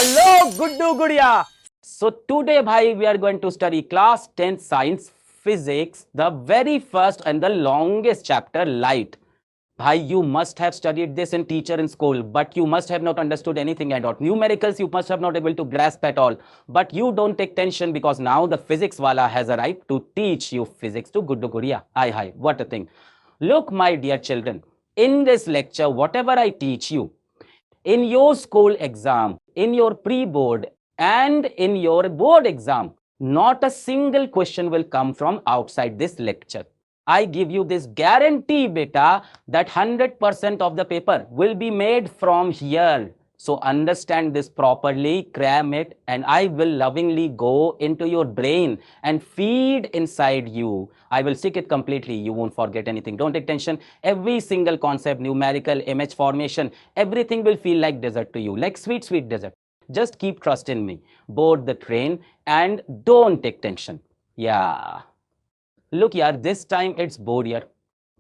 Hello, Guddu Gudiya. So today, bhai, we are going to study class 10 science physics, the very first and the longest chapter, light. Bhai, you must have studied this in teacher in school, but you must have not understood anything at all. Numericals, you must have not able to grasp at all. But you don't take tension because now the physics wala has arrived to teach you physics to Guddu Gudiya. Hi, what a thing. Look, my dear children, in this lecture, whatever I teach you, in your school exam, in your pre-board and in your board exam, not a single question will come from outside this lecture. I give you this guarantee, beta, that 100% of the paper will be made from here. So understand this properly, cram it, and I will lovingly go into your brain and feed inside you. I will stick it completely. You won't forget anything. Don't take tension. Every single concept, numerical, image formation, everything will feel like dessert to you, like sweet, sweet dessert. Just keep trust in me. Board the train and don't take tension. Yeah. Look, yaar, this time it's board year.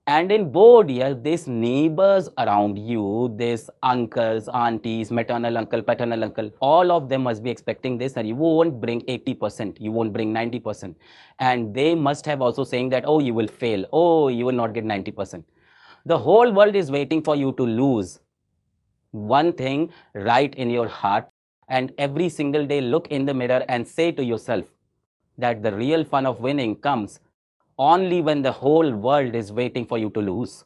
And in board year, these neighbors around you, these uncles, aunties, maternal uncle, paternal uncle, all of them must be expecting this, and you won't bring 80%, you won't bring 90%. And they must have also saying that, oh, you will fail, oh, you will not get 90%. The whole world is waiting for you to lose. One thing right in your heart, and every single day look in the mirror and say to yourself that the real fun of winning comes only when the whole world is waiting for you to lose.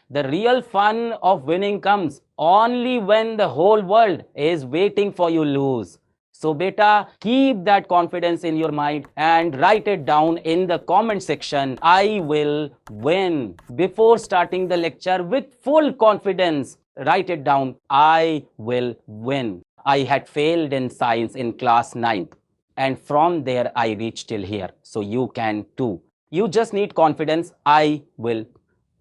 The real fun of winning comes only when the whole world is waiting for you lose. So beta, keep that confidence in your mind and write it down in the comment section. I will win. Before starting the lecture with full confidence, write it down. I will win. I had failed in science in class 9th. And from there, I reached till here. So you can too. You just need confidence. I will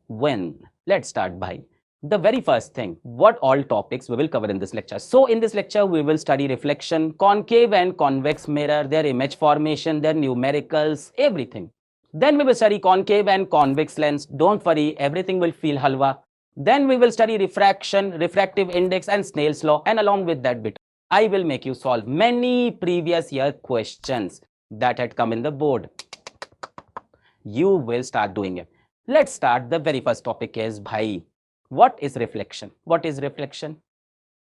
win. Let's start by the very first thing. What all topics we will cover in this lecture. So in this lecture, we will study reflection, concave and convex mirror, their image formation, their numericals, everything. Then we will study concave and convex lens. Don't worry, everything will feel halwa. Then we will study refraction, refractive index and Snell's law. And along with that bit, I will make you solve many previous year questions that had come in the board. You will start doing it. Let's start. The very first topic is, bhai, what is reflection? What is reflection?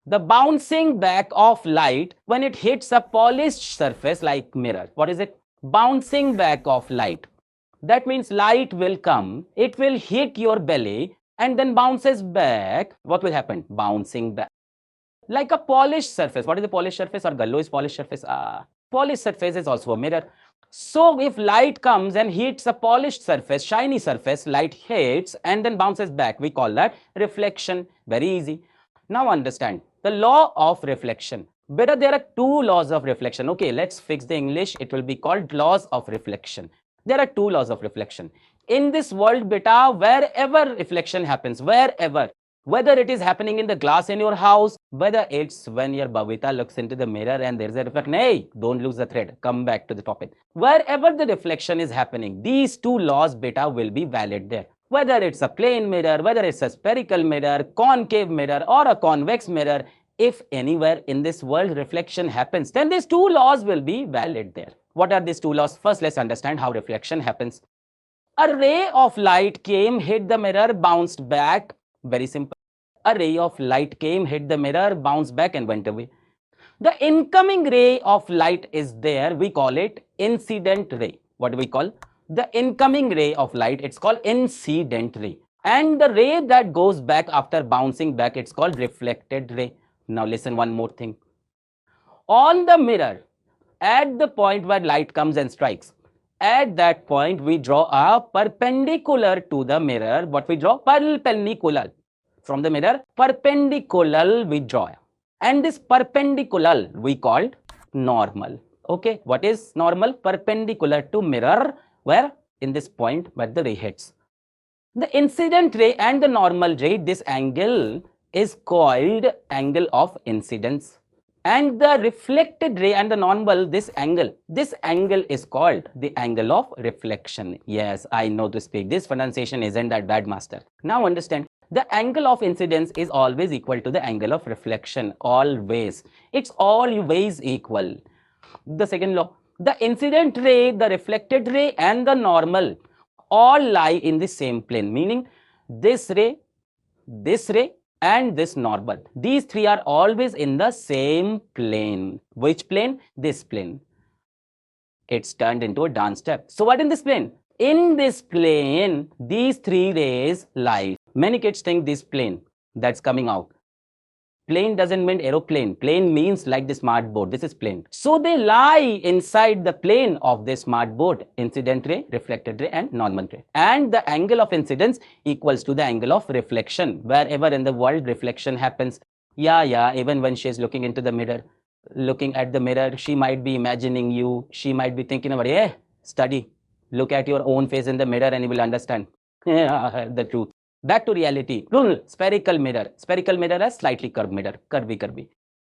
The bouncing back of light when it hits a polished surface like mirror. What is it? Bouncing back of light. That means light will come, it will hit your belly and then bounces back. What will happen? Bouncing back. Like a polished surface. What is a polished surface? Or gallo is polished surface. Polished surface is also a mirror. So if light comes and hits a polished surface, shiny surface, light hits and then bounces back, we call that reflection. Very easy. Now understand the law of reflection. Better, there are two laws of reflection. Okay, let's fix the English. It will be called laws of reflection. There are two laws of reflection. In this world, beta, wherever reflection happens, wherever, whether it is happening in the glass in your house, whether it's when your Bhavita looks into the mirror and there's a reflection. Hey, don't lose the thread. Come back to the topic. Wherever the reflection is happening, these two laws, beta, will be valid there. Whether it's a plane mirror, whether it's a spherical mirror, concave mirror, or a convex mirror, if anywhere in this world reflection happens, then these two laws will be valid there. What are these two laws? First, let's understand how reflection happens. A ray of light came, hit the mirror, bounced back. Very simple. A ray of light came, hit the mirror, bounced back and went away. The incoming ray of light is there. We call it incident ray. What do we call? The incoming ray of light, it's called incident ray. And the ray that goes back after bouncing back, it's called reflected ray. Now listen one more thing. On the mirror, at the point where light comes and strikes, at that point, we draw a perpendicular to the mirror. What we draw? Perpendicular. From the mirror, perpendicular we draw. And this perpendicular we called normal. Okay, what is normal? Perpendicular to mirror, where? In this point where the ray hits. The incident ray and the normal ray, this angle is called angle of incidence. And the reflected ray and the normal, this angle is called the angle of reflection. Yes, I know to speak. This pronunciation isn't that bad, master. Now understand, The angle of incidence is always equal to the angle of reflection, always. It's always equal. The second law, the incident ray, the reflected ray and the normal all lie in the same plane, meaning this ray and this normal. These three are always in the same plane. Which plane? This plane. It's turned into a dance step. So what in this plane? In this plane, these three rays lie. Many kids think this plane that's coming out. Plane doesn't mean aeroplane. Plane means like the smart board. This is plane. So they lie inside the plane of the smart board. Incident ray, reflected ray and normal ray. And the angle of incidence equals to the angle of reflection. Wherever in the world reflection happens. Yeah, even when she is looking into the mirror, looking at the mirror, she might be imagining you. She might be thinking about, yeah, study. Look at your own face in the mirror and you will understand the truth. Back to reality. Spherical mirror. Spherical mirror is slightly curved mirror. Curvy.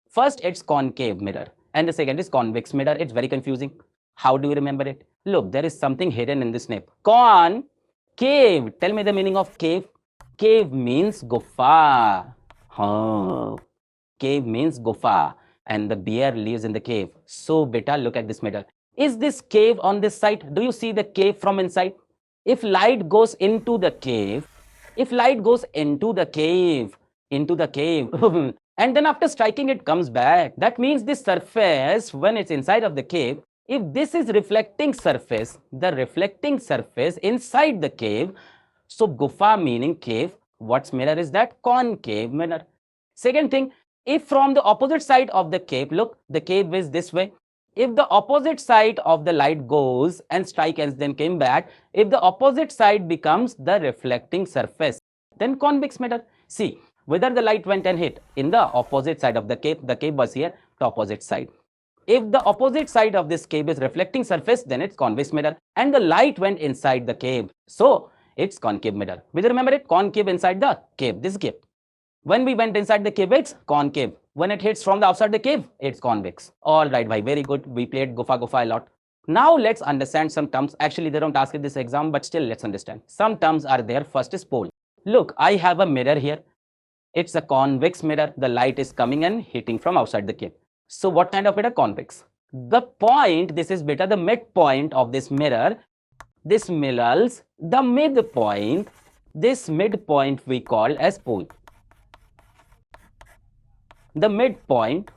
First, it's concave mirror. And the second is convex mirror. It's very confusing. How do you remember it? Look, there is something hidden in this name. Concave. Tell me the meaning of cave. Cave means gufa. Cave means gufa. And the bear lives in the cave. So, beta, look at this mirror. Is this cave on this side? Do you see the cave from inside? If light goes into the cave, and then after striking it comes back, that means this surface, when it's inside of the cave, if this is reflecting surface, the reflecting surface inside the cave, so gufa meaning cave, what's mirror is that? Concave mirror. Second thing, if from the opposite side of the cave, look, the cave is this way. If the opposite side of the light goes and strike and then came back, if the opposite side becomes the reflecting surface, then convex mirror. See, whether the light went and hit in the opposite side of the cave was here, the opposite side. If the opposite side of this cave is reflecting surface, then it's convex mirror. And the light went inside the cave. So, it's concave mirror. Will you remember it? Concave inside the cave, this cave. When we went inside the cave, it's concave. When it hits from the outside the cave, it's convex. All right, bhai, very good. We played gufa a lot. Now let's understand some terms. Actually, they don't ask in this exam, but still let's understand. Some terms are there. First is pole. Look, I have a mirror here. It's a convex mirror. The light is coming and hitting from outside the cave. So what kind of mirror? Convex. The point, this is beta, the midpoint of this mirror. This mirrors the midpoint. This midpoint we call as pole. The midpoint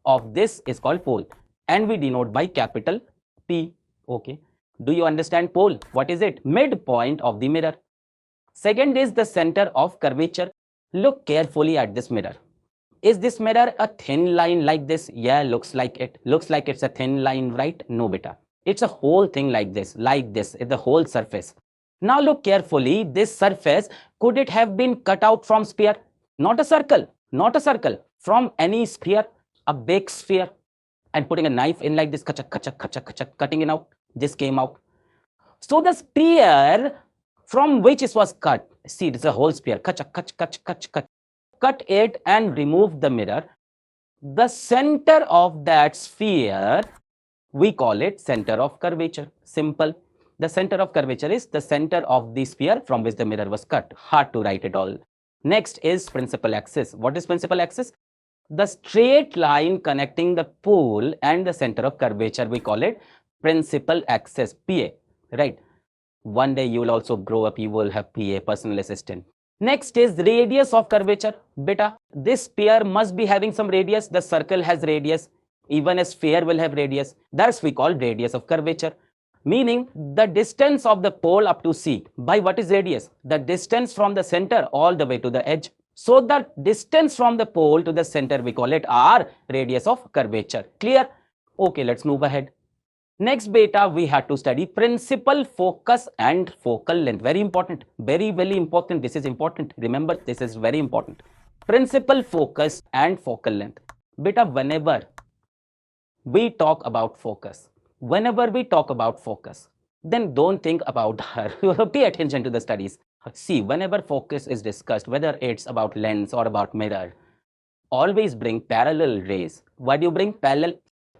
of this is called pole and we denote by capital P. Okay. Do you understand pole? What is it? Midpoint of the mirror. Second is the center of curvature. Look carefully at this mirror. Is this mirror a thin line like this? Yeah, looks like it. Looks like it's a thin line, right? No, beta. It's a whole thing like this, the whole surface. Now look carefully. This surface, could it have been cut out from sphere? Not a circle. From any sphere, a big sphere, and putting a knife in like this, cutting it out. This came out. So the sphere from which it was cut, see, this is a whole sphere, cut it and remove the mirror. The center of that sphere, we call it center of curvature. Simple. The center of curvature is the center of the sphere from which the mirror was cut. Hard to write it all. Next is principal axis. What is principal axis? The straight line connecting the pole and the center of curvature, we call it principal axis, PA, right? One day you will also grow up, you will have PA, personal assistant. Next is radius of curvature. Beta, this sphere must be having some radius. The circle has radius. Even a sphere will have radius. That's we call radius of curvature. Meaning the distance of the pole up to C. By what is radius? The distance from the center all the way to the edge. So the distance from the pole to the center, we call it R, radius of curvature. Clear? Okay, let's move ahead. Next beta, we have to study principal focus and focal length. Very important. Very important. This is important. Remember, this is very important. Principal focus and focal length. Beta, whenever we talk about focus, then don't think about her. Pay attention to the studies. See, whenever focus is discussed, whether it's about lens or about mirror, always bring parallel rays. Why do you bring parallel?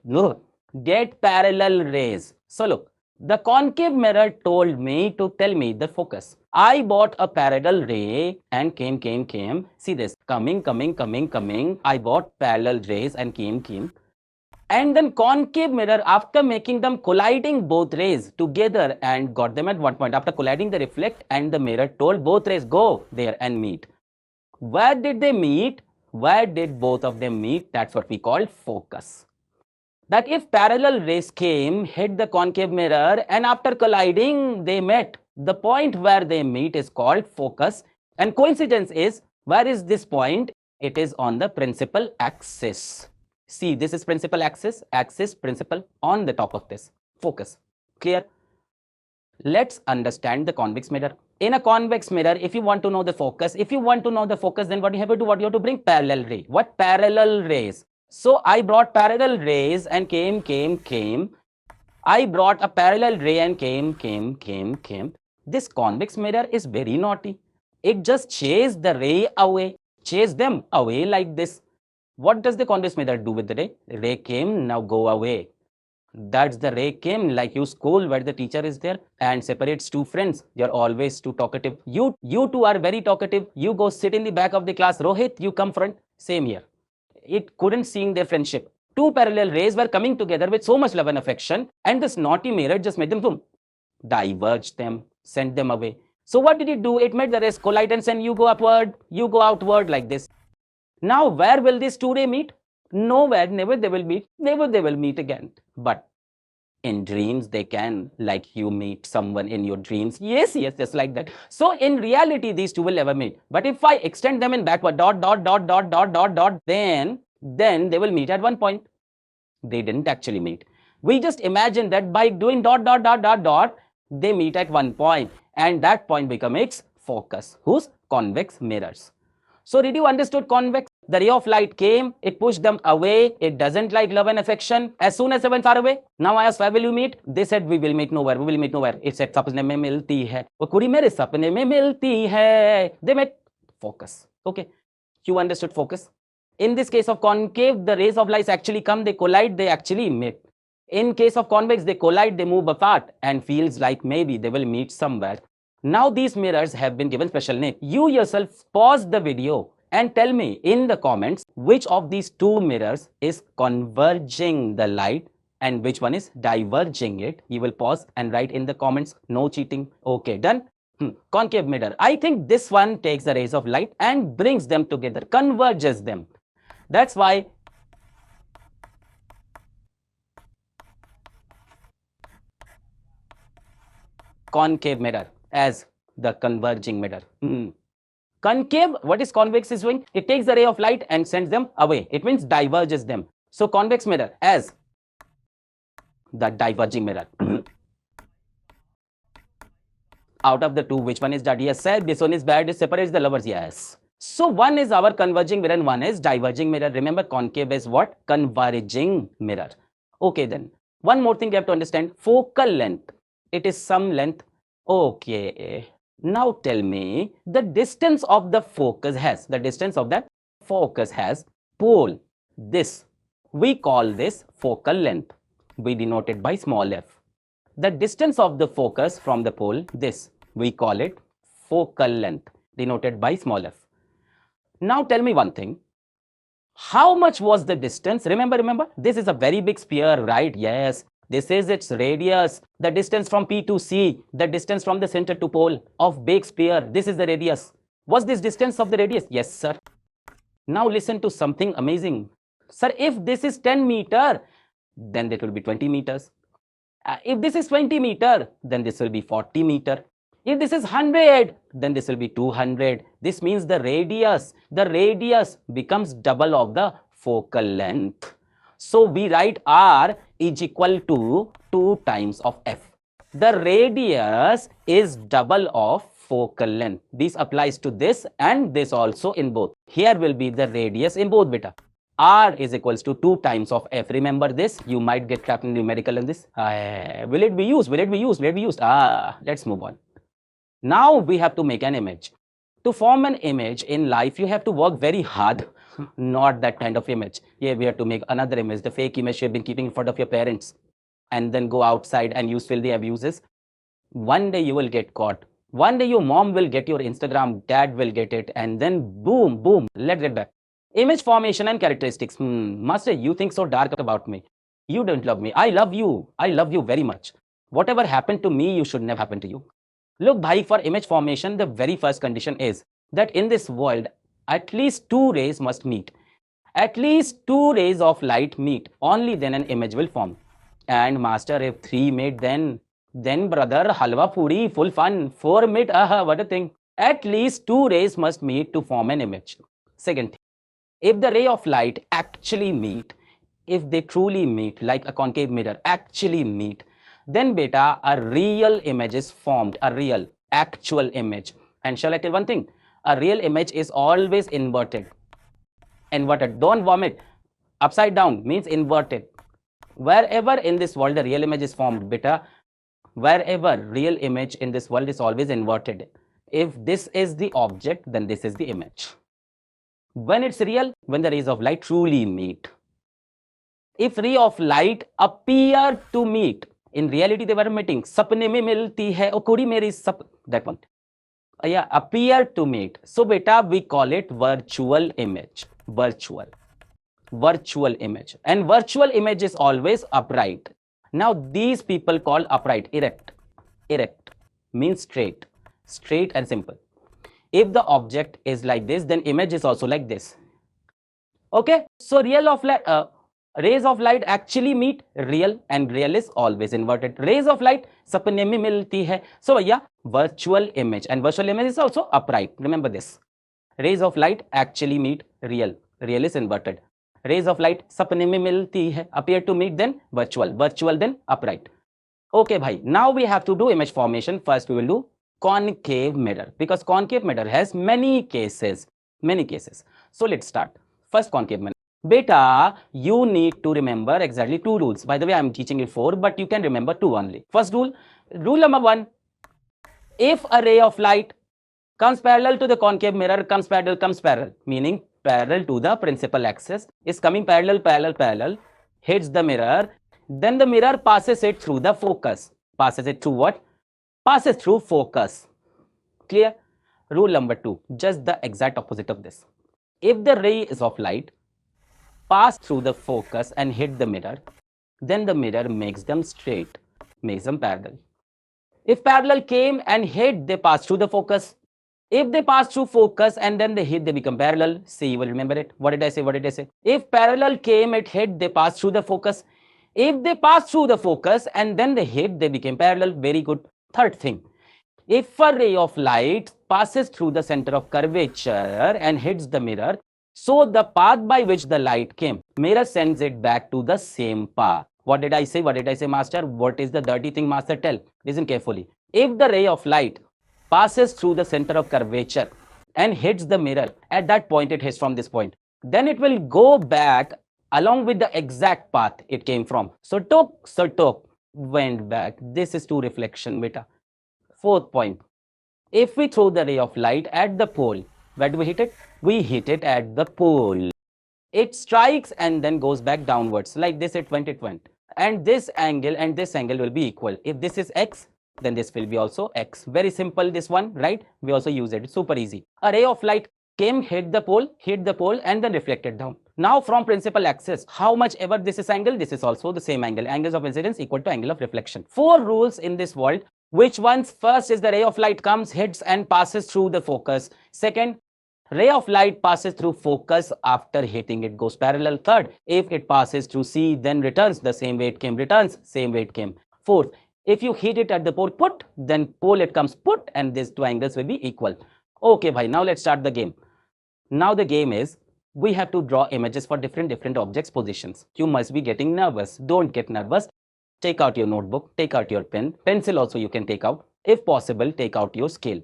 No, get parallel rays. So look, The concave mirror told me to tell me the focus. I bought a parallel ray and came. See this, coming. I bought parallel rays and came. And then concave mirror, after making them colliding both rays together and got them at one point, after colliding they reflect, and the mirror told both rays go there and meet. Where did they meet? Where did both of them meet? That's what we call focus. That if parallel rays came, hit the concave mirror, and after colliding they met, the point where they meet is called focus. And coincidence is, where is this point? It is on the principal axis. See, this is principal axis, principal, on the top of this, focus. Clear? Let's understand the convex mirror. In a convex mirror, if you want to know the focus, then what you have to do? What you have to bring? Parallel ray. What parallel rays? So I brought parallel rays and came. I brought a parallel ray and came. This convex mirror is very naughty. It just chased the ray away, chased them away like this. What does the convex mirror do with the ray? The ray came, now go away. That's the ray came, like you school where the teacher is there and separates two friends. You're always too talkative. You two are very talkative. You go sit in the back of the class. Rohit, you come front. Same here. It couldn't see their friendship. Two parallel rays were coming together with so much love and affection, and this naughty mirror just made them boom, diverged them, sent them away. So what did it do? It made the rays collide and send you go upward, you go outward like this. Now where will these two rays meet? Nowhere. Never they will meet. Never they will meet again. But in dreams they can, like you meet someone in your dreams. Yes, just like that. So in reality these two will never meet. But if I extend them in backward, then they will meet at one point. They didn't actually meet. We just imagine that by doing they meet at one point, and that point becomes its focus. Whose? Convex mirrors. So did you understood convex? The ray of light came, it pushed them away. It doesn't like love and affection. As soon as they went far away, now I asked, where will you meet? They said, we will meet nowhere. We will meet nowhere. It said, sapne mein milti hai. वो कुड़ी मेरे सपने में मिलती है. They met. Focus. Okay. You understood focus? In this case of concave, the rays of light actually come, they collide, they actually meet. In case of convex, they collide, they move apart, and feels like maybe they will meet somewhere. Now these mirrors have been given special name. You yourself pause the video and tell me in the comments which of these two mirrors is converging the light and which one is diverging it. You will pause and write in the comments. No cheating. Okay, done. Concave mirror. I think this one takes the rays of light and brings them together, converges them. That's why concave mirror as the converging mirror. Concave, what is convex is doing? It takes the ray of light and sends them away. It means diverges them. So convex mirror as the diverging mirror. Out of the two, which one is that? Yes, sir. This one is bad. It separates the lovers. Yes. So one is our converging mirror and one is diverging mirror. Remember, concave is what? Converging mirror. Okay, then. One more thing you have to understand. Focal length. It is some length. Okay. Now tell me the distance of the focus has. The distance of that focus has pole. This. We call this focal length. We denote it by small f. The distance of the focus from the pole, this. We call it focal length, denoted by small f. Now tell me one thing. How much was the distance? Remember, this is a very big sphere, right? Yes. This is its radius, the distance from P to C, the distance from the center to pole of big sphere. This is the radius. Was this distance of the radius? Yes, sir. Now listen to something amazing. Sir, if this is 10 meter, then it will be 20 meters. If this is 20 meter, then this will be 40 meter. If this is 100, then this will be 200. This means the radius becomes double of the focal length. So we write R is equal to 2 times of f. The radius is double of focal length. This applies to this and this also in both. Here will be the radius in both, beta. R is equals to 2 times of f. Remember this. You might get trapped in numerical in this. Will it be used? Let's move on. Now we have to make an image. To form an image in life, you have to work very hard. Not that kind of image. Yeah, we have to make another image, the fake image you have been keeping in front of your parents. and then go outside and use filthy abuses. One day you will get caught. One day your mom will get your Instagram, dad will get it, and then boom, boom, let's get back. Image formation and characteristics. Master, you think so dark about me. You don't love me. I love you. I love you very much. Whatever happened to me, you should never happen to you. Look, bhai, for image formation, the very first condition is that in this world, at least two rays must meet. At least two rays of light meet. Only then an image will form. And master, if three meet, then brother, halwa puri, full fun. Four meet, what a thing. At least two rays must meet to form an image. Second thing, if the ray of light actually meet, if they truly meet, like a concave mirror actually meet, then beta, a real image is formed, a real, actual image. And shall I tell one thing? A real image is always inverted. Inverted, don't vomit. Upside down means inverted. Wherever in this world the real image is formed, beta, wherever real image in this world is always inverted. If this is the object, then this is the image. When it's real, when the rays of light truly meet. If ray of light appear to meet, in reality they were meeting. Sapne mein milti hai, oh kudi meri sap, that one. Yeah, appear to meet. So beta, we call it virtual image. Virtual image. And virtual image is always upright. Now these people call upright, erect. Erect means straight and simple. If the object is like this, then image is also like this. Okay, so rays of light actually meet real, and real is always inverted. Rays of light sapne mein milti hai. So yeah, virtual image, and virtual image is also upright. Remember this. Rays of light actually meet real. Real is inverted. Rays of light sapne mein milti hai. Appear to meet, then virtual. Virtual, then upright. Okay, bhai. Now we have to do image formation. First we will do concave mirror, because concave mirror has many cases. So let's start. First, concave mirror. Beta, you need to remember exactly two rules. By the way, I am teaching you four, but you can remember two only. First rule number one, if a ray of light comes parallel to the concave mirror, comes parallel, meaning parallel to the principal axis, is coming parallel, hits the mirror, then the mirror passes it through the focus. Passes it through what? Passes through focus. Clear? Rule number two, just the exact opposite of this. If the rays of light pass through the focus and hit the mirror, then the mirror makes them straight, makes them parallel. If parallel came and hit, they pass through the focus. If they pass through focus and then they hit, they become parallel. See, you will remember it. What did I say? If parallel came, it hit, they pass through the focus. If they pass through the focus and then they hit, they became parallel. Very good. Third thing, if a ray of light passes through the center of curvature and hits the mirror, so the path by which the light came, mirror sends it back to the same path. What did I say, master? What is the dirty thing, master? Tell. Listen carefully. If the ray of light passes through the center of curvature and hits the mirror, at that point it hits from this point, then it will go back along with the exact path it came from. So took, went back. This is to reflection, beta. Fourth point, if we throw the ray of light at the pole, where do we hit it? We hit it at the pole. It strikes and then goes back downwards. Like this, it went. And this angle and this angle will be equal. If this is x, then this will be also x. Very simple, this one, right? We also use it. It's super easy. A ray of light came, hit the pole, and then reflected down. Now from principal axis, how much ever this is angle, this is also the same angle. Angles of incidence equal to angle of reflection. Four rules in this world. Which ones? First is the ray of light comes, hits and passes through the focus. Second, ray of light passes through focus, after hitting it goes parallel. Third, if it passes through C, then returns the same way it came, Fourth, if you hit it at the pole put, then pole it comes put, and these two angles will be equal. Okay, bhai, now let's start the game. Now the game is, we have to draw images for different objects positions. You must be getting nervous. Don't get nervous. Take out your notebook, take out your pen, pencil also you can take out. If possible, take out your scale.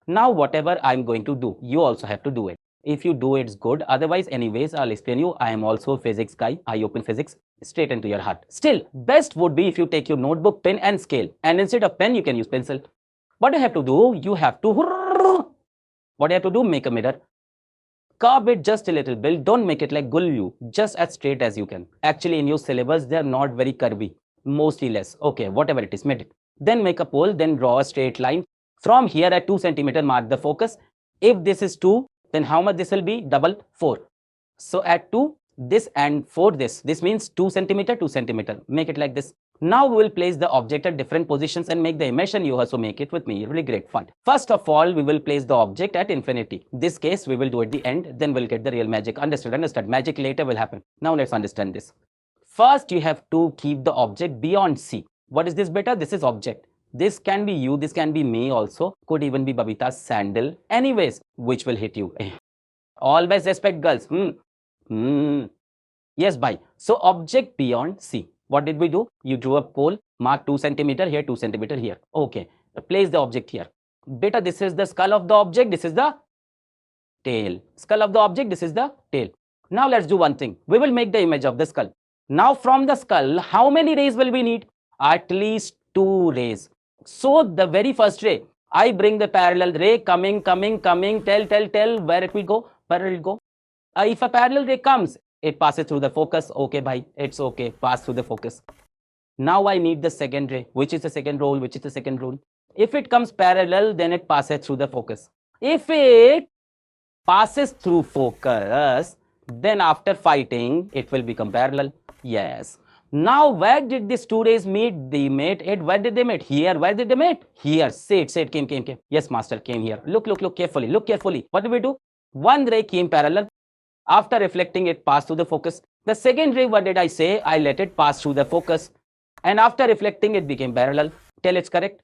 Now whatever I'm going to do, you also have to do it. If you do, it's good. Otherwise, anyways, I'll explain you. I am also a physics guy. I open physics straight into your heart. Still, best would be if you take your notebook, pen and scale. And instead of pen, you can use pencil. What you have to do, make a mirror. Curve it just a little bit. Don't make it like gullu, just as straight as you can. Actually, in your syllabus, they are not very curvy. mostly less. Okay, whatever it is, made it. Then make a pole, then draw a straight line. From here at 2 centimeter, mark the focus. If this is 2, then how much this will be? Double 4. So at 2, this and 4, this means 2 centimeter, 2 centimeter. Make it like this. Now we will place the object at different positions and make the image, and you also make it with me. Really great fun. First of all, we will place the object at infinity. This case we will do at the end, then we'll get the real magic. Understood? Understood. Magic later will happen. Now let's understand this. First, you have to keep the object beyond C. What is this, beta? This is object. This can be you, this can be me also. Could even be Babita's sandal. Anyways, which will hit you. Always respect girls. Yes, bye. So object beyond C. What did we do? You drew a pole, mark 2 centimeter here, 2 centimeter here. Okay, place the object here. Beta, this is the skull of the object, this is the tail. Skull of the object, this is the tail. Now let's do one thing. We will make the image of the skull. Now from the skull, how many rays will we need? At least 2 rays. So the very first ray, I bring the parallel ray coming, tell, where it will go, where it will go. If a parallel ray comes, it passes through the focus. Okay, bhai, it's okay, pass through the focus. Now I need the second ray. Which is the second rule? Which is the second rule? If it comes parallel, then it passes through the focus. If it passes through focus, then after fighting, it will become parallel. Yes. Now, where did these 2 rays meet? They met it. Where did they meet? Here. Where did they meet? Here. Say it. Came. Yes, master, came here. Look carefully. Look carefully. What did we do? One ray came parallel. After reflecting, it passed through the focus. The second ray, what did I say? I let it pass through the focus. And after reflecting, it became parallel. Tell it's correct.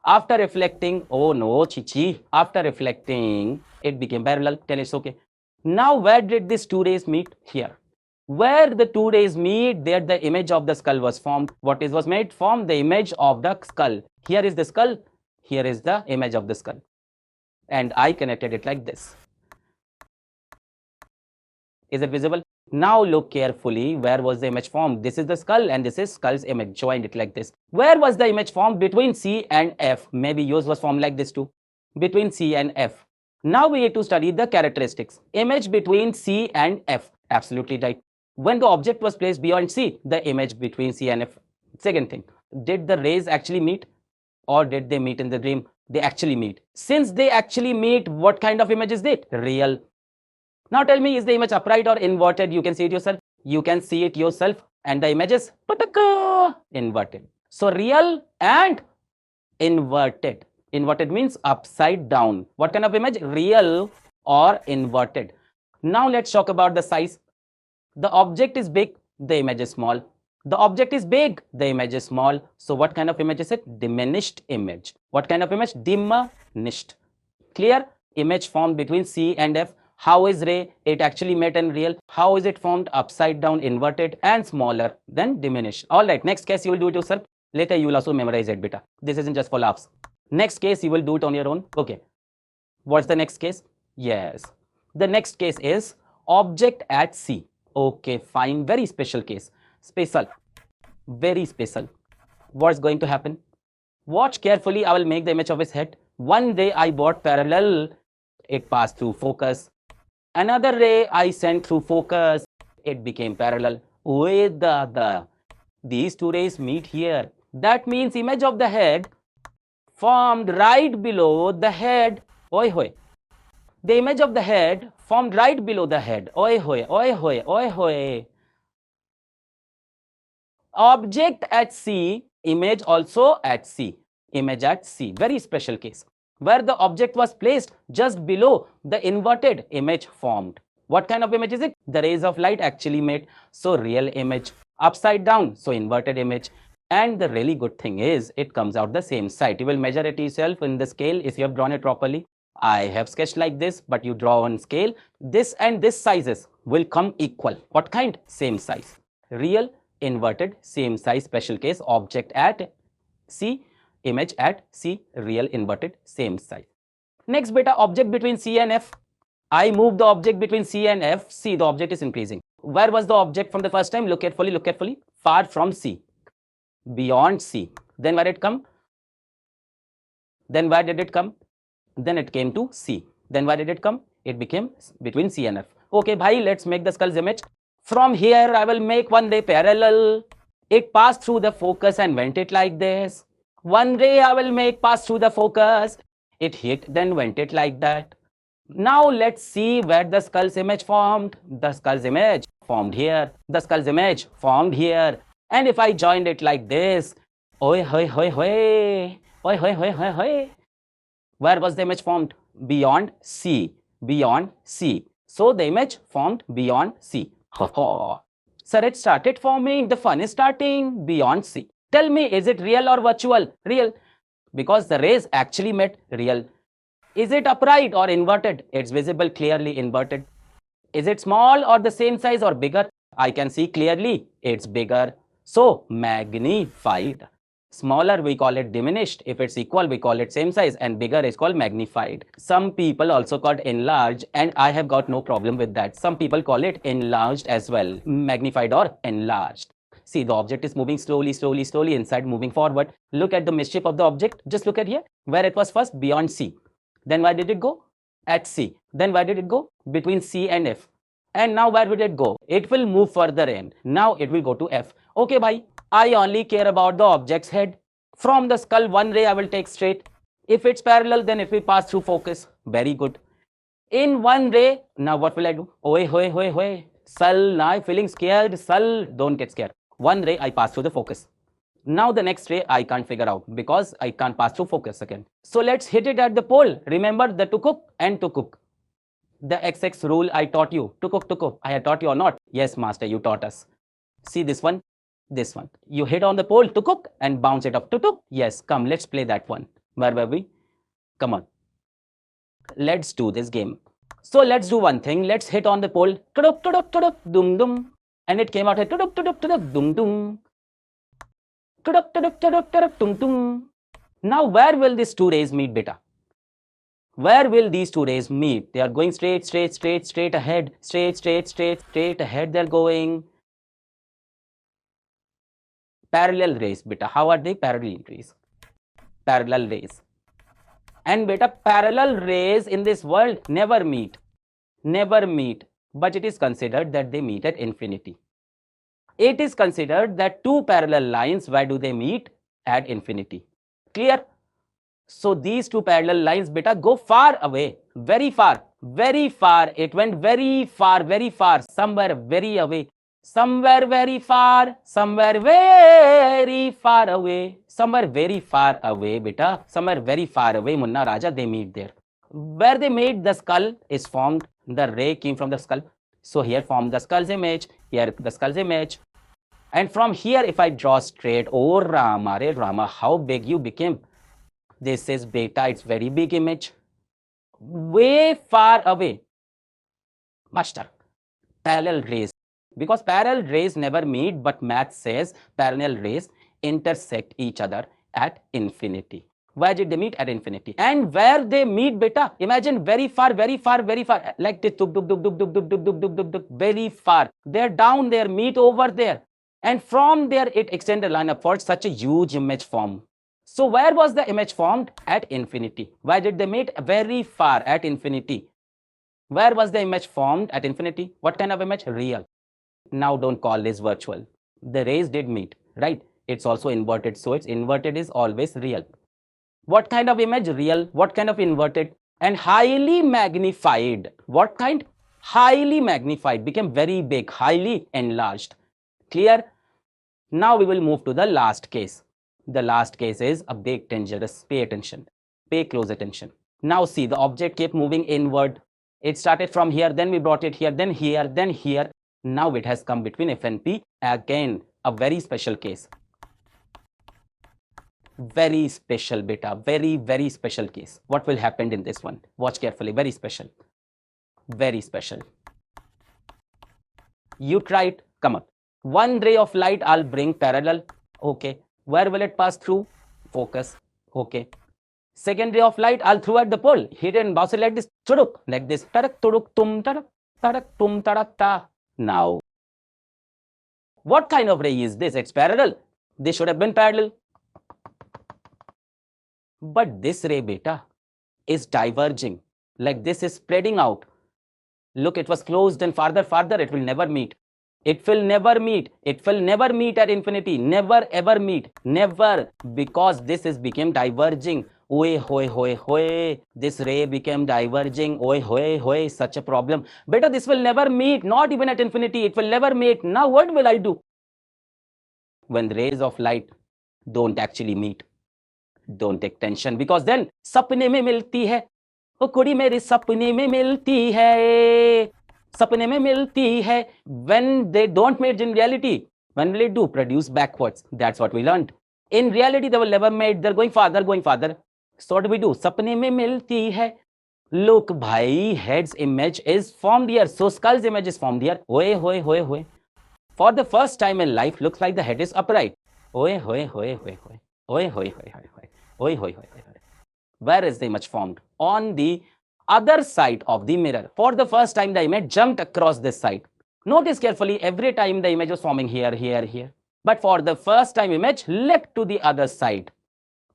After reflecting, oh no, chichi. After reflecting, it became parallel. Tell it's okay. Now, where did these 2 rays meet? Here. Where the 2 rays meet, there the image of the skull was formed. What was made? Formed the image of the skull. Here is the skull. Here is the image of the skull. And I connected it like this. Is it visible? Now look carefully. Where was the image formed? This is the skull and this is skull's image. Joined it like this. Where was the image formed? Between C and F. Maybe yours was formed like this too. Between C and F. Now we need to study the characteristics. Image between C and F. Absolutely right. When the object was placed beyond C, the image between C and F. Second thing, did the rays actually meet or did they meet in the dream? They actually meet. Since they actually meet, what kind of image is it? Real. Now tell me, is the image upright or inverted? You can see it yourself. You can see it yourself. And the image is inverted. So real and inverted. Inverted means upside down. What kind of image? Real or inverted. Now let's talk about the size. The object is big, the image is small. The object is big, the image is small. So what kind of image is it? Diminished image. What kind of image? Diminished. Clear? Image formed between C and F. How is ray? It actually met in real. How is it formed? Upside down, inverted and smaller than diminished. Alright, next case you will do it yourself. Later you will also memorize it, beta. This isn't just for laughs. Next case you will do it on your own. Okay. What's the next case? Yes. The next case is object at C. Okay, fine. Very special case. Special. Very special. What's going to happen? Watch carefully. I will make the image of his head. One ray I brought parallel. It passed through focus. Another ray I sent through focus. It became parallel. With these 2 rays meet here. That means image of the head formed right below the head. Oi hoy. The image of the head formed right below the head. Oi hoy, oi hoy, oi hoy. Object at C, image also at C. Image at C. Very special case. Where the object was placed just below the inverted image formed. What kind of image is it? The rays of light actually met. So real image. Upside down. So inverted image. And the really good thing is it comes out the same side. You will measure it yourself in the scale if you have drawn it properly. I have sketched like this, but you draw on scale. This and this sizes will come equal. What kind? Same size. Real, inverted, same size. Special case. Object at C. Image at C, real, inverted, same size. Next, beta, object between C and F. I move the object between C and F. See, the object is increasing. Where was the object from the first time? Look carefully, look carefully. Far from C. Beyond C. Then where it come? Then where did it come? Then it came to C. Then where did it come? It became between C and F. Okay, bhai, let's make the skull's image. From here, I will make one ray parallel. It passed through the focus and went it like this. One ray I will make pass through the focus. It hit, then went it like that. Now let's see where the skull's image formed. The skull's image formed here. The skull's image formed here. And if I joined it like this, oi hoi hoi hoi, oi hoi hoi hoi hoi. Where was the image formed? Beyond C. Beyond C. So the image formed beyond C. Sir, it started forming. The fun is starting beyond C. Tell me, is it real or virtual? Real. Because the rays actually met real. Is it upright or inverted? It's visible clearly inverted. Is it small or the same size or bigger? I can see clearly it's bigger. So magnified. Smaller we call it diminished. If it's equal we call it same size, and bigger is called magnified. Some people also call it enlarged, and I have got no problem with that. Some people call it enlarged as well. Magnified or enlarged. See, the object is moving slowly, slowly, slowly inside, moving forward. Look at the mischief of the object. Just look at here, where it was first beyond C. Then where did it go? At C. Then where did it go? Between C and F. And now where will it go? It will move further in. Now it will go to F. Okay, bhai. I only care about the object's head. From the skull, one ray I will take straight. If it's parallel, then it will pass through focus. Very good. In one ray, now what will I do? Oi, hoi, hoi, hoi. Sal, now I'm feeling scared. Sal, don't get scared. One ray, I pass through the focus. Now the next ray I can't figure out because I can't pass through focus again. So let's hit it at the pole. Remember the tukuk and tukuk. The XX rule I taught you. Tukuk, tukuk. I had taught you or not? Yes, master, you taught us. See this one, this one. You hit on the pole, tukuk, and bounce it up. Tukuk. Yes, come, let's play that one. Where were we? Come on. Let's do this game. So let's do one thing. Let's hit on the pole. Tuduk, tuduk, tuduk, dum, dum. And it came out here. Tuduk, tuduk, tuduk, dum, dum. Tuduk, tuduk, tuduk, tuduk, dum, dum. Now where will these two rays meet, beta? Where will these two rays meet? They are going straight, straight, straight, straight ahead. Straight, straight, straight, straight ahead they're going. Parallel rays, beta. How are they? Parallel rays. Parallel rays. And beta, parallel rays in this world never meet. Never meet. But it is considered that they meet at infinity. It is considered that two parallel lines, where do they meet? At infinity. Clear? So these two parallel lines, beta, go far away. Very far. Very far. It went very far, very far. Somewhere very away. Somewhere very far. Somewhere very far away. Somewhere very far away, beta. Somewhere very far away, Munna Raja, they meet there. Where they made, the skull is formed. The ray came from the skull. So here formed the skull's image. Here the skull's image. And from here, if I draw straight, oh Rama, Re Rama, how big you became. This is beta, it's very big image. Way far away. Master, parallel rays. Because parallel rays never meet, but math says parallel rays intersect each other at infinity. Where did they meet? At infinity. And where they meet, beta, imagine very far, very far, very far. Like this, duk, duk, duk, duk, duk, duk, duk, duk, duk, duk, duk, very far. They're down there, meet over there. And from there, it extends a line upwards, such a huge image form. So where was the image formed? At infinity. Why did they meet? Very far, at infinity. Where was the image formed? At infinity. What kind of image? Real. Now don't call this virtual. The rays did meet, right? It's also inverted. So it's inverted is always real. What kind of image? Real. What kind of inverted? And highly magnified. What kind? Highly magnified. Became very big, highly enlarged. Clear? Now we will move to the last case. The last case is a big dangerous. Pay attention. Pay close attention. Now see, the object kept moving inward. It started from here, then we brought it here, then here, then here. Now it has come between F and P. Again, a very special case. Very special, beta. Very, very special case. What will happen in this one? Watch carefully. Very special. Very special. You try it. Come on. One ray of light I'll bring parallel. Okay. Where will it pass through? Focus. Okay. Second ray of light I'll throw at the pole. Hit it and bounce it like this. Tuduk. Like this. Tadak, tuduk, tum, tadak. Tadak, tum, tadak, ta. Now, what kind of ray is this? It's parallel. This should have been parallel. But this ray, beta, is diverging. Like this is spreading out. Look, it was closed and farther, it will never meet. It will never meet. It will never meet at infinity. Never ever meet. Never. Because this is became diverging. Oi hoy hoy hoy. This ray became diverging. Oi hoy hoy. Such a problem. Better this will never meet. Not even at infinity. It will never meet. Now what will I do? When rays of light don't actually meet, don't take tension, because then सपने में मिलती है वो कुड़ी मेरी सपने में मिलती है सपने में मिलती है. When they don't meet in reality, when will it do? Produce backwards. That's what we learned. In reality, they will never meet. They're going farther, going farther. So what do we do? सपने में मिलती है. Look, bhai, head's image is formed here. So skull's image is formed here. Oye, hoye, hoye, hoye. For the first time in life, looks like the head is upright. Oye, hoye, hoye, hoye, hoye. Oye, hoye, hoye, hoye, hoye. Oye, hoye, hoye, hoye. Where is the image formed? On the other side of the mirror. For the first time, the image jumped across this side. Notice carefully, every time the image was forming here, here, here. But for the first time, image leapt to the other side.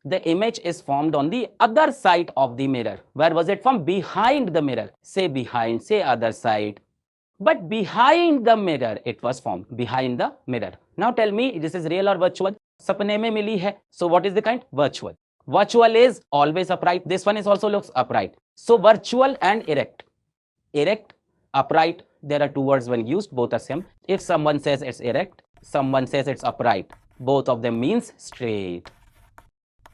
The image is formed on the other side of the mirror. Where was it formed? Behind the mirror. Say behind, say other side. But behind the mirror, it was formed. Behind the mirror. Now tell me, this is real or virtual? Sapne mein mili hai. So what is the kind? Virtual. Virtual is always upright. This one is also looks upright. So virtual and erect. Erect, upright. There are two words when used. Both are same. If someone says it's erect, someone says it's upright. Both of them means straight,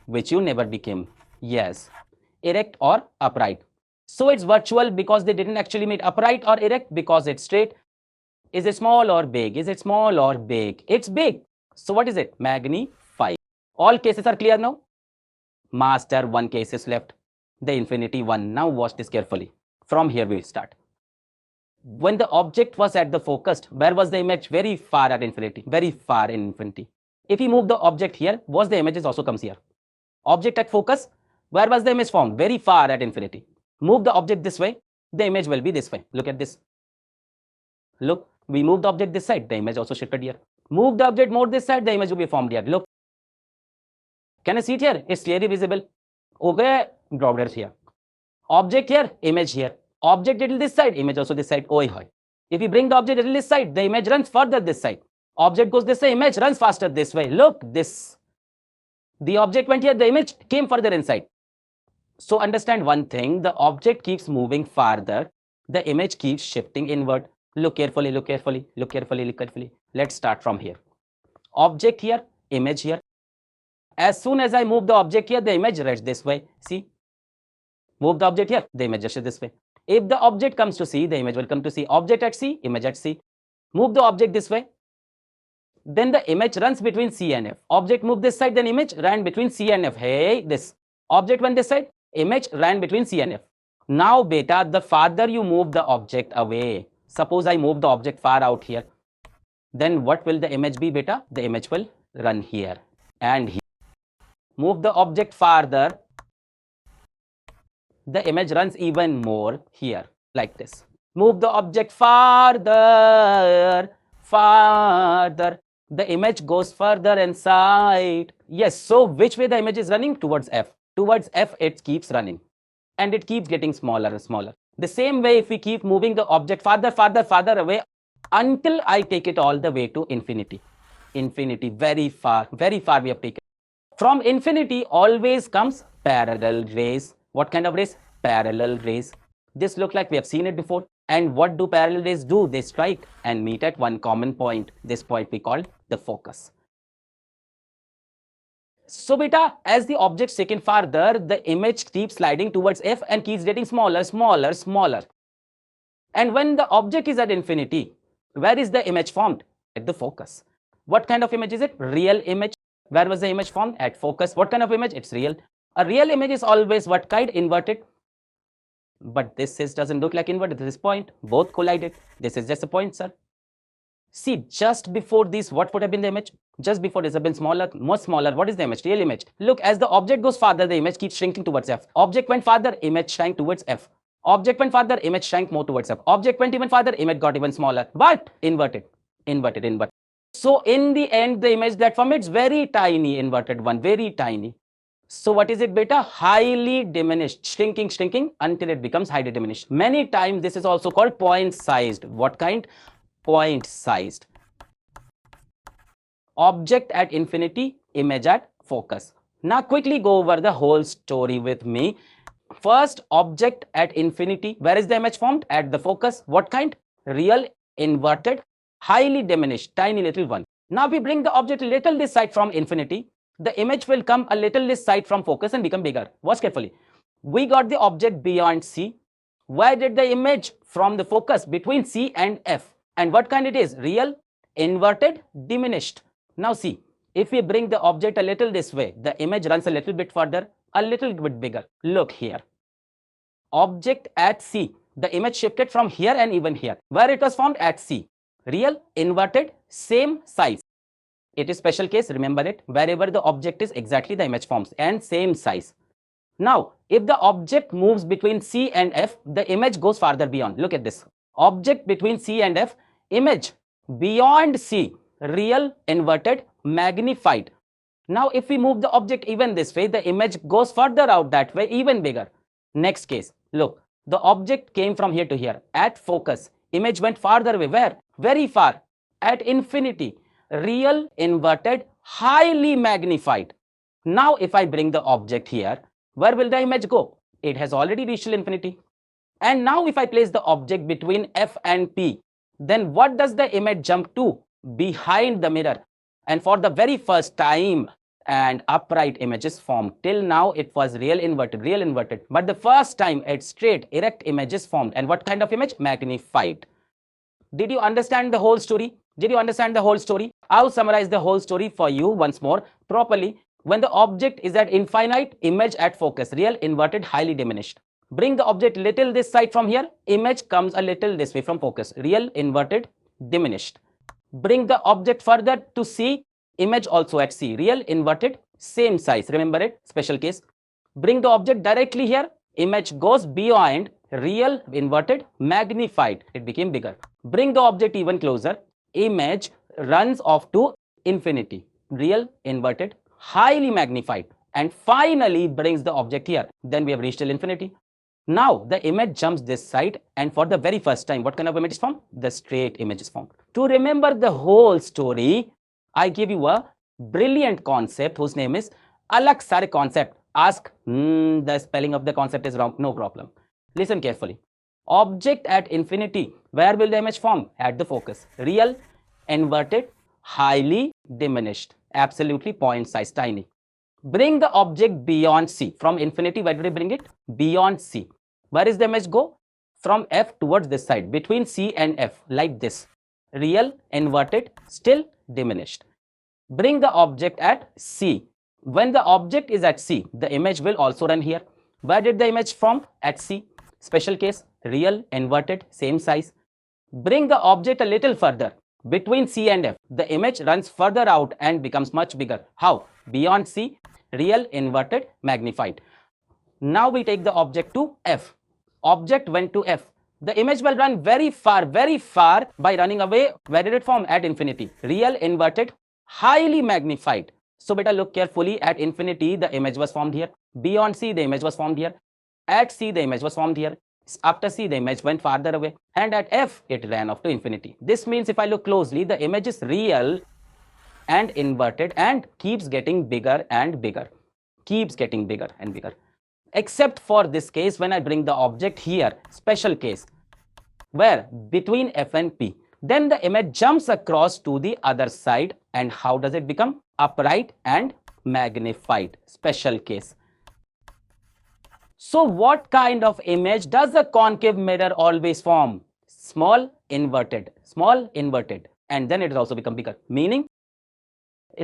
which you never became. Yes. Erect or upright. So it's virtual because they didn't actually meet. Upright or erect because it's straight. Is it small or big? Is it small or big? It's big. So what is it? Magnify. All cases are clear now? Master, one case is left. The infinity one. Now watch this carefully. From here we start. When the object was at the focus, where was the image? Very far at infinity. Very far in infinity. If we move the object here, was the image also comes here. Object at focus, where was the image formed? Very far at infinity. Move the object this way, the image will be this way. Look at this. Look, we move the object this side, the image also shifted here. Move the object more this side, the image will be formed here. Look. Can I see it here? It's clearly visible. Okay, drawbacks here. Object here, image here. Object little this side, image also this side. Oi hoy. If you bring the object little this side, the image runs further this side. Object goes this way, image runs faster this way. Look, this. The object went here, the image came further inside. So understand one thing, the object keeps moving farther, the image keeps shifting inward. Look carefully, look carefully, look carefully, look carefully. Let's start from here. Object here, image here. As soon as I move the object here, the image runs this way. See? Move the object here, the image rushes this way. If the object comes to C, the image will come to C. Object at C, image at C. Move the object this way. Then the image runs between C and F. Object move this side, then image ran between C and F. Hey, this. Object went this side, image ran between C and F. Now, beta, the farther you move the object away, suppose I move the object far out here, then what will the image be, beta? The image will run here and here. Move the object farther, the image runs even more here, like this. Move the object farther, farther, the image goes further inside. Yes, so which way the image is running? Towards F. Towards F, it keeps running and it keeps getting smaller and smaller. The same way, if we keep moving the object farther, farther, farther away until I take it all the way to infinity. Infinity, very far we have taken. From infinity always comes parallel rays. What kind of rays? Parallel rays. This look like we have seen it before. And what do parallel rays do? They strike and meet at one common point. This point we call the focus. So beta, as the object is taken farther, the image keeps sliding towards F and keeps getting smaller, smaller, smaller. And when the object is at infinity, where is the image formed? At the focus. What kind of image is it? Real image. Where was the image formed? At focus. What kind of image? It's real. A real image is always what kind? Inverted. But this doesn't look like inverted. This is point. Both collided. This is just a point, sir. See, just before this, what would have been the image? Just before this have been smaller, much smaller. What is the image? Real image. Look, as the object goes farther, the image keeps shrinking towards F. Object went farther, image shrank towards F. Object went farther, image shrank more towards F. Object went even farther, image got even smaller. But inverted, inverted, inverted. So in the end, the image that forms, it's very tiny, inverted one, very tiny. So what is it, beta? Highly diminished, shrinking, shrinking until it becomes highly diminished. Many times this is also called point-sized. What kind? point sized. Object at infinity, image at focus. Now quickly go over the whole story with me. First, object at infinity. Where is the image formed? At the focus. What kind? Real, inverted, highly diminished, tiny little one. Now we bring the object a little this side from infinity. The image will come a little this side from focus and become bigger. Watch carefully. We got the object beyond C. Where did the image from the focus? Between C and F. And what kind it is? Real, inverted, diminished. Now see, if we bring the object a little this way, the image runs a little bit further, a little bit bigger. Look here. Object at C. The image shifted from here and even here. Where it was formed? At C. Real, inverted, same size. It is special case, remember it. Wherever the object is, exactly the image forms and same size. Now, if the object moves between C and F, the image goes farther beyond. Look at this. Object between C and F, image beyond C, real, inverted, magnified. Now, if we move the object even this way, the image goes further out that way, even bigger. Next case, look, the object came from here to here. At focus, image went farther away. Where? Very far. At infinity, real, inverted, highly magnified. Now, if I bring the object here, where will the image go? It has already reached infinity. And now if I place the object between F and P, then what does the image jump to? Behind the mirror. And for the very first time, an upright image is formed. Till now, it was real inverted. But the first time, a straight, erect image is formed. And what kind of image? Magnified. Did you understand the whole story? Did you understand the whole story? I'll summarize the whole story for you once more properly. When the object is at infinite, image at focus, real, inverted, highly diminished. Bring the object little this side from here, image comes a little this way from focus, real, inverted, diminished. Bring the object further to C, image also at C, real, inverted, same size. Remember it, special case. Bring the object directly here, image goes beyond, real, inverted, magnified, it became bigger. Bring the object even closer, image runs off to infinity, real, inverted, highly magnified, and finally brings the object here. Then we have reached till infinity. Now the image jumps this side, and for the very first time, what kind of image is formed? The straight image is formed. To remember the whole story, I give you a brilliant concept whose name is Alakh Sir Concept. Ask, the spelling of the concept is wrong. No problem. Listen carefully. Object at infinity. Where will the image form? At the focus. Real, inverted, highly diminished. Absolutely point size, tiny. Bring the object beyond C. From infinity, where did I bring it? Beyond C. Where is the image go? From F towards this side, between C and F, like this. Real, inverted, still diminished. Bring the object at C. When the object is at C, the image will also run here. Where did the image form? At C. Special case, real, inverted, same size. Bring the object a little further. Between C and F, the image runs further out and becomes much bigger. How? Beyond C, real, inverted, magnified. Now we take the object to F. Object went to F. The image will run very far by running away. Where did it form? At infinity. Real, inverted, highly magnified. So beta, look carefully. At infinity, the image was formed here. Beyond C, the image was formed here. At C, the image was formed here. After C, the image went farther away, and at F, it ran off to infinity. This means if I look closely, the image is real and inverted and keeps getting bigger and bigger. Keeps getting bigger and bigger. Except for this case, when I bring the object here, special case, where between F and P, then the image jumps across to the other side. And how does it become? Upright and magnified. Special case. So what kind of image does a concave mirror always form? Small, inverted, and then it has also become bigger. Meaning,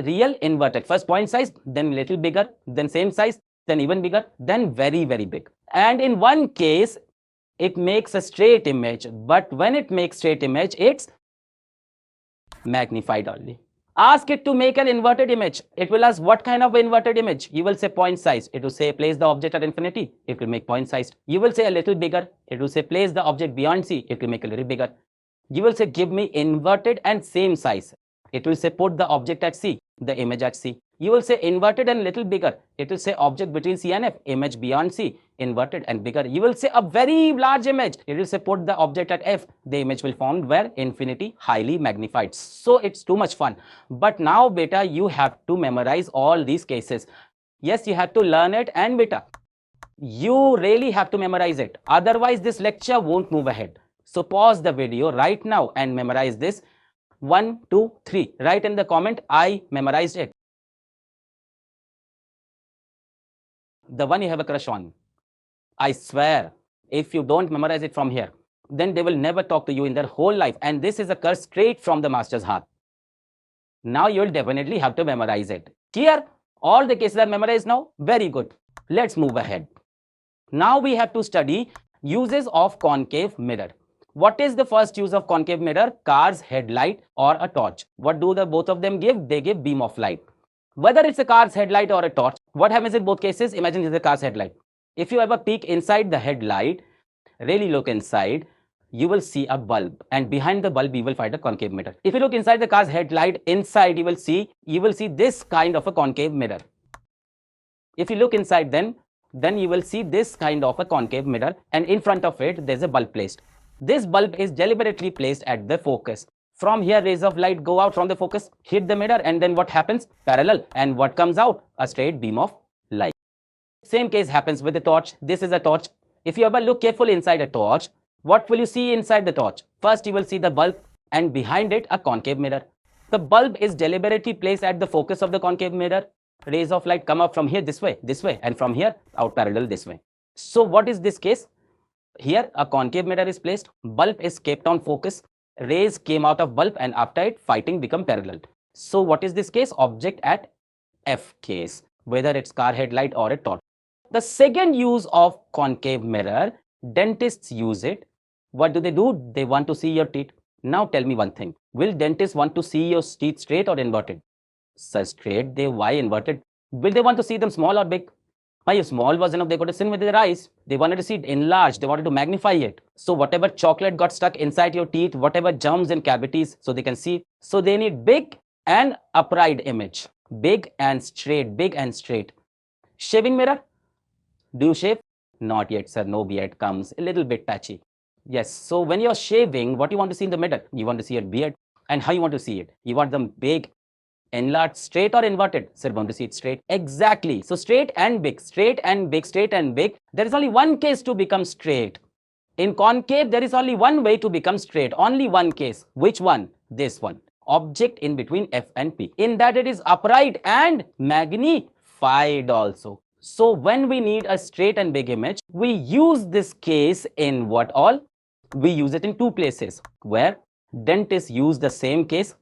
real, inverted. First point size, then little bigger, then same size, then even bigger, then very, very big. And in one case, it makes a straight image. But when it makes straight image, it's magnified only. Ask it to make an inverted image. It will ask what kind of inverted image. You will say point size. It will say place the object at infinity. It will make point sized. You will say a little bigger. It will say place the object beyond C. It will make a little bigger. You will say give me inverted and same size. It will say put the object at C, the image at C. You will say inverted and little bigger. It will say object between C and F, image beyond C, inverted and bigger. You will say a very large image. It will say put the object at F. The image will form where infinity, highly magnified. So it's too much fun. But now beta, you have to memorize all these cases. Yes, you have to learn it, and beta, you really have to memorize it. Otherwise, this lecture won't move ahead. So pause the video right now and memorize this. 1, 2, 3. Write in the comment, I memorized it. The one you have a crush on. I swear, if you don't memorize it from here, then they will never talk to you in their whole life. And this is a curse straight from the master's heart. Now you will definitely have to memorize it. Clear? All the cases are memorized now? Very good. Let's move ahead. Now we have to study uses of concave mirror. What is the first use of concave mirror? Car's headlight or a torch. What do the both of them give? They give beam of light. Whether it's a car's headlight or a torch, what happens in both cases? Imagine it's a car's headlight. If you have a peek inside the headlight, really look inside, you will see a bulb, and behind the bulb you will find a concave mirror. If you look inside the car's headlight, inside you will see this kind of a concave mirror. If you look inside, then you will see this kind of a concave mirror, and in front of it there's a bulb placed. This bulb is deliberately placed at the focus. From here, rays of light go out from the focus, hit the mirror, and then what happens? Parallel. And what comes out? A straight beam of light. Same case happens with the torch. This is a torch. If you ever look carefully inside a torch, what will you see inside the torch? First, you will see the bulb, and behind it, a concave mirror. The bulb is deliberately placed at the focus of the concave mirror. Rays of light come up from here this way, and from here out parallel this way. So what is this case? Here, a concave mirror is placed. Bulb is kept on focus. Rays came out of bulb, and after it, fighting become parallel. So what is this case? Object at F case, whether it's car headlight or a torch. The second use of concave mirror, dentists use it. What do? They want to see your teeth. Now tell me one thing. Will dentists want to see your teeth straight or inverted? So straight. Why inverted? Will they want to see them small or big? If small was enough, they got to sin with their eyes. They wanted to see it enlarged. They wanted to magnify it. So whatever chocolate got stuck inside your teeth, whatever germs and cavities, so they can see. So they need big and upright image. Big and straight, big and straight. Shaving mirror. Do you shave? Not yet, sir. No beard comes. A little bit patchy. Yes. So when you're shaving, what you want to see in the middle? You want to see your beard. And how you want to see it? You want them big, enlarged, straight or inverted? Sir, want to see it straight. Exactly. So straight and big, straight and big, straight and big. There is only one case to become straight. In concave, there is only one way to become straight. Only one case. Which one? This one. Object in between F and P. In that it is upright and magnified also. So when we need a straight and big image, we use this case in what all? We use it in two places. Where? Dentists use the same case.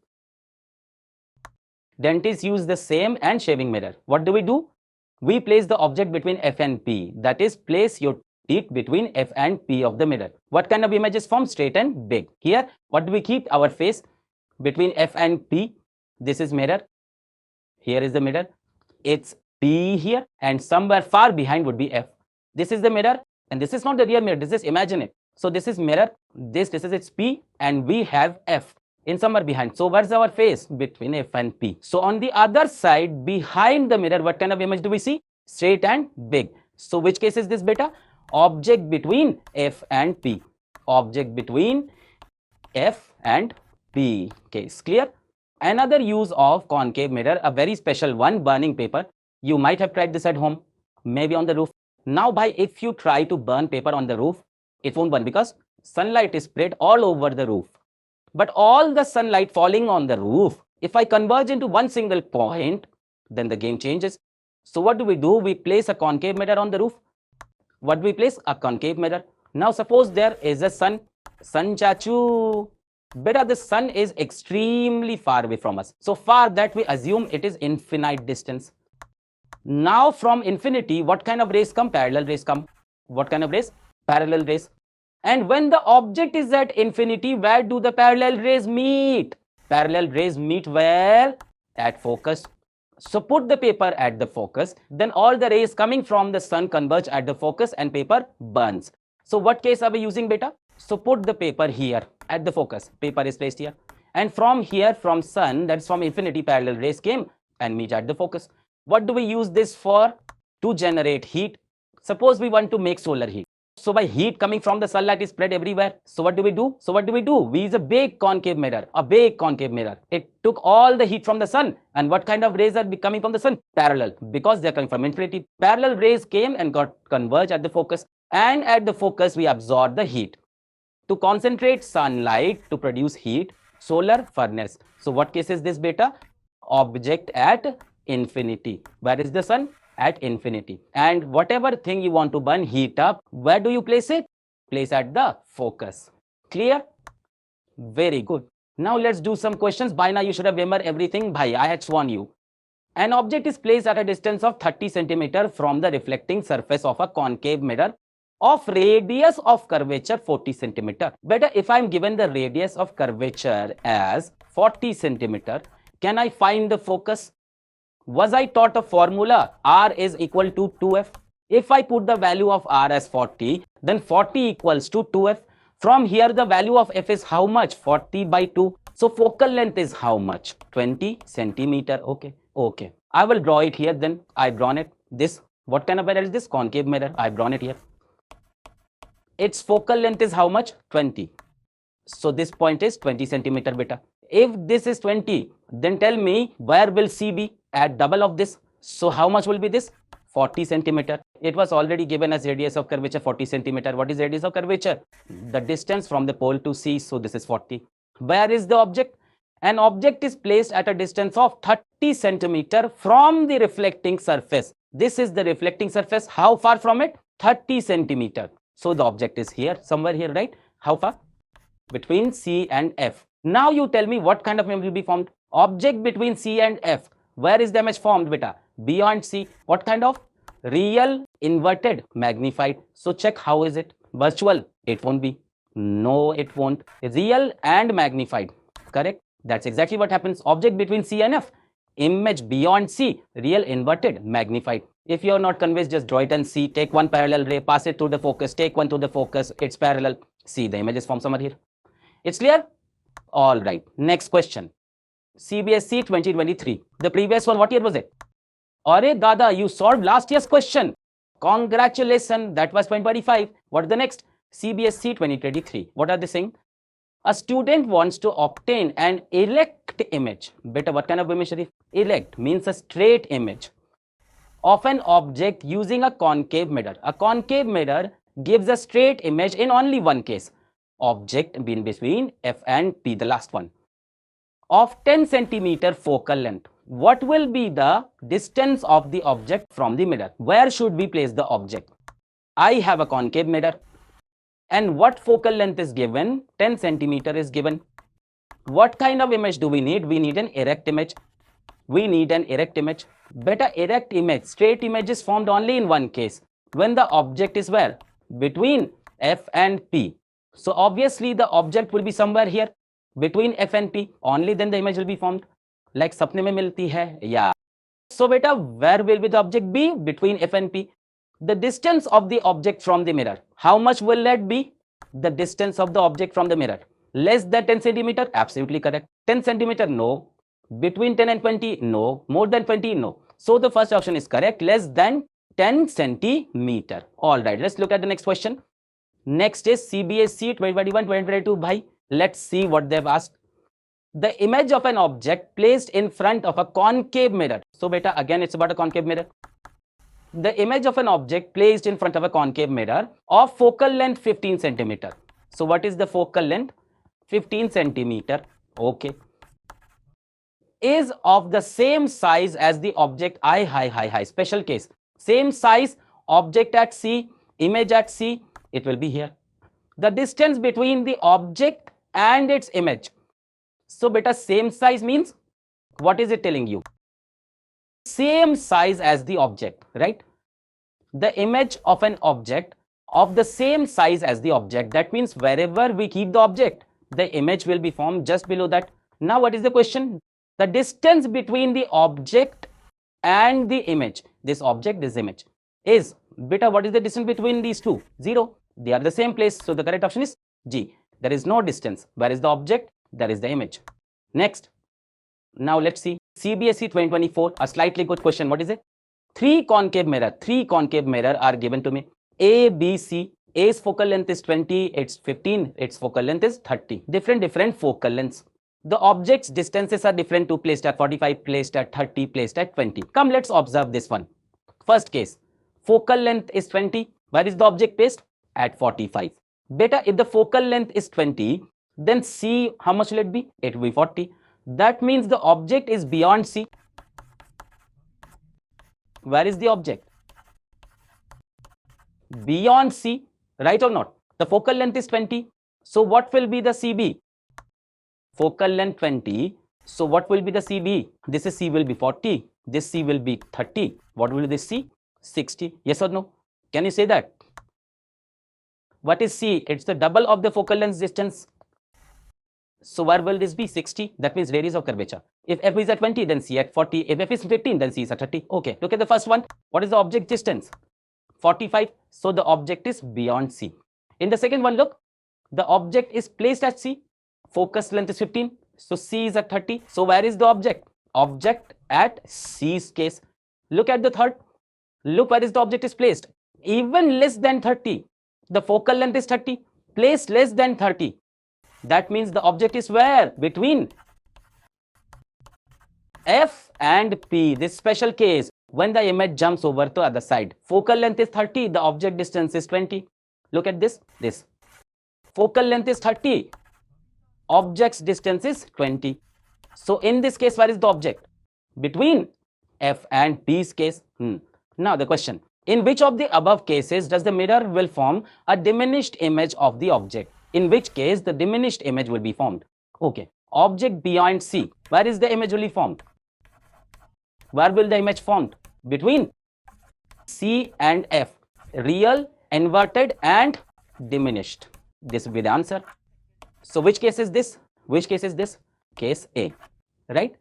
Dentists use the same and shaving mirror. What do? We place the object between F and P. That is, place your teeth between F and P of the mirror. What kind of images form? Straight and big. Here, what do we keep? Our face between F and P. This is mirror. Here is the mirror. It's P here, and somewhere far behind would be F. This is the mirror, and this is not the real mirror. This is imagine it. So this is mirror. This is its P, and we have F in somewhere behind. So where's our face? Between F and P. So on the other side, behind the mirror, what kind of image do we see? Straight and big. So which case is this, beta? Object between F and P. Object between F and P. Case clear? Another use of concave mirror, a very special one, burning paper. You might have tried this at home, maybe on the roof. Now, if you try to burn paper on the roof, it won't burn because sunlight is spread all over the roof. But all the sunlight falling on the roof, if I converge into one single point, then the game changes. So what do? We place a concave mirror on the roof. What do we place? A concave mirror. Now suppose there is a sun. Sun chachu. Beta, the sun is extremely far away from us. So far that we assume it is infinite distance. Now from infinity, what kind of rays come? Parallel rays come. What kind of rays? Parallel rays. And when the object is at infinity, where do the parallel rays meet? Parallel rays meet where? At focus. So put the paper at the focus, then all the rays coming from the sun converge at the focus and paper burns. So what case are we using, beta? So put the paper here at the focus. Paper is placed here. And from here, from sun, that's from infinity, parallel rays came. and meet at the focus. What do we use this for? To generate heat. Suppose we want to make solar heat. So by heat coming from the sunlight is spread everywhere. So what do we do? We use a big concave mirror, It took all the heat from the sun. And what kind of rays are coming from the sun? Parallel, because they are coming from infinity. Parallel rays came and got converged at the focus. And at the focus, we absorb the heat. To concentrate sunlight to produce heat, solar furnace. So what case is this, beta? Object at infinity. Where is the sun? At infinity. And whatever thing you want to burn heat up, where do you place it? Place at the focus. Clear? Very good. Now let's do some questions. By now you should have remembered everything. Bhai, I had sworn you. An object is placed at a distance of 30 centimeter from the reflecting surface of a concave mirror of radius of curvature 40 centimeter. Better, if I am given the radius of curvature as 40 centimeter, can I find the focus? Was I taught a formula? R is equal to 2f. If I put the value of R as 40, then 40 equals to 2f. From here, the value of f is how much? 40 by 2. So focal length is how much? 20 centimeter. Okay. I will draw it here. Then I've drawn it. This, what kind of mirror is this? Concave mirror. I've drawn it here. Its focal length is how much? 20. So this point is 20 centimeter, beta. If this is 20, then tell me where will C be? At double of this. So how much will be this? 40 centimeter. It was already given as radius of curvature 40 centimeter. What is radius of curvature? The distance from the pole to C. So this is 40. Where is the object? An object is placed at a distance of 30 centimeter from the reflecting surface. This is the reflecting surface. How far from it? 30 centimeter. So the object is here, somewhere here, right? How far? Between C and F. Now you tell me what kind of image will be formed. Object between C and F. Where is the image formed, beta? Beyond C. What kind of? Real, inverted, magnified. So check how is it? Virtual. It won't be. No, it won't. Real and magnified. Correct? That's exactly what happens. Object between C and F. Image beyond C. Real, inverted, magnified. If you are not convinced, just draw it and see. Take one parallel ray, pass it through the focus. Take one to the focus. It's parallel. See, the image is formed somewhere here. It's clear? All right. Next question. CBSE 2023. The previous one, what year was it? Arey Dada, you solved last year's question. Congratulations. That was 2025. What is the next? CBSE 2023. What are they saying? A student wants to obtain an erect image. Beta, what kind of image, Sharif? Erect means a straight image of an object using a concave mirror. A concave mirror gives a straight image in only one case. Object being between F and P, the last one, of 10 centimeter focal length. What will be the distance of the object from the mirror? Where should we place the object? I have a concave mirror. And what focal length is given? 10 centimeter is given. What kind of image do we need? We need an erect image. Better erect image, straight image is formed only in one case. When the object is where? Between F and P. So obviously the object will be somewhere here. Between F and P. Only then the image will be formed. Like sapne mein milti hai. Yeah. So beta, where will be the object be? Between F and P. The distance of the object from the mirror. How much will that be? The distance of the object from the mirror. Less than 10 centimeter? Absolutely correct. 10 centimeter? No. Between 10 and 20? No. More than 20? No. So the first option is correct. Less than 10 centimeter. Alright, let's look at the next question. Next is CBSE 2021-2022. Bhai, let's see what they've asked. The image of an object placed in front of a concave mirror. So beta, again it's about a concave mirror. The image of an object placed in front of a concave mirror of focal length 15 centimeter. So what is the focal length? 15 centimeter. Okay. Is of the same size as the object I. Special case. Same size, object at C, image at C. It will be here. The distance between the object and its image. So beta, same size means, what is it telling you? Same size as the object, right? The image of an object of the same size as the object. That means wherever we keep the object, the image will be formed just below that. Now what is the question? The distance between the object and the image. This object, this image is, beta, what is the distance between these two? 0. They are the same place. So the correct option is G. There is no distance. Where is the object? There is the image. Next. Now let's see. CBSE 2024, a slightly good question. What is it? Three concave mirror are given to me. A, B, C. A's focal length is 20, its 15, its focal length is 30. Different focal lengths. The object's distances are different too, placed at 45, placed at 30, placed at 20. Come, let's observe this one. First case, focal length is 20. Where is the object placed? At 45. Beta, if the focal length is 20, then C, how much will it be? It will be 40. That means the object is beyond C. Where is the object? Beyond C, right or not? The focal length is 20. So what will be the CB? Focal length 20. So what will be the CB? This is C will be 40. This C will be 30. What will this C? 60. Yes or no? Can you say that? What is C? It's the double of the focal length distance. So where will this be? 60. That means radius of curvature. If F is at 20, then C at 40. If F is 15, then C is at 30. Okay, look at the first one. What is the object distance? 45. So the object is beyond C. In the second one, look, the object is placed at C. Focus length is 15. So C is at 30. So where is the object? Object at C's case. Look at the third. Look where is the object is placed. Even less than 30. The focal length is 30. Placed less than 30. That means the object is where? Between F and P. This special case, when the image jumps over to the other side. Focal length is 30. The object distance is 20. Look at this. This. Focal length is 30. Object's distance is 20. So in this case, where is the object? Between F and P's case. Now the question. In which of the above cases does the mirror will form a diminished image of the object? In which case the diminished image will be formed? Okay. Object beyond C. Where is the image will be formed? Where will the image formed? Between C and F. Real, inverted and diminished. This will be the answer. So which case is this? Which case is this? Case A. Right?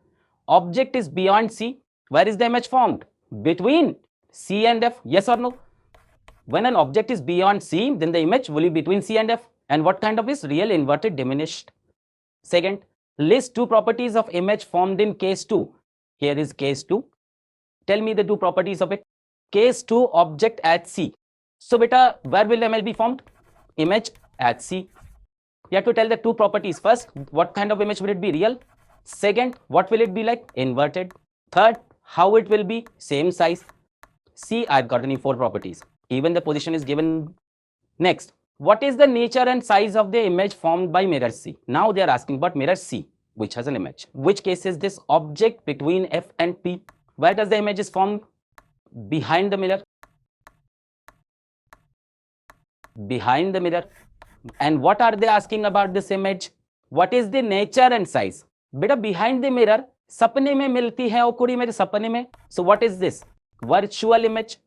Object is beyond C. Where is the image formed? Between C and F. Yes or no? When an object is beyond C, then the image will be between C and F. And what kind of is? Real, inverted, diminished. Second, list two properties of image formed in case 2. Here is case 2. Tell me the two properties of it. Case 2, object at C. So beta, where will the image be formed? Image at C. You have to tell the two properties. First, what kind of image will it be? Real. Second, what will it be like? Inverted. Third, how it will be? Same size. See, I've got only 4 properties. Even the position is given. Next, what is the nature and size of the image formed by mirror C? Now they are asking about mirror C, which has an image. Which case is this? Object between F and P. Where does the image is formed? Behind the mirror. Behind the mirror. And what are they asking about this image? What is the nature and size? Beta, behind the mirror, sapne mein milti hai aur kudi mere sapne mein. So what is this? Virtual image.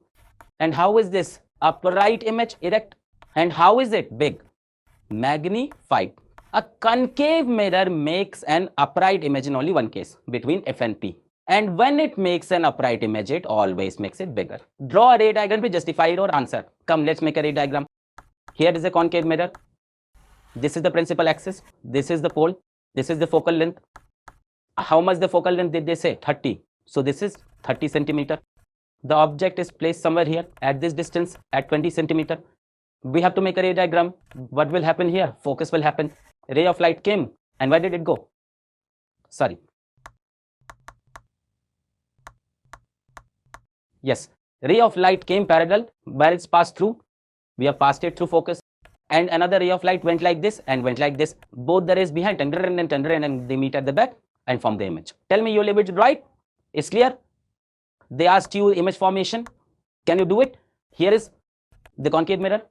And how is this? Upright image, erect. And how is it? Big. Magnified. A concave mirror makes an upright image in only one case, between F and P. And when it makes an upright image, it always makes it bigger. Draw a ray diagram to justify your answer. Come, let's make a ray diagram. Here is a concave mirror. This is the principal axis. This is the pole. This is the focal length. How much the focal length did they say? 30. So this is 30 centimeter. The object is placed somewhere here at this distance at 20 centimeter. We have to make a ray diagram. What will happen here? Focus will happen. Ray of light came. And where did it go? Sorry. Yes. Ray of light came parallel. Where it's passed through? We have passed it through focus. And another ray of light went like this and went like this. Both the rays behind and they meet at the back and form the image. Tell me, you'll able to draw it? It's clear? They asked you image formation. Can you do it? Here is the concave mirror.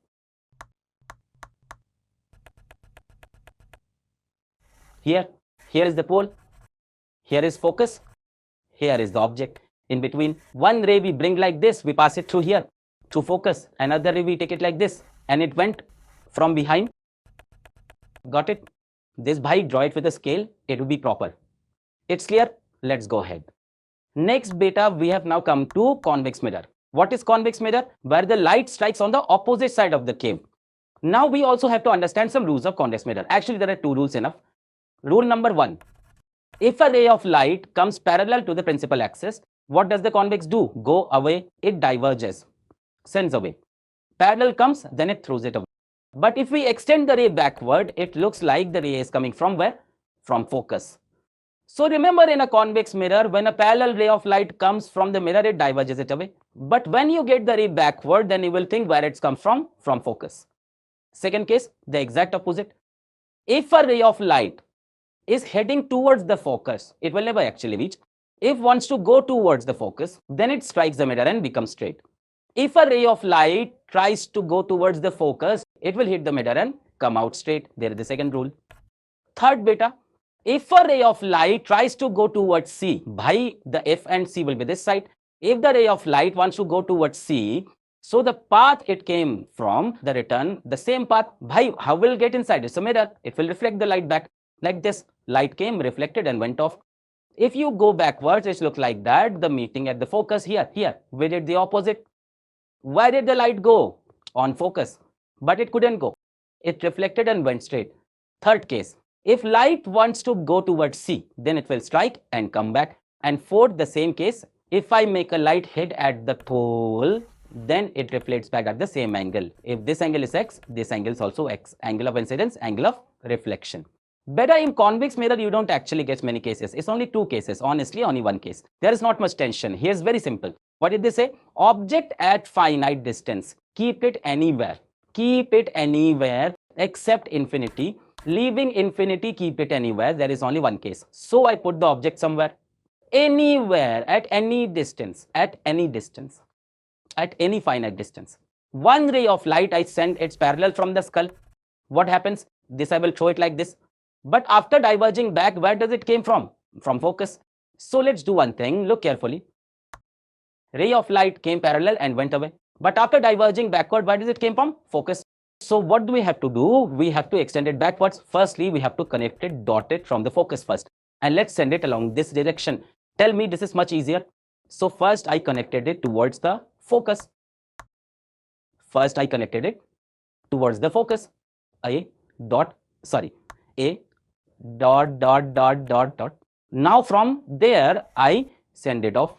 Here is the pole. Here is focus. Here is the object. In between, one ray we bring like this. We pass it through here to focus. Another ray we take it like this. And it went from behind. Got it? This bhai, draw it with a scale. It will be proper. It's clear? Let's go ahead. Next beta, we have now come to convex mirror. What is convex mirror? Where the light strikes on the opposite side of the cave. Now we also have to understand some rules of convex mirror. Actually, there are 2 rules enough. Rule number 1. If a ray of light comes parallel to the principal axis, what does the convex do? Go away, it diverges, sends away. Parallel comes, then it throws it away. But if we extend the ray backward, it looks like the ray is coming from where? From focus. So remember, in a convex mirror, when a parallel ray of light comes from the mirror, it diverges it away. But when you get the ray backward, then you will think where it's come from focus. Second case, the exact opposite. If a ray of light is heading towards the focus, it will never actually reach. If wants to go towards the focus, then it strikes the mirror and becomes straight. If a ray of light tries to go towards the focus, it will hit the mirror and come out straight. There is the second rule. Third, beta, if a ray of light tries to go towards C, bhai, the F and C will be this side. If the ray of light wants to go towards C, so the path it came from, the return, the same path, bhai, how will it get inside? It's a mirror. It will reflect the light back. Like this, light came, reflected and went off. If you go backwards, it looks like that. The meeting at the focus here. We did the opposite. Why did the light go? On focus. But it couldn't go. It reflected and went straight. Third case, if light wants to go towards C, then it will strike and come back. And fourth, the same case, if I make a light head at the pole, then it reflects back at the same angle. If this angle is X, this angle is also X. Angle of incidence, angle of reflection. Better in convex mirror, you don't actually get many cases. It's only two cases. Honestly, only one case. There is not much tension. Here's very simple. What did they say? Object at finite distance. Keep it anywhere. Keep it anywhere except infinity. Leaving infinity, keep it anywhere. There is only one case. So I put the object somewhere. Anywhere, at any distance, at any finite distance. One ray of light I send, it's parallel from the skull. What happens? This I will throw it like this. But after diverging back, where does it came from? From focus. So let's do one thing. Look carefully. Ray of light came parallel and went away. But after diverging backward, where does it came from? Focus. So what do we have to do? We have to extend it backwards. Firstly, we have to connect it, dot it from the focus first. And let's send it along this direction. Tell me, this is much easier. So first I connected it towards the focus. A dot dot. Now from there, I send it off.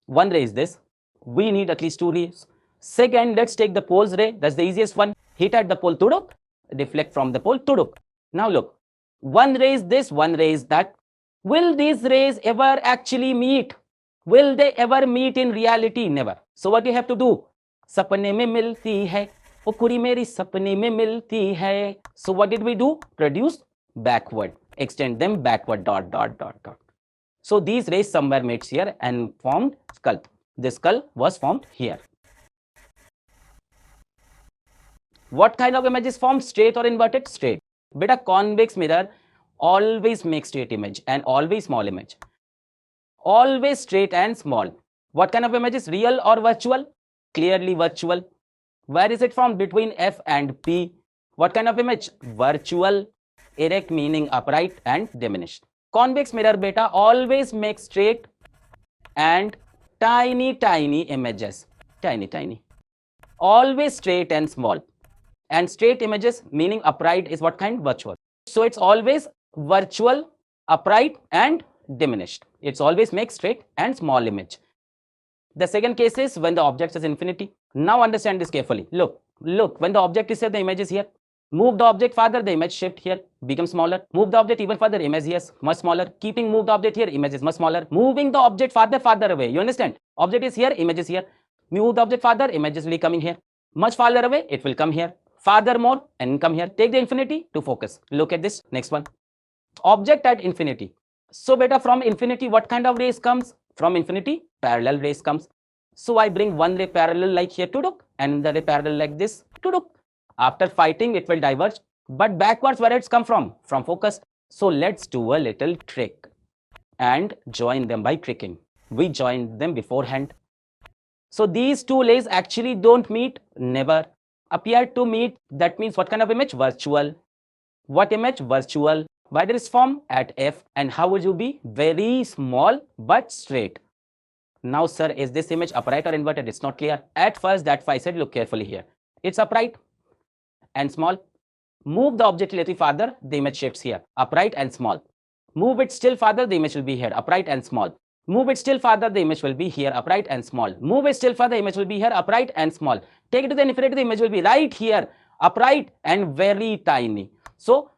One ray is this. We need at least two rays. Second, let's take the pole's ray. That's the easiest one. Hit at the pole, tuduk. Deflect from the pole, tuduk. Now look, one ray is this, one ray is that. Will these rays ever actually meet? Will they ever meet in reality? Never. So what you have to do? Sapne mein milti hai. Oh kuri meri sapne mein milti hai. So what did we do? Produce backward. Extend them backward, dot. So these rays somewhere meets here and formed skull. The skull was formed here. What kind of image is formed? Straight or inverted? Straight. But a convex mirror always makes straight image and always small image. Always straight and small. What kind of image is real or virtual? Clearly virtual. Where is it formed? Between F and P. What kind of image? Virtual. Erect meaning upright and diminished. Convex mirror beta always makes straight and tiny images. Tiny. Always straight and small. And straight images meaning upright is what kind? Virtual. So it's always virtual, upright and diminished. It's always makes straight and small image. The second case is when the object is infinity. Now understand this carefully. Look, when the object is here, the image is here. Move the object farther, the image shift here, becomes smaller. Move the object even further, image here is much smaller. Keeping moved object here, image is much smaller. Moving the object farther away. You understand? Object is here, image is here. Move the object farther, image is really coming here. Much farther away, it will come here. Farther more and come here. Take the infinity to focus. Look at this next one. Object at infinity. So beta, from infinity, what kind of rays comes? From infinity, parallel rays comes. So I bring one ray parallel like here, tuduk, and the ray parallel like this, tuduk. After fighting, it will diverge. But backwards, where it's come from? From focus. So let's do a little trick and join them by tricking. We joined them beforehand. So these two rays actually don't meet, never. Appear to meet, that means what kind of image? Virtual. What image? Virtual. Why did it form? At F. And how would you be? Very small but straight. Now sir, is this image upright or inverted? It's not clear. At first, that's why I said look carefully here. It's upright and small. Move the object a little farther, the image shifts here. Upright and small. Move it still farther, the image will be here, upright and small. Move it still farther, the image will be here, upright and small. Move it still further, the image will be here, upright and small. Take it to the infinity, the image will be right here, upright and very tiny. So,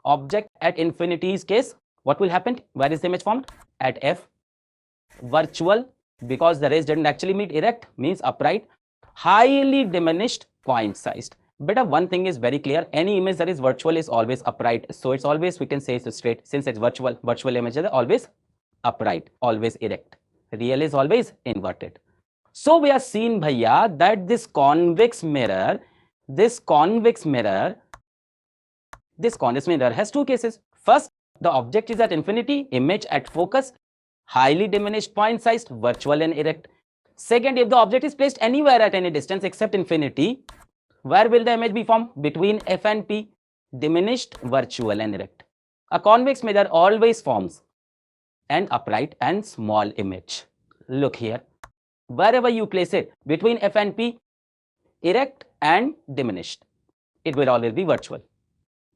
object at infinity's case, what will happen? Where is the image formed? At F. Virtual, because the rays didn't actually meet. Erect means upright. Highly diminished, point-sized. But one thing is very clear, any image that is virtual is always upright. So it's always, we can say it's straight. Since it's virtual images are always upright, always erect. Real is always inverted. So we are seeing, bhaiya, that this convex mirror has two cases. First, the object is at infinity, image at focus, highly diminished, point-sized, virtual and erect. Second, if the object is placed anywhere at any distance except infinity, where will the image be formed? Between F and P, diminished, virtual and erect. A convex mirror always forms an upright and small image. Look here. Wherever you place it, between F and P, erect and diminished, it will always be virtual.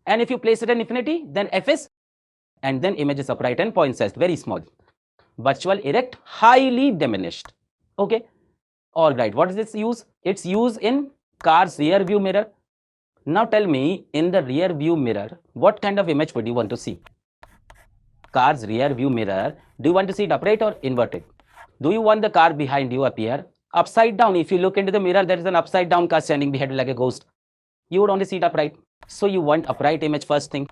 And if you place it at infinity, then F is, and then image is upright and point-sized, very small. Virtual, erect, highly diminished. Okay. All right. What is its use? It's used in car's rear view mirror. Now tell me, in the rear view mirror, what kind of image would you want to see? Car's rear view mirror, do you want to see it upright or inverted? Do you want the car behind you appear upside down? If you look into the mirror, there is an upside down car standing behind you like a ghost. You would only see it upright. So you want upright image, first thing.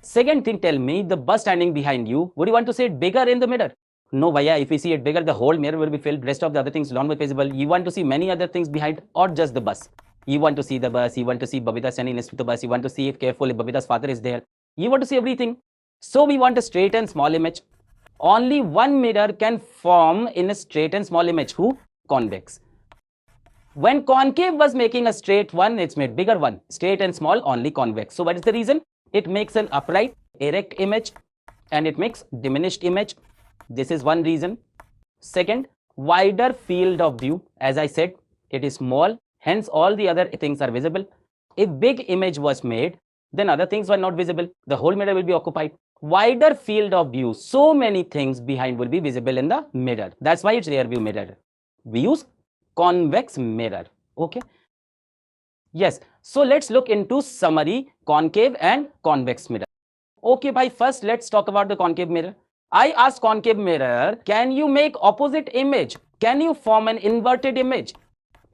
Second thing, tell me, the bus standing behind you, would you want to see it bigger in the mirror? No, bhaiya, if you see it bigger, the whole mirror will be filled. Rest of the other things don't be visible. You want to see many other things behind, or just the bus. You want to see the bus. You want to see Babita standing next to the bus. You want to see if carefully Babita's father is there. You want to see everything. So we want a straight and small image. Only one mirror can form in a straight and small image. Who? Convex. When concave was making a straight one, it's made bigger one. Straight and small, only convex. So what is the reason? It makes an upright, erect image, and it makes diminished image. This is one reason. Second, wider field of view. As I said, it is small, hence all the other things are visible. If big image was made, then other things were not visible. The whole mirror will be occupied. Wider field of view, so many things behind will be visible in the mirror. That's why it's rear view mirror. We use convex mirror. Okay. Yes. So let's look into summary, concave and convex mirror. Okay, bhai, first let's talk about the concave mirror. I asked concave mirror, can you make opposite image? Can you form an inverted image?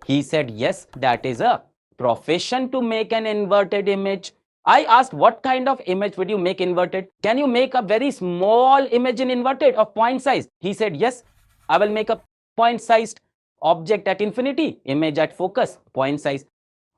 He said, yes, that is a profession to make an inverted image. I asked, what kind of image would you make inverted? Can you make a very small image in inverted of point size? He said, yes, I will make a point sized object at infinity, image at focus, point size.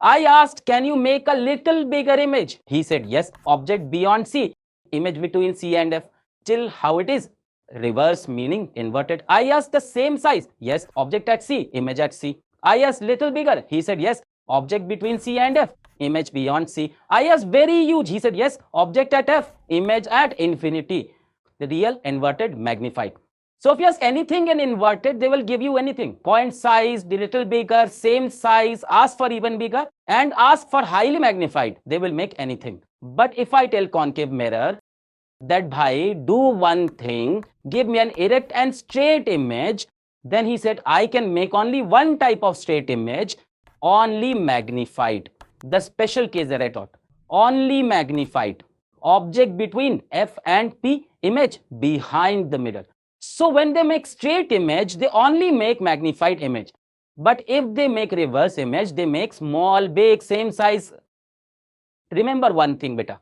I asked, can you make a little bigger image? He said, yes, object beyond C, image between C and F. Till how it is? Reverse, meaning inverted. I asked the same size. Yes, object at C, image at C. I asked little bigger. He said, yes, object between C and F, image beyond C. I asked very huge. He said, yes, object at F, image at infinity. The real, inverted, magnified. So if you ask anything in inverted, they will give you anything. Point size, the little bigger, same size, ask for even bigger, and ask for highly magnified. They will make anything. But if I tell concave mirror that, bhai, do one thing, give me an erect and straight image, then he said, I can make only one type of straight image, only magnified. The special case that I taught, only magnified. Object between F and P, image behind the mirror. So when they make straight image, they only make magnified image. But if they make reverse image, they make small, big, same size. Remember one thing, beta.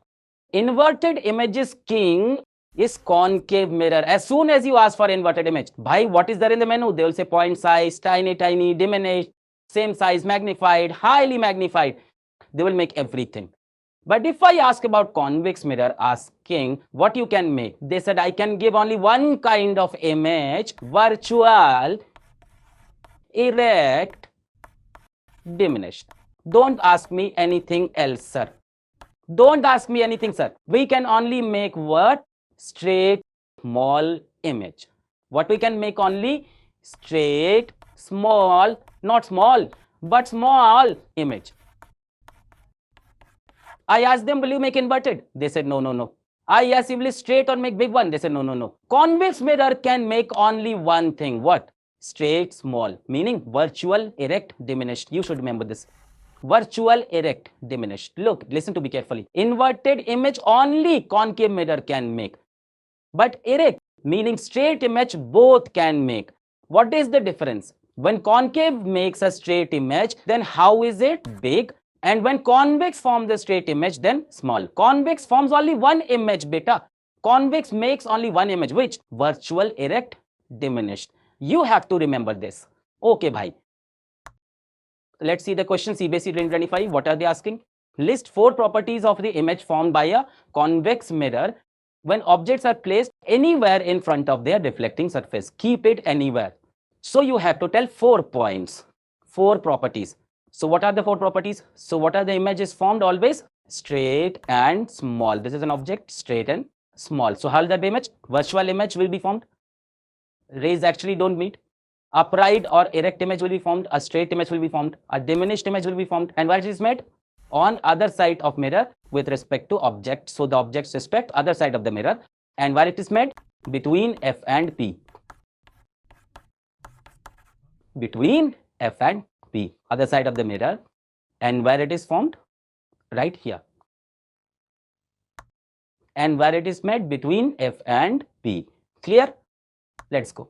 Inverted images king is concave mirror. As soon as you ask for inverted image, bhai, what is there in the menu? They will say point size, tiny, tiny, diminished, same size, magnified, highly magnified. They will make everything. But if I ask about convex mirror, asking what you can make, they said, I can give only one kind of image, virtual, erect, diminished. Don't ask me anything else, sir. Don't ask me anything, sir. We can only make what? Straight, small image. What we can make only? Straight, small, not small, but small image. I asked them, will you make inverted? They said, no, no, no. Ah, yes, you will straight or make big one. They say, no, no, no. Convex mirror can make only one thing. What? Straight, small. Meaning virtual, erect, diminished. You should remember this. Virtual, erect, diminished. Look, listen to me carefully. Inverted image only concave mirror can make. But erect, meaning straight image, both can make. What is the difference? When concave makes a straight image, then how is it? Big. And when convex forms the straight image, then small. Convex forms only one image, beta. Convex makes only one image, which? Virtual, erect, diminished. You have to remember this. Okay, bhai. Let's see the question, CBSE 2025. What are they asking? List 4 properties of the image formed by a convex mirror when objects are placed anywhere in front of their reflecting surface. Keep it anywhere. So you have to tell 4 points, 4 properties. So what are the 4 properties? So what are the images formed? Always straight and small. This is an object, straight and small. So how will that be image? Virtual image will be formed. Rays actually don't meet. Upright or erect image will be formed. A straight image will be formed. A diminished image will be formed. And where it is made? On other side of mirror with respect to object. So the objects respect other side of the mirror. And where it is made? Between F and P. Between F and P, other side of the mirror. And where it is formed? Right here. And where it is made? Between F and P. Clear? Let's go.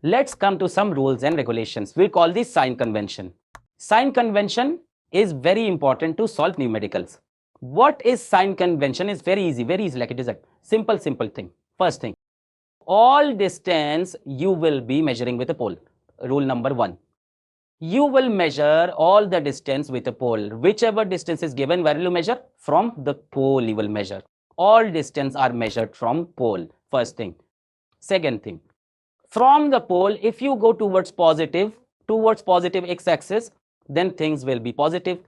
Let's come to some rules and regulations. We'll call this sign convention. Sign convention is very important to solve numericals. What is sign convention? Is very easy, like it is a simple thing. First thing, all distance you will be measuring with a pole. Rule number 1. You will measure all the distance with a pole. Whichever distance is given, where will you measure? From the pole you will measure. All distance are measured from pole. First thing. Second thing, from the pole, if you go towards positive x-axis, then things will be positive.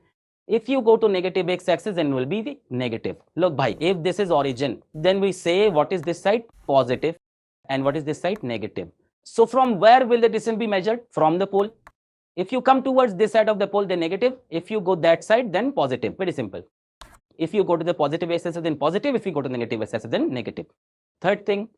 If you go to negative x-axis, then will be the negative. Look, bhai, if this is origin, then we say what is this side? Positive. And what is this side? Negative. So from where will the distance be measured? From the pole. If you come towards this side of the pole, then negative. If you go that side, then positive. Very simple. If you go to the positive x-axis, then positive. If you go to the negative x-axis, then negative. Third thing,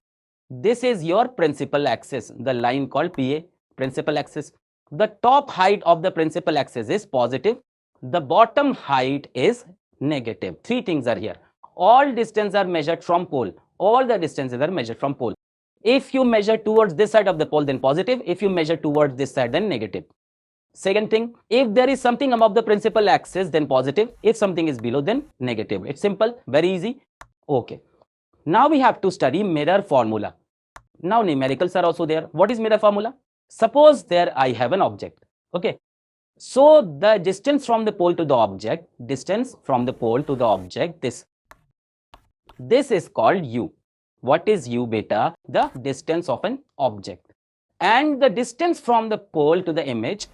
this is your principal axis, the line called PA, principal axis. The top height of the principal axis is positive. The bottom height is negative. 3 things are here. All distances are measured from pole. All the distances are measured from pole. If you measure towards this side of the pole, then positive. If you measure towards this side, then negative. Second thing, if there is something above the principal axis, then positive. If something is below, then negative. It's simple, very easy. Okay. Now we have to study mirror formula. Now numericals are also there. What is mirror formula? Suppose there I have an object. Okay. So the distance from the pole to the object, this is called U. What is U, beta? The distance of an object. And the distance from the pole to the image,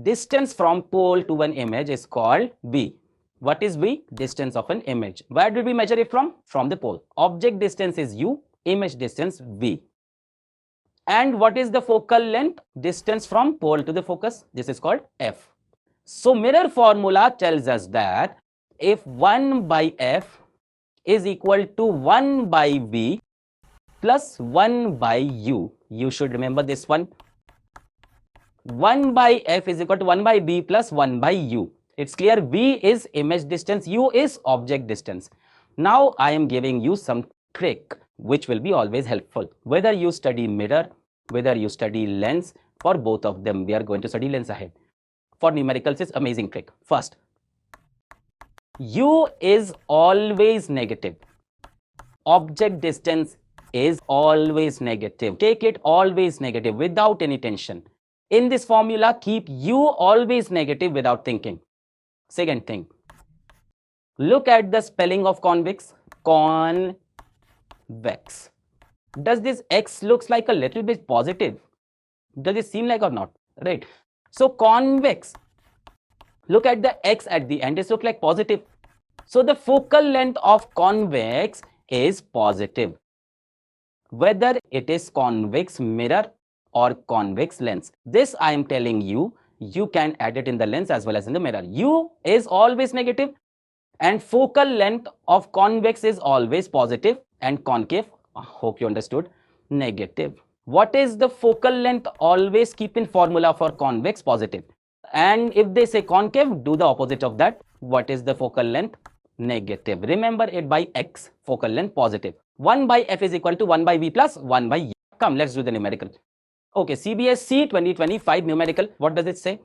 distance from pole to an image is called B. What is B? Distance of an image. Where did we measure it from? From the pole. Object distance is U, image distance V. And what is the focal length? Distance from pole to the focus. This is called F. So mirror formula tells us that if 1 by F is equal to 1 by V plus 1 by U. You should remember this one. 1 by F is equal to 1 by B plus 1 by U. It's clear. V is image distance, U is object distance. Now I am giving you some trick which will be always helpful. Whether you study mirror, whether you study lens, for both of them, we are going to study lens ahead. For numericals, it's amazing trick. First, U is always negative. Object distance is always negative. Take it always negative without any tension. In this formula, keep U always negative without thinking. Second thing, look at the spelling of convex. Convex. Does this X looks like a little bit positive? Does it seem like or not? Right. So convex. Look at the X at the end. It looks like positive. So the focal length of convex is positive. Whether it is convex mirror or convex lens. This I am telling you, you can add it in the lens as well as in the mirror. U is always negative. And focal length of convex is always positive and concave, hope you understood, negative. What is the focal length? Always keep in formula for convex, positive. And if they say concave, do the opposite of that. What is the focal length? Negative. Remember it by x, focal length positive. 1 by f is equal to 1 by v plus 1 by u. Come, let's do the numerical. Okay, CBSE 2025 numerical. What does it say?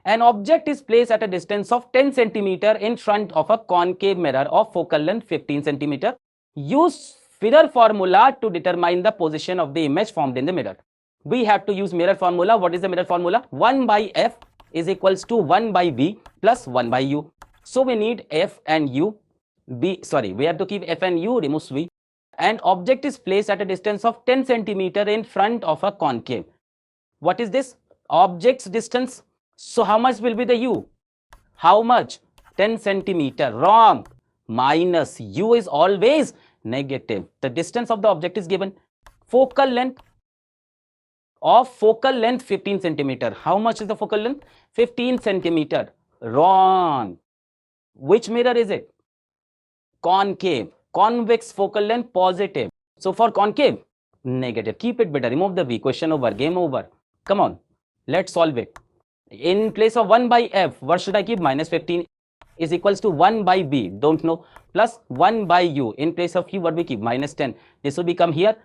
An object is placed at a distance of 10 centimeter in front of a concave mirror of focal length 15 centimeter. Use mirror formula to determine the position of the image formed in the mirror. We have to use mirror formula. What is the mirror formula? 1 by f is equals to 1 by v plus 1 by u. So we need f and u. We have to keep f and u, remove v. An object is placed at a distance of 10 centimeter in front of a concave. What is this? Object's distance. So how much will be the u? How much? 10 centimeter. Wrong. Minus u is always negative. The distance of the object is given. Focal length of focal length 15 centimeter. How much is the focal length? 15 centimeter. Wrong. Which mirror is it? Concave. Convex focal length positive. So for concave, negative. Keep it better. Remove the v. Question over. Game over. Come on. Let's solve it. In place of 1 by f, what should I keep? Minus 15 is equals to 1 by b. Don't know. Plus 1 by u. In place of u, what we keep? Minus 10. This will become here.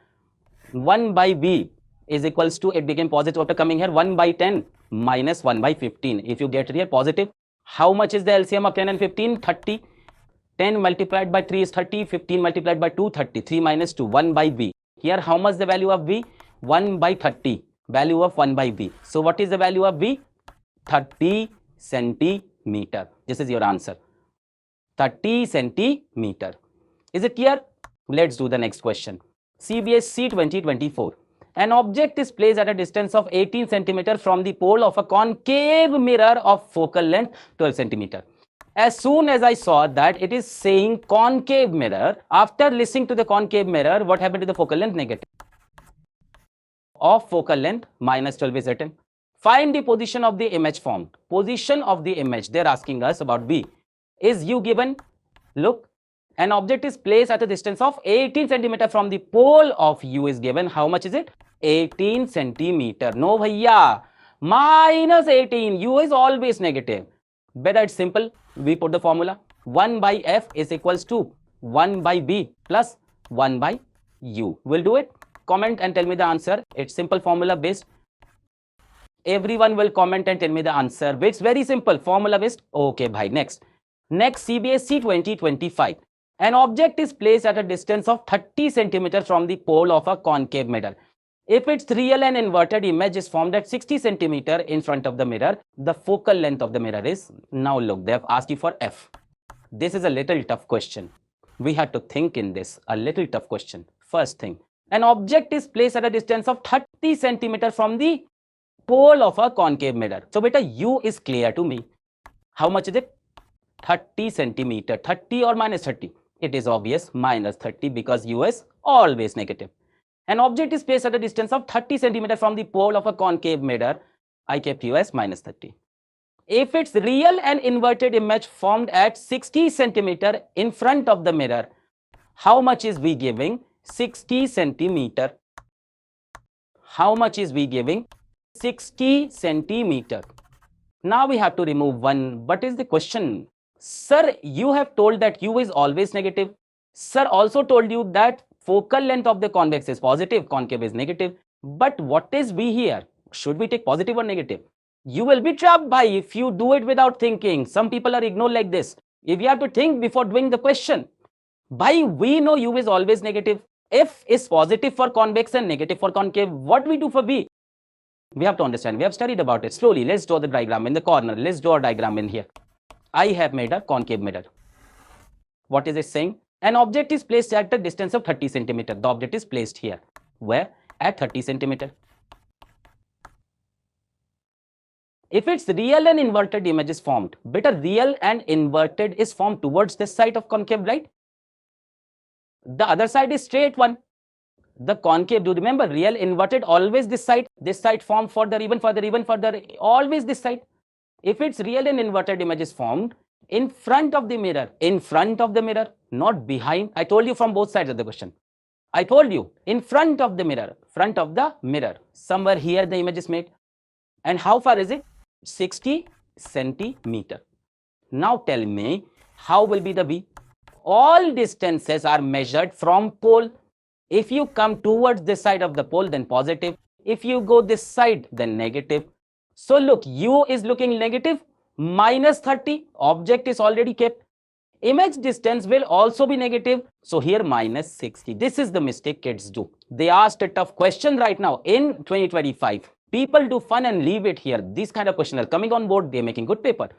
1 by b is equals to, it became positive after coming here. 1 by 10 minus 1 by 15. If you get here positive, how much is the LCM of 10 and 15? 30. 10 multiplied by 3 is 30. 15 multiplied by 2, 30. 3 minus 2, 1 by b. Here, how much the value of v? 1 by 30. Value of 1 by b. So what is the value of v? 30 centimeter. This is your answer. 30 centimeter. Is it clear? Let's do the next question. CBSE 2024. An object is placed at a distance of 18 centimeter from the pole of a concave mirror of focal length 12 centimeter. As soon as I saw that it is saying concave mirror, after listening to the concave mirror, what happened to the focal length? Negative. Of focal length minus 12 is written. Find the position of the image formed. Position of the image, they're asking us about V. Is U given? Look, an object is placed at a distance of 18 centimeter from the pole of U is given. How much is it? 18 centimeter. No, bhaiya. Minus 18. U is always negative. Better it's simple. We put the formula. 1 by F is equals to 1 by B plus 1 by U. We'll do it. Comment and tell me the answer. It's simple formula based. Everyone will comment and tell me the answer. It's very simple. Formula based. Okay, bhai. Next CBSE 2025. An object is placed at a distance of 30 centimeter from the pole of a concave mirror. If its real and inverted image is formed at 60 centimeter in front of the mirror, the focal length of the mirror is, now look, they have asked you for F. This is a little tough question. We had to think in this, a little tough question. First thing, an object is placed at a distance of 30 centimeter from the pole of a concave mirror. So beta, U is clear to me. How much is it? 30 centimeter. 30 or minus 30? It is obvious, minus 30, because U is always negative. An object is placed at a distance of 30 centimeter from the pole of a concave mirror. I kept U as minus 30. If its real and inverted image formed at 60 centimeter in front of the mirror, how much is V giving? 60 centimeter. How much is V giving? 60 centimeter. Now we have to remove 1. What is the question? Sir, you have told that U is always negative. Sir also told you that focal length of the convex is positive, concave is negative. But what is V here? Should we take positive or negative? You will be trapped by if you do it without thinking. Some people are ignored like this. If you have to think before doing the question. By we know U is always negative. F is positive for convex and negative for concave. What we do for V? We have to understand. We have studied about it. Slowly, let's draw the diagram in the corner. Let's draw a diagram in here. I have made a concave mirror. What is it saying? An object is placed at a distance of 30 centimeter. The object is placed here. Where? At 30 centimeter. If its real and inverted image is formed, better real and inverted is formed towards this side of concave, right? The other side is straight one. The concave, do you remember? Real, inverted, always this side formed further, even further, always this side. If its real and inverted image is formed, In front of the mirror, not behind. I told you from both sides of the question. I told you in front of the mirror, somewhere here the image is made. And how far is it? 60 centimeter. Now tell me, how will be the V? All distances are measured from pole. If you come towards this side of the pole, then positive. If you go this side, then negative. So look, U is looking negative, minus 30. Object is already kept. Image distance will also be negative. So here minus 60. This is the mistake kids do. They asked a tough question right now in 2025. People do fun and leave it here. These kind of questions are coming on board. They're making good paper.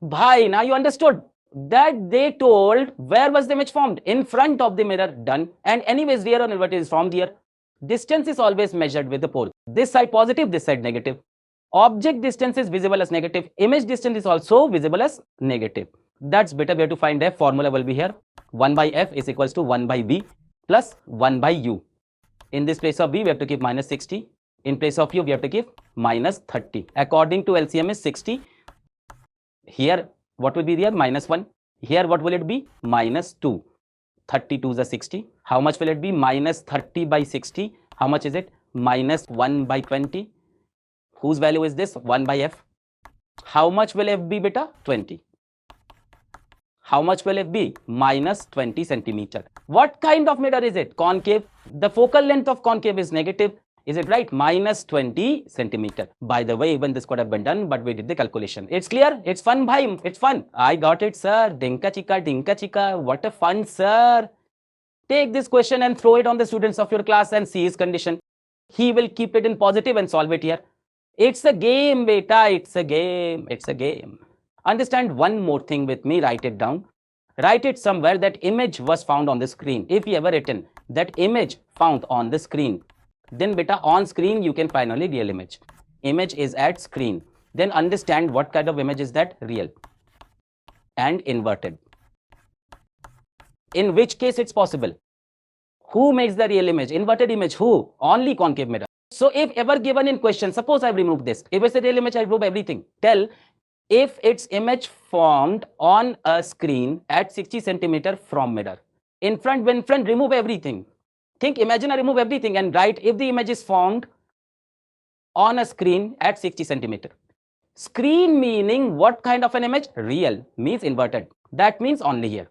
Bhai, now you understood that they told where was the image formed? In front of the mirror, done. And anyways, rear or inverted is formed here. Distance is always measured with the pole. This side positive, this side negative. Object distance is visible as negative. Image distance is also visible as negative. That's better. We have to find F. Formula will be here. 1 by F is equals to 1 by V plus 1 by U. In this place of V, we have to keep minus 60. In place of U, we have to keep minus 30. According to LCM is 60. Here, what will be there? Minus 1. Here, what will it be? Minus 2. 32 is a 60. How much will it be? Minus 30 by 60. How much is it? Minus 1 by 20. Whose value is this? 1 by F. How much will F be, beta? 20. How much will F be? Minus 20 centimeter. What kind of mirror is it? Concave. The focal length of concave is negative. Is it right? Minus 20 centimeter. By the way, even this could have been done, but we did the calculation. It's clear? It's fun, bhai. It's fun. I got it, sir. Dinka chika. What a fun, sir. Take this question and throw it on the students of your class and see his condition. He will keep it in positive and solve it here. It's a game, beta. It's a game. It's a game. Understand one more thing with me. Write it down. Write it somewhere that image was found on the screen. If you ever written that image found on the screen, then beta on screen you can find only real image. Image is at screen. Then understand what kind of image is that? Real and inverted. In which case it's possible? Who makes the real image? Inverted image. Who? Only concave mirror. So if ever given in question, suppose I remove this. If it's a real image, I remove everything. Tell if its image formed on a screen at 60 centimeter from mirror. In front, when front, remove everything. Think, imagine I remove everything and write if the image is formed on a screen at 60 centimeter. Screen meaning what kind of an image? Real means inverted. That means only here.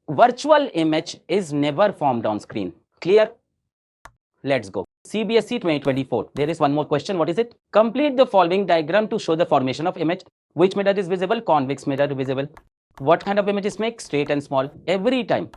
Virtual image is never formed on screen. Clear? Let's go. CBSE 2024. There is one more question. What is it? Complete the following diagram to show the formation of image. Which mirror is visible? Convex mirror visible. What kind of images make? Straight and small. Every time.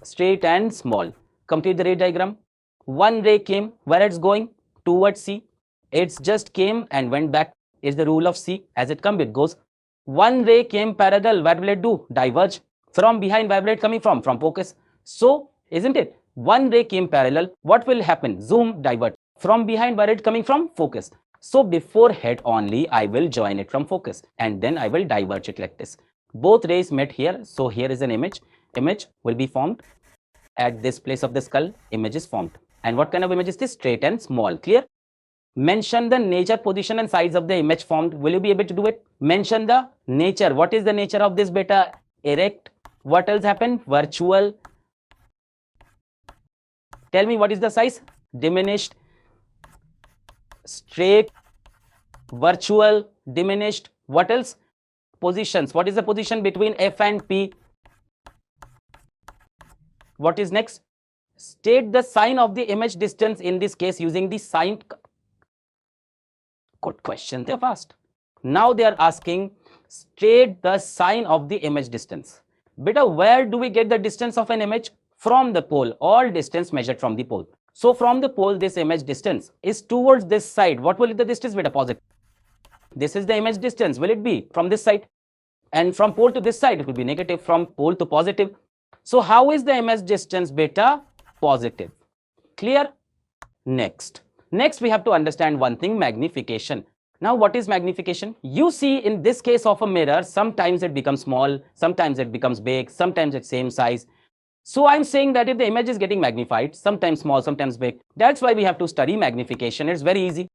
Straight and small. Complete the ray diagram. One ray came. Where it's going? Towards C. It's just came and went back. Is the rule of C. As it comes, it goes. One ray came parallel. What will it do? Diverge. From behind, where will it coming from? From focus. So, isn't it? One ray came parallel. What will happen? Zoom, divert. From behind, where it coming from? Focus. So before head only, I will join it from focus and then I will diverge it like this. Both rays met here. So here is an image. Image will be formed at this place of the skull. Image is formed. And what kind of image is this? Straight and small. Clear? Mention the nature, position and size of the image formed. Will you be able to do it? Mention the nature. What is the nature of this beta? Erect. What else happened? Virtual. Tell me what is the size? Diminished. Straight, virtual, diminished. What else? Positions. What is the position between F and P? What is next? State the sign of the image distance in this case using the sign. Good question. They've asked. Now they are asking state the sign of the image distance. Beta, where do we get the distance of an image? From the pole. All distance measured from the pole. So from the pole, this image distance is towards this side. What will be the distance? Beta, positive. This is the image distance. Will it be from this side? And from pole to this side, it will be negative. From pole to positive. So how is the image distance? Beta, positive. Clear? Next. Next, we have to understand one thing, magnification. Now, what is magnification? You see, in this case of a mirror, sometimes it becomes small, sometimes it becomes big, sometimes it's same size. So I'm saying that if the image is getting magnified, sometimes small, sometimes big, that's why we have to study magnification. It's very easy.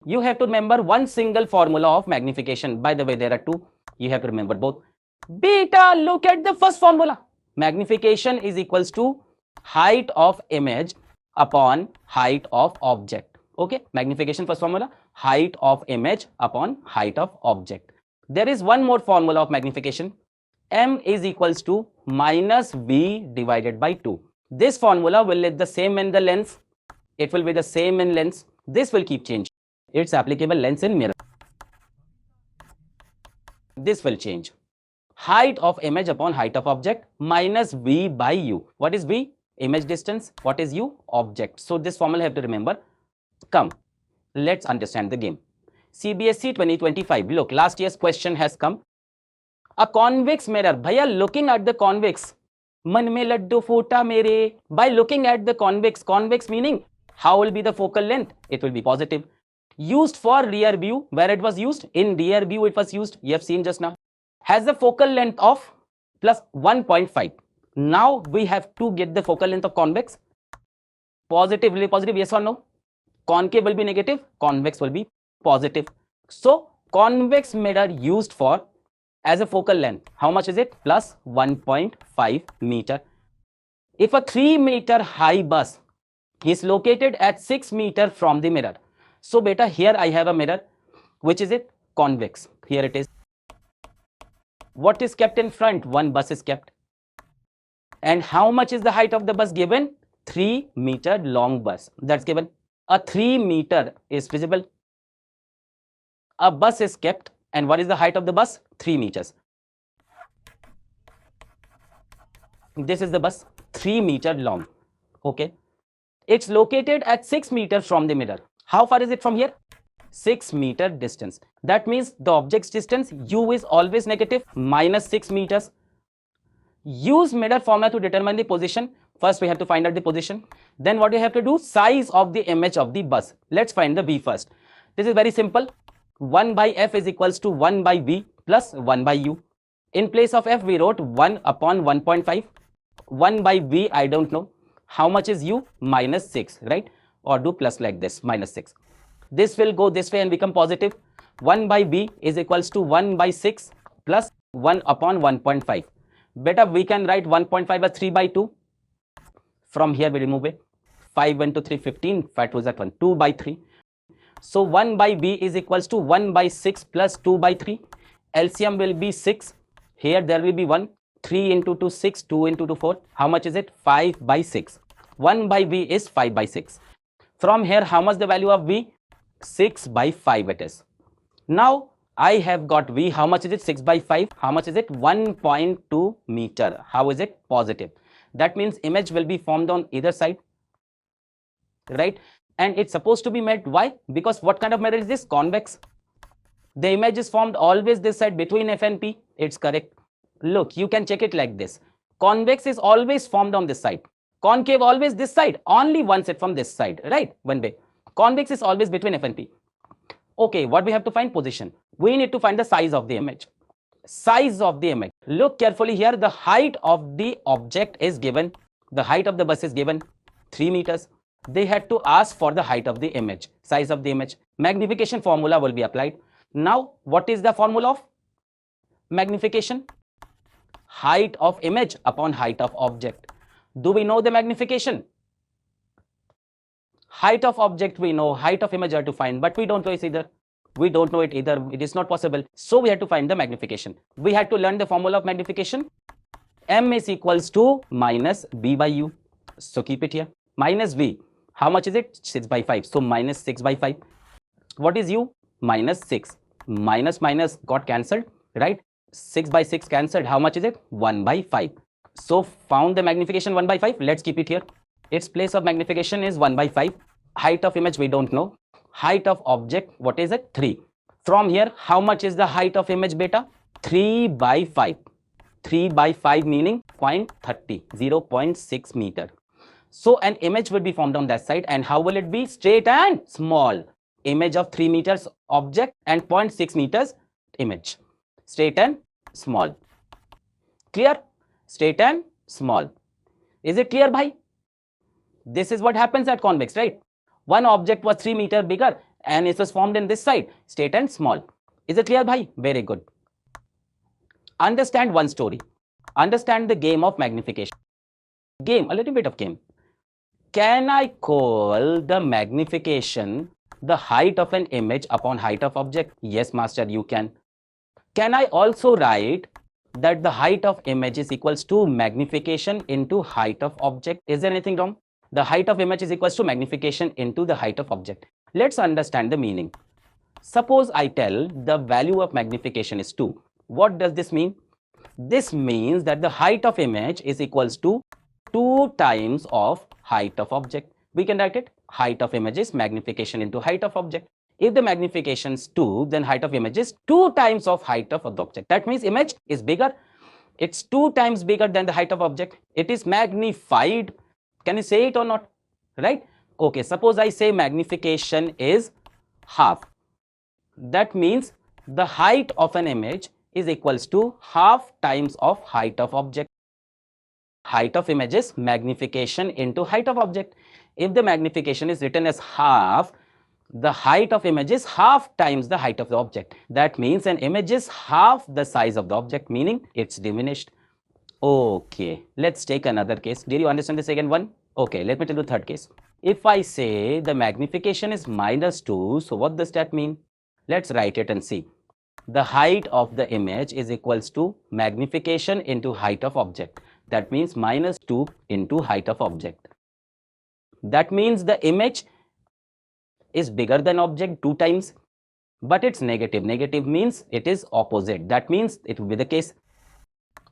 You have to remember one single formula of magnification. By the way, there are two. You have to remember both. Beta, look at the first formula. Magnification is equals to height of image upon height of object. Okay, magnification first formula, height of image upon height of object. There is one more formula of magnification. M is equals to minus V divided by 2. This formula will be the same in the lens. It will be the same in lens. This will keep changing. It's applicable lens in mirror. This will change. Height of image upon height of object minus V by U. What is V? Image distance. What is U? Object. So this formula you have to remember. Come, let's understand the game. CBSE 2025. Look, last year's question has come. A convex mirror. Bhaiya, looking at the convex. Man mein laddu phota mere. By looking at the convex. Convex meaning, how will be the focal length? It will be positive. Used for rear view. Where it was used? In rear view it was used. You have seen just now. Has a focal length of plus 1.5. Now we have to get the focal length of convex. Positive, will be positive, yes or no? Concave will be negative, convex will be positive. So convex mirror used for as a focal length, how much is it? Plus 1.5 meter. If a 3 meter high bus is located at 6 meter from the mirror. So beta, here I have a mirror, which is it? Convex. Here it is. What is kept in front? One bus is kept. And how much is the height of the bus given? 3 meter long bus. That's given. A 3 meter is visible. A bus is kept. And what is the height of the bus? 3 meters. This is the bus, 3 meter long. Okay. It's located at 6 meters from the mirror. How far is it from here? 6 meter distance. That means the object's distance U is always negative, minus 6 meters. Use mirror formula to determine the position. First we have to find out the position. Then what you have to do? Size of the image of the bus. Let's find the V first. This is very simple. 1 by F is equals to 1 by V plus 1 by U. In place of F we wrote 1 upon 1.5. 1 by V I don't know. How much is U? Minus 6, right? Or do plus like this, minus 6. This will go this way and become positive. 1 by V is equals to 1 by 6 plus 1 upon 1.5. Better we can write 1.5 as 3 by 2. From here we remove it. 5 into 3, 15. 5 to that one. 2 by 3. So 1 by V is equals to 1 by 6 plus 2 by 3. LCM will be 6. Here there will be 1. 3 into 2, 6. 2 into 2, 4. How much is it? 5 by 6. 1 by V is 5 by 6. From here, how much the value of V? 6 by 5 it is. Now, I have got V. How much is it? 6 by 5. How much is it? 1.2 meter. How is it? Positive. That means image will be formed on either side. Right? And it's supposed to be made. Why? Because what kind of mirror is this? Convex. The image is formed always this side between F and P. It's correct. Look, you can check it like this. Convex is always formed on this side. Concave always this side. Only one set from this side. Right? One way. Convex is always between F and P. Okay, what we have to find? Position. We need to find the size of the image. Size of the image. Look carefully here. The height of the object is given. The height of the bus is given. 3 meters. They had to ask for the height of the image. Size of the image. Magnification formula will be applied. Now, what is the formula of magnification? Height of image upon height of object. Do we know the magnification? Height of object we know, height of image are to find, but we don't know it either. We don't know it either. It is not possible. So we have to find the magnification. We had to learn the formula of magnification. M is equals to minus V by U. So keep it here. Minus V. How much is it? 6 by 5. So minus 6 by 5. What is U? Minus 6. Minus minus got cancelled, right? 6 by 6 cancelled. How much is it? 1 by 5. So found the magnification 1 by 5. Let's keep it here. Its place of magnification is 1 by 5. Height of image we don't know. Height of object, what is it? 3. From here, how much is the height of image beta? 3 by 5. 3 by 5 meaning 0.30, 0.6 meter. So an image will be formed on that side, and how will it be? Straight and small. Image of 3 meters object and 0.6 meters image. Straight and small. Clear? Straight and small. Is it clear, bhai? This is what happens at convex, right? One object was 3 meter bigger and it was formed in this side, straight and small. Is it clear, bhai? Very good. Understand one story. Understand the game of magnification. Game, a little bit of game. Can I call the magnification the height of an image upon height of object? Yes, master, you can. Can I also write that the height of image is equals to magnification into height of object? Is there anything wrong? The height of image is equals to magnification into the height of object. Let's understand the meaning. Suppose I tell the value of magnification is 2. What does this mean? This means that the height of image is equals to 2 times of height of object. We can write it, height of image is magnification into height of object. If the magnification is 2, then height of image is 2 times of height of the object. That means image is bigger. It's 2 times bigger than the height of object. It is magnified. Can you say it or not? Right? Okay, suppose I say magnification is half. That means the height of an image is equals to half times of height of object. Height of image is magnification into height of object. If the magnification is written as half, the height of image is half times the height of the object. That means an image is half the size of the object, meaning it's diminished. Okay, let's take another case. Did you understand the second one? Okay, let me tell you the third case. If I say the magnification is -2, so what does that mean? Let's write it and see. The height of the image is equals to magnification into height of object. That means -2 into height of object. That means the image is bigger than object 2 times, but it's negative. Negative means it is opposite. That means it will be the case.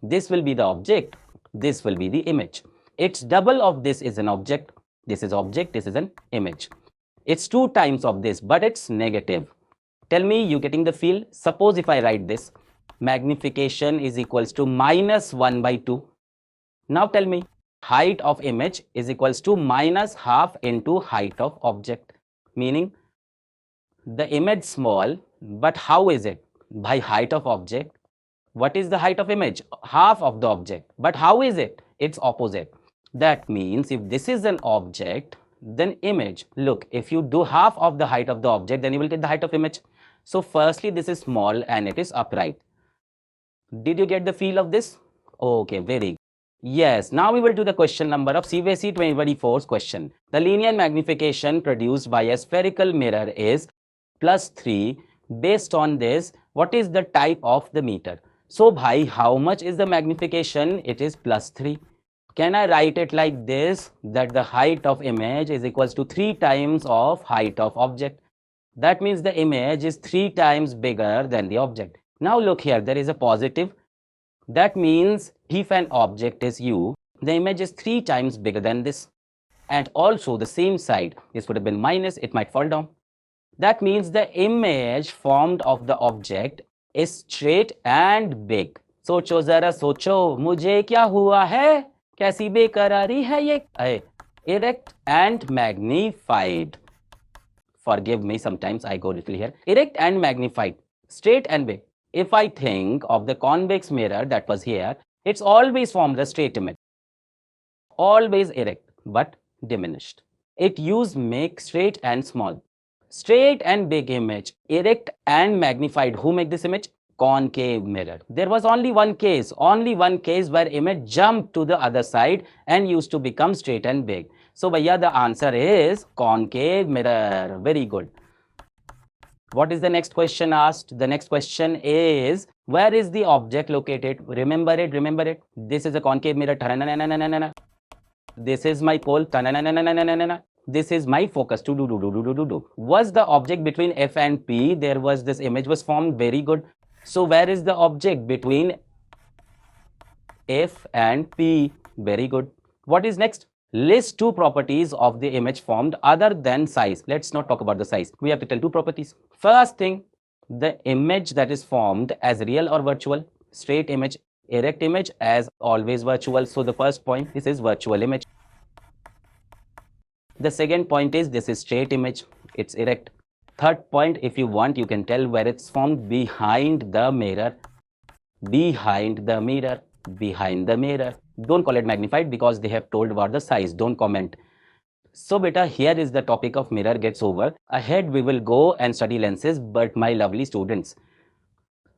This will be the object. This will be the image. It's double of this is an object. This is object. This is an image. It's 2 times of this, but it's negative. Tell me, you getting the feel? Suppose if I write this, magnification is equals to -1/2. Now tell me, height of image is equals to -half into height of object. Meaning, the image small, but how is it? By height of object. What is the height of image? Half of the object. But how is it? It's opposite. That means if this is an object, then image. Look, if you do half of the height of the object, then you will get the height of image. So firstly, this is small and it is upright. Did you get the feel of this? Okay, very good. Yes, now we will do the question number of CBSE 2024's question. The linear magnification produced by a spherical mirror is +3. Based on this, what is the type of the meter? So, bhai, how much is the magnification? It is +3. Can I write it like this? That the height of image is equals to 3 times of height of object. That means the image is 3 times bigger than the object. Now look here, there is a positive. That means if an object is u, the image is 3 times bigger than this. And also the same side, this would have been minus, it might fall down. That means the image formed of the object is straight and big. सोचो जरा सोचो, मुझे क्या हुआ है? कैसी बेकरारी है ये? Erect and magnified. Forgive me, sometimes I go little here. Erect and magnified, straight and big. If I think of the convex mirror that was here, it's always formed a straight image. Always erect, but diminished. It used make straight and small. Straight and big image, erect and magnified. Who make this image? Concave mirror. There was only one case where image jumped to the other side and used to become straight and big. So, bhaiya, the answer is concave mirror. Very good. What is the next question asked? The next question is, where is the object located? Remember it. This is a concave mirror. This is my pole. This is my focus. Was the object between F and P? There was this image was formed. Very good. So where is the object between F and P? Very good. What is next? List 2 properties of the image formed other than size. Let's not talk about the size. We have to tell 2 properties. First thing, the image that is formed as real or virtual. Straight image, erect image, as always virtual. So the first point, this is virtual image. The second point is this is straight image. It's erect. Third point, if you want, you can tell where it's formed. Behind the mirror. Behind the mirror. Behind the mirror. Don't call it magnified because they have told about the size. Don't comment. So beta, here is the topic of mirror gets over. Ahead we will go and study lenses. But my lovely students,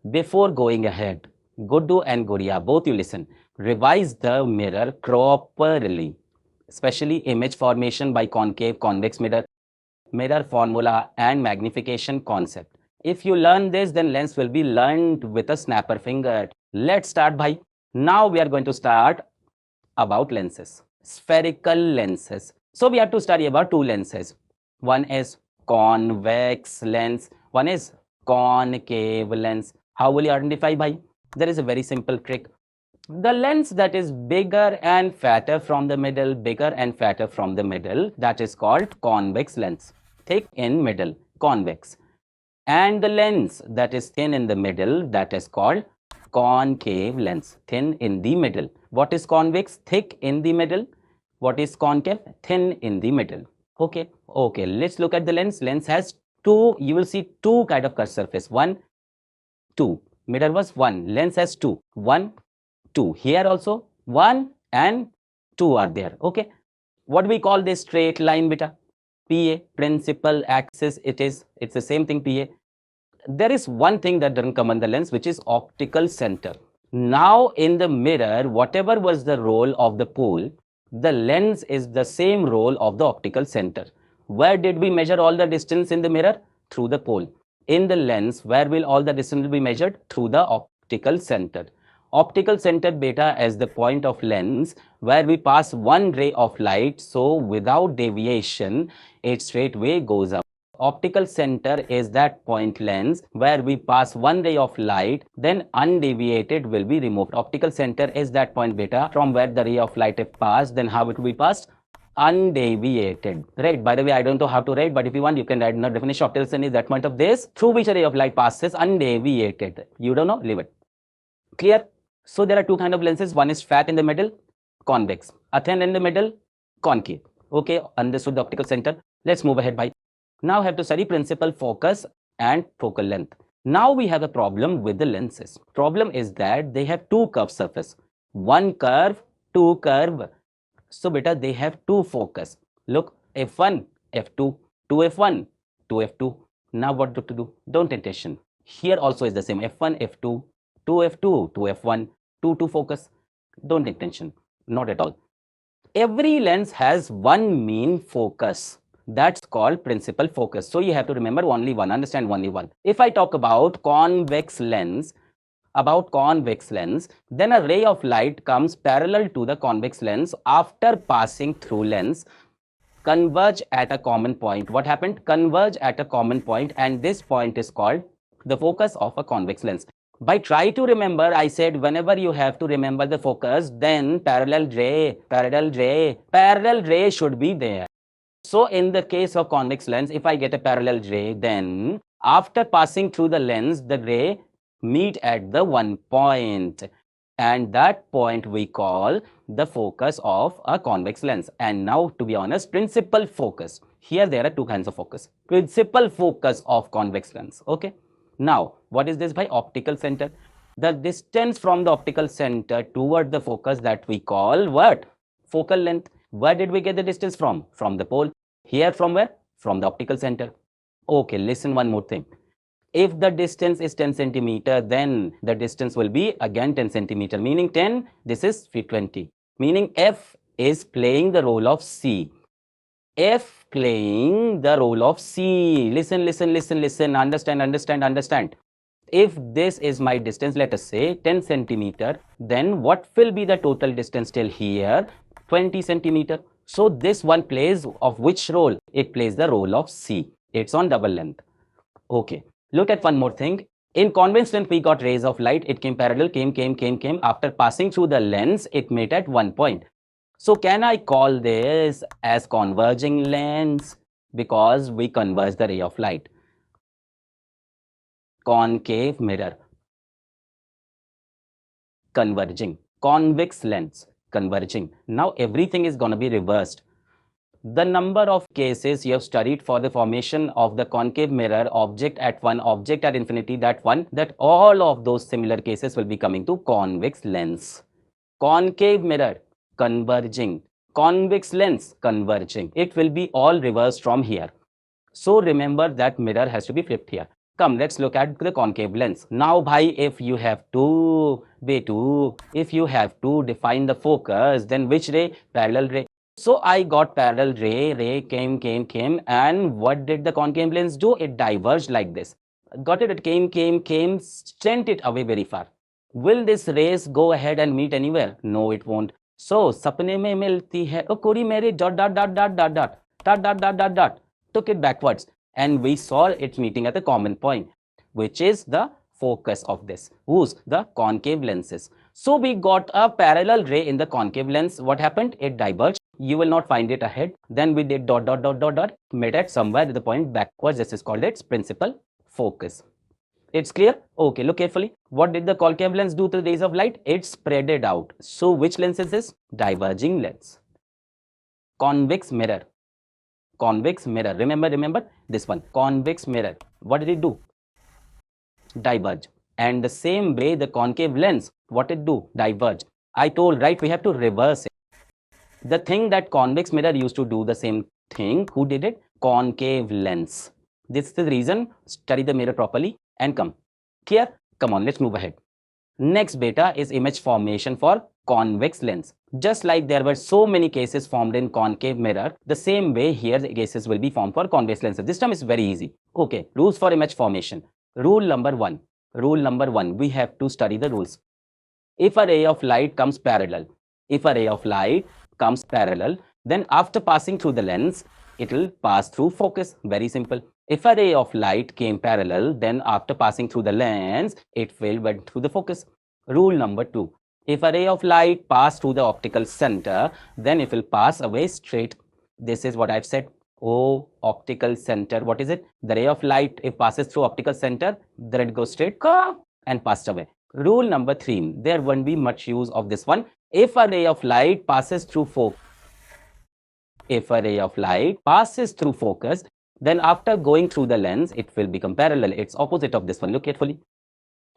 before going ahead, Guddu and Guria, both you listen. Revise the mirror properly, especially image formation by concave, convex mirror, mirror formula and magnification concept. If you learn this, then lens will be learned with a snapper finger. Let's start by, now we are going to start about lenses, spherical lenses. So we have to study about two lenses. One is convex lens, one is concave lens. How will you identify by? There is a very simple trick. The lens that is bigger and fatter from the middle, bigger and fatter from the middle, that is called convex lens. Thick in middle, convex. And the lens that is thin in the middle, that is called concave lens, thin in the middle. What is convex? Thick in the middle. What is concave? Thin in the middle. Okay, let's look at the lens. Lens has two, you will see two kind of curved surface. 1, 2. Mirror was 1. Lens has 2. 1, 2. Here also 1 and 2 are there. Okay. What we call this straight line beta? PA, principal axis. It's the same thing, PA. There is one thing that doesn't come on the lens, which is optical center. Now in the mirror, whatever was the role of the pole, the lens is the same role of the optical center. Where did we measure all the distance in the mirror? Through the pole. In the lens, where will all the distance be measured? Through the optical center. Optical center beta as the point of lens where we pass one ray of light, so without deviation, it straightway goes up. Optical center is that point lens where we pass one ray of light, then undeviated will be removed. Optical center is that point beta from where the ray of light is passed, then how it will be passed? Undeviated. Right? By the way, I don't know how to write, but if you want, you can write. No, definition of optical center is that point of this through which a ray of light passes undeviated. You don't know? Leave it. Clear? So there are two kind of lenses. One is fat in the middle, convex. A thin in the middle, concave. Okay, understood the optical center. Let's move ahead by. Now have to study principal focus and focal length. Now we have a problem with the lenses. Problem is that they have two curved surface. One curve, two curve. So beta, they have two focus. Look, F1, F2, 2F1, 2F2. Now what to do? Don't take attention. Here also is the same. F1, F2, 2F2, 2F1, 2 focus. Don't take attention. Not at all. Every lens has one main focus. That's called principal focus. So you have to remember only one, understand only one. If I talk about convex lens, then a ray of light comes parallel to the convex lens. After passing through lens, converge at a common point. What happened? Converge at a common point, and this point is called the focus of a convex lens. By try to remember, I said whenever you have to remember the focus, then parallel ray should be there. So in the case of convex lens, if I get a parallel ray, then after passing through the lens, the ray meet at the one point, and that point we call the focus of a convex lens. And now, to be honest, principal focus. Here there are two kinds of focus. Principal focus of convex lens. Okay. Now, what is this by optical center? The distance from the optical center toward the focus, that we call what? Focal length. Where did we get the distance from? From the pole. Here from where? From the optical center. Okay, listen one more thing. If the distance is 10 centimeter, then the distance will be again 10 centimeter, meaning 10, this is 20. Meaning F is playing the role of C. F playing the role of C. Listen, understand. If this is my distance, let us say 10 centimeter, then what will be the total distance till here? 20 centimeter. So this one plays of which role? It plays the role of C. It's on double length. Okay. Look at one more thing. In convex lens, we got rays of light. It came parallel, came. After passing through the lens, it met at one point. So can I call this as converging lens? Because we converge the ray of light. Concave mirror. Converging. Convex lens. Converging. Now everything is going to be reversed. The number of cases you have studied for the formation of the concave mirror, object at one, object at infinity, that all of those similar cases will be coming to convex lens. Concave mirror, converging. Convex lens, converging. It will be all reversed from here. So remember that mirror has to be flipped here. Come, let's look at the concave lens. Now, bhai, if you have to define the focus, then which ray? Parallel ray. So I got parallel ray came, and what did the concave lens do? It diverged like this. Got it? It came, sent it away very far. Will this rays go ahead and meet anywhere? No, it won't. So, sapne mein milti hai. Oh, kuri mere dot. Took it backwards. And we saw it meeting at the common point, which is the focus of this. Whose? The concave lenses. So we got a parallel ray in the concave lens. What happened? It diverged. You will not find it ahead. Then we did dot, met at somewhere at the point backwards. This is called its principal focus. It's clear? Okay, look carefully. What did the concave lens do to the rays of light? It spread it out. So which lens is this? Diverging lens. Convex mirror. Convex mirror. Remember this one. Convex mirror. What did it do? Diverge. And the same way the concave lens, what it do? Diverge. I told, right, we have to reverse it. The thing that convex mirror used to do the same thing, who did it? Concave lens. This is the reason. Study the mirror properly and come. Clear? Come on, let's move ahead. Next beta is image formation for convex lens. Just like there were so many cases formed in concave mirror, the same way here the cases will be formed for convex lenses. This time is very easy. Okay, rules for image formation. Rule number one, we have to study the rules. If a ray of light comes parallel, then after passing through the lens, it will pass through focus. Very simple. If a ray of light came parallel, then after passing through the lens, it went through the focus. Rule number two, if a ray of light passed through the optical center, then it will pass away straight. This is what I've said. Oh, optical center. What is it? The ray of light, if passes through optical center, then it goes straight and passed away. Rule number three, there won't be much use of this one. If a ray of light passes through focus, then after going through the lens, it will become parallel. It's opposite of this one. Look carefully.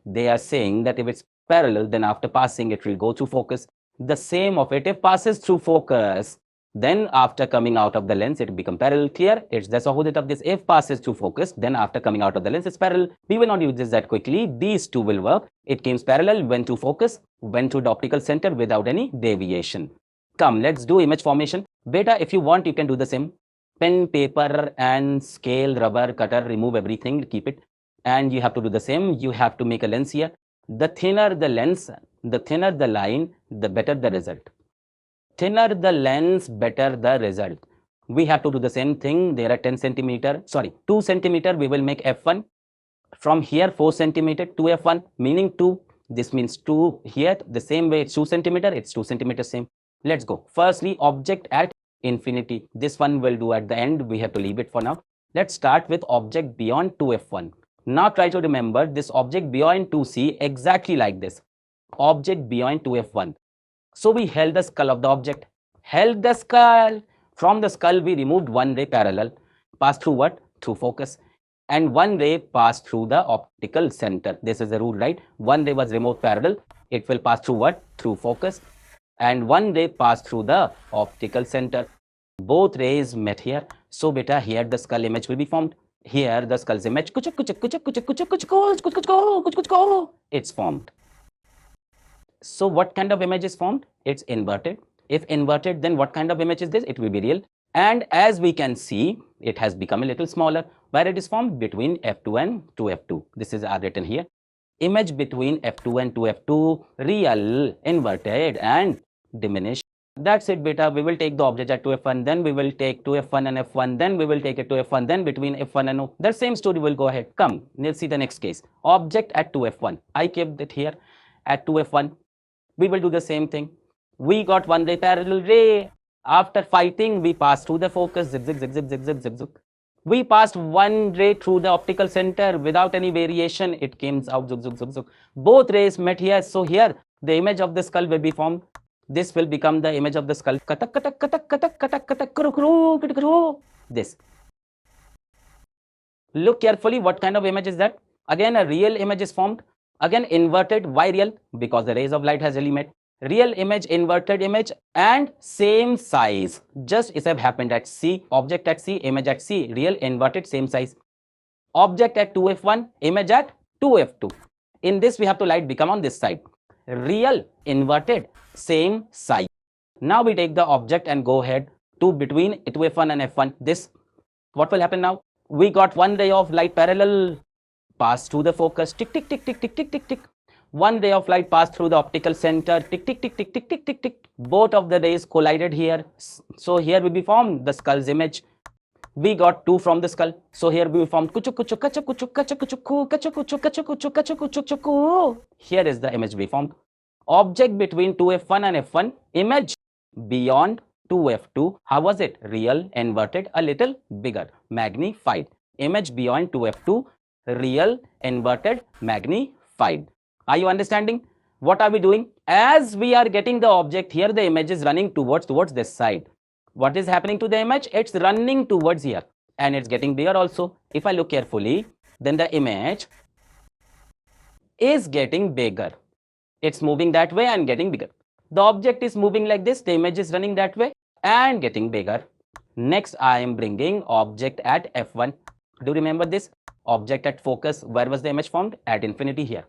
They are saying that if it's parallel, then after passing, it will go through focus. The same of it, if passes through focus, then after coming out of the lens, it will become parallel. Clear? It's the opposite of this. If passes through focus, then after coming out of the lens, it's parallel. We will not use this that quickly. These two will work. It came parallel, went to focus, went to the optical center without any deviation. Come, let's do image formation. Beta, if you want, you can do the same. Pen, paper, and scale, rubber, cutter, remove everything, keep it. And you have to do the same. You have to make a lens here. The thinner the lens, the thinner the line, the better the result. Thinner the lens, better the result. We have to do the same thing. There are 2 centimeter, we will make F1. From here, 4 centimeter to F1, meaning 2. This means 2 here. The same way, it's 2 centimeter, it's 2 centimeter same. Let's go. Firstly, object at infinity. This one will do at the end. We have to leave it for now. Let's start with object beyond 2F1. Now try to remember this object beyond 2C exactly like this. Object beyond 2F1. So we held the skull of the object. Held the skull. From the skull, we removed one ray parallel. Passed through what? Through focus. And one ray passed through the optical center. This is the rule, right? One ray was removed parallel. It will pass through what? Through focus. And one ray passed through the optical center. Both rays met here. So beta, here the skull image will be formed. Here the skull's image, it's formed. So what kind of image is formed? It's inverted. If inverted, then what kind of image is this? It will be real. And as we can see, it has become a little smaller. Where it is formed? Between F2 and 2F2. This is written here. Image between F2 and 2F2, real, inverted, and diminished. That's it, beta. We will take the object at 2F1, then we will take 2F1 and F1, then we will take it to F1, then between F1 and O. That same story will go ahead. Come, let's see the next case. Object at 2F1. I kept it here at 2F1. We will do the same thing. We got one ray parallel ray. After fighting, we passed through the focus. Zip, zip, zip, zip, zip, zip, zip, zip. We passed one ray through the optical center without any variation. It came out. Zuk, zuk, zuk, zuk. Both rays met here. So here, the image of the skull will be formed. This will become the image of the skull. Katak, katak, katak, katak, katak, katak, kru, kru, kru, kru. This. Look carefully. What kind of image is that? Again, a real image is formed. Again, inverted. Why real? Because the rays of light has really met. Real image, inverted image, and same size. Just as have happened at C. Object at C, image at C. Real, inverted, same size. Object at 2f1, image at 2f2. In this, we have to light become on this side. Real, inverted, same size. Now we take the object and go ahead to between 2f1 and f1. This, what will happen now? We got one ray of light parallel pass through the focus. Tick, tick, tick, tick, tick, tick, tick, tick. One ray of light passed through the optical center. Tick, tick, tick, tick, tick, tick, tick, tick. Both of the rays collided here. So here will be formed the skull's image. We got 2 from the skull. So here we formed kuchu kuchu kachu kuchu kachu kuchu ku kachu kuchu kachu kuchu kachu kuchu ku. Here is the image we formed. Object between 2f1 and f1, image beyond 2f2. How was it? Real, inverted, a little bigger, magnified. Image beyond 2f2, real, inverted, magnified. Are you understanding? What are we doing? As we are getting the object here, the image is running towards this side. What is happening to the image? It's running towards here and it's getting bigger also. If I look carefully, then the image is getting bigger. It's moving that way and getting bigger. The object is moving like this. The image is running that way and getting bigger. Next, I am bringing object at f1. Do you remember this? Object at focus. Where was the image formed? At infinity here.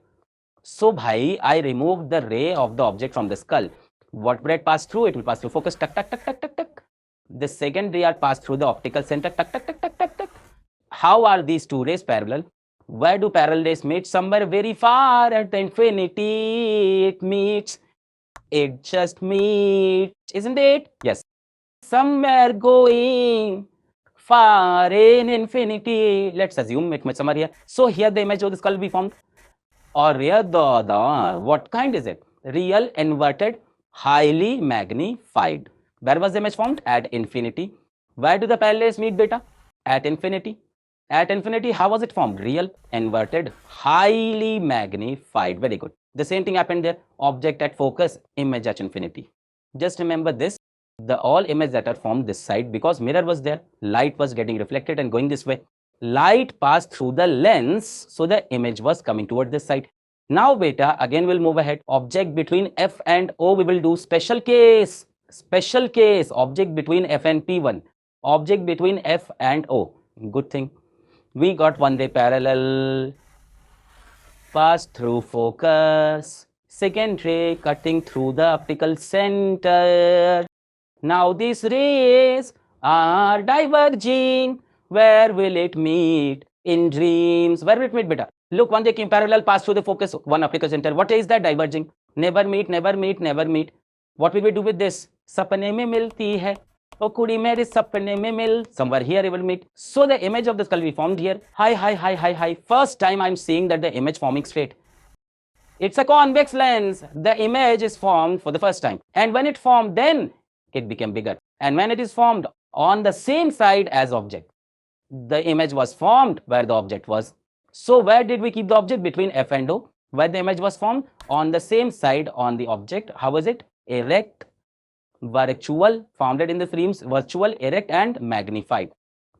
So, bhai, I removed the ray of the object from the skull. What will it pass through? It will pass through focus. Tuck, tuck, tuck, tuck, tuck, tuck. The second ray are passed through the optical center. Tuck, tuck, tuck, tuck, tuck, tuck. How are these two rays parallel? Where do parallel rays meet? Somewhere very far at the infinity it meets. It just meets, isn't it? Yes. Somewhere going far in infinity. Let's assume it meets somewhere here. So here the image of the skull will be formed. Or here the what kind is it? Real, inverted, highly magnified. Where was the image formed? At infinity. Where do the parallel rays meet, beta? At infinity. At infinity, how was it formed? Real, inverted, highly magnified. Very good. The same thing happened there. Object at focus, image at infinity. Just remember this. The all images that are formed this side, because mirror was there, light was getting reflected and going this way. Light passed through the lens, so the image was coming toward this side. Now, beta, again we'll move ahead. Object between F and O, we will do special case. Special case, object between F and P1. Object between F and O. Good thing. We got one ray parallel, passed through focus. Second ray cutting through the optical center. Now these rays are diverging. Where will it meet? In dreams. Where will it meet, beta? Look, one ray came parallel, passed through the focus, one optical center. What is that diverging? Never meet, never meet, never meet. What will we do with this? Sapne mein milti hai. Oh, kudi mere sapne mein mil. Somewhere here it will meet. So the image of the skull will be formed here. Hi. First time I'm seeing that the image forming straight. It's a convex lens. The image is formed for the first time. And when it formed, then it became bigger. And when it is formed on the same side as object, the image was formed where the object was. So where did we keep the object? Between F and O, where the image was formed on the same side on the object. How was it? Erect, virtual, founded in the frames, virtual, erect and magnified.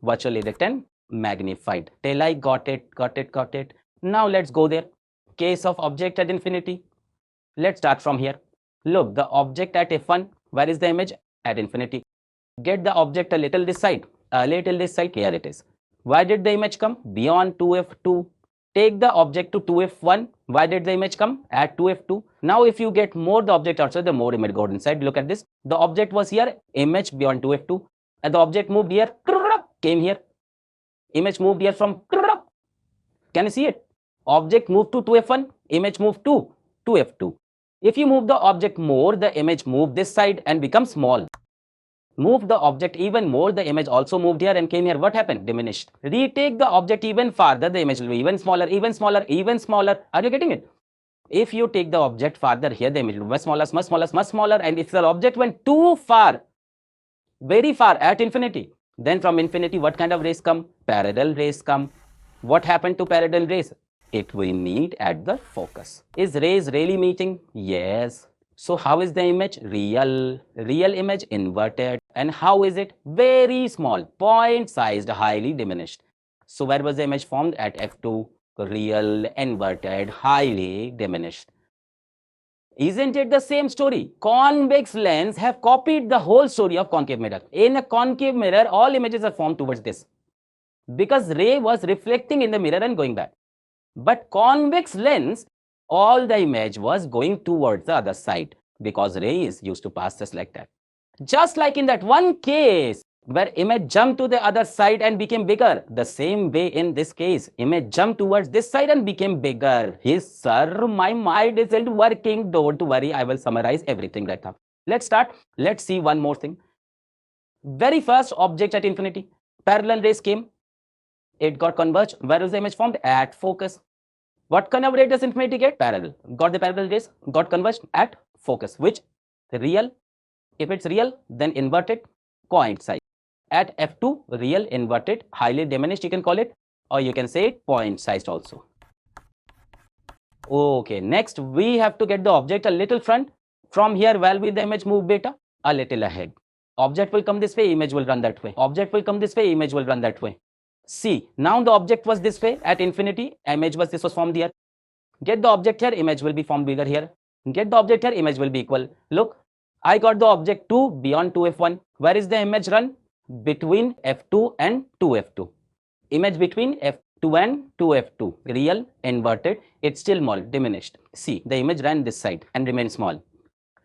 Virtual, erect and magnified. Till I got it. Now let's go there. Case of object at infinity. Let's start from here. Look, the object at F1, where is the image? At infinity. Get the object a little this side. Here it is. Why did the image come? Beyond 2f2. Take the object to 2f1. Why did the image come? At 2f2. Now if you get more the object outside, the more image goes inside. Look at this. The object was here, image beyond 2f2. And the object moved here, came here. Image moved here from, can you see it? Object moved to 2f1, image moved to 2f2. If you move the object more, the image moved this side and becomes small. Move the object even more, the image also moved here and came here. What happened? Diminished. Retake the object even farther, the image will be even smaller. Are you getting it? If you take the object farther here, the image will be much smaller. And if the object went too far, very far at infinity, then from infinity, what kind of rays come? Parallel rays come. What happened to parallel rays? It will meet at the focus. Is rays really meeting? Yes. So how is the image? Real image, inverted. And how is it? Very small, point-sized, highly diminished. So where was the image formed? At F2, real, inverted, highly diminished. Isn't it the same story? Convex lens have copied the whole story of concave mirror. In a concave mirror, all images are formed towards this. because ray was reflecting in the mirror and going back. But convex lens, all the image was going towards the other side because ray is used to pass just like that. Just like in that one case where image jumped to the other side and became bigger, the same way in this case, image jumped towards this side and became bigger. Yes, sir, my mind isn't working. Don't worry, I will summarize everything right now. Let's start. Let's see one more thing. Very first object at infinity, parallel rays came. It got converged. Where is the image formed? At focus. What kind of ray does infinity get? Parallel. Got the parallel rays, got converged at focus. Which? Real. If it's real, then inverted, coincide. At f2, real, inverted, highly diminished, you can call it, or you can say it point sized also. Okay, next we have to get the object a little front. From here, where will the image move, beta? A little ahead. Object will come this way, image will run that way. Object will come this way, image will run that way. See, now the object was this way at infinity, image was this was formed here. Get the object here, image will be formed bigger here. Get the object here, image will be equal. Look, I got the object 2 beyond 2f1. Where is the image run? Between f2 and 2f2. Image between f2 and 2f2. Real, inverted, it's still small, diminished. See, the image ran this side and remained small.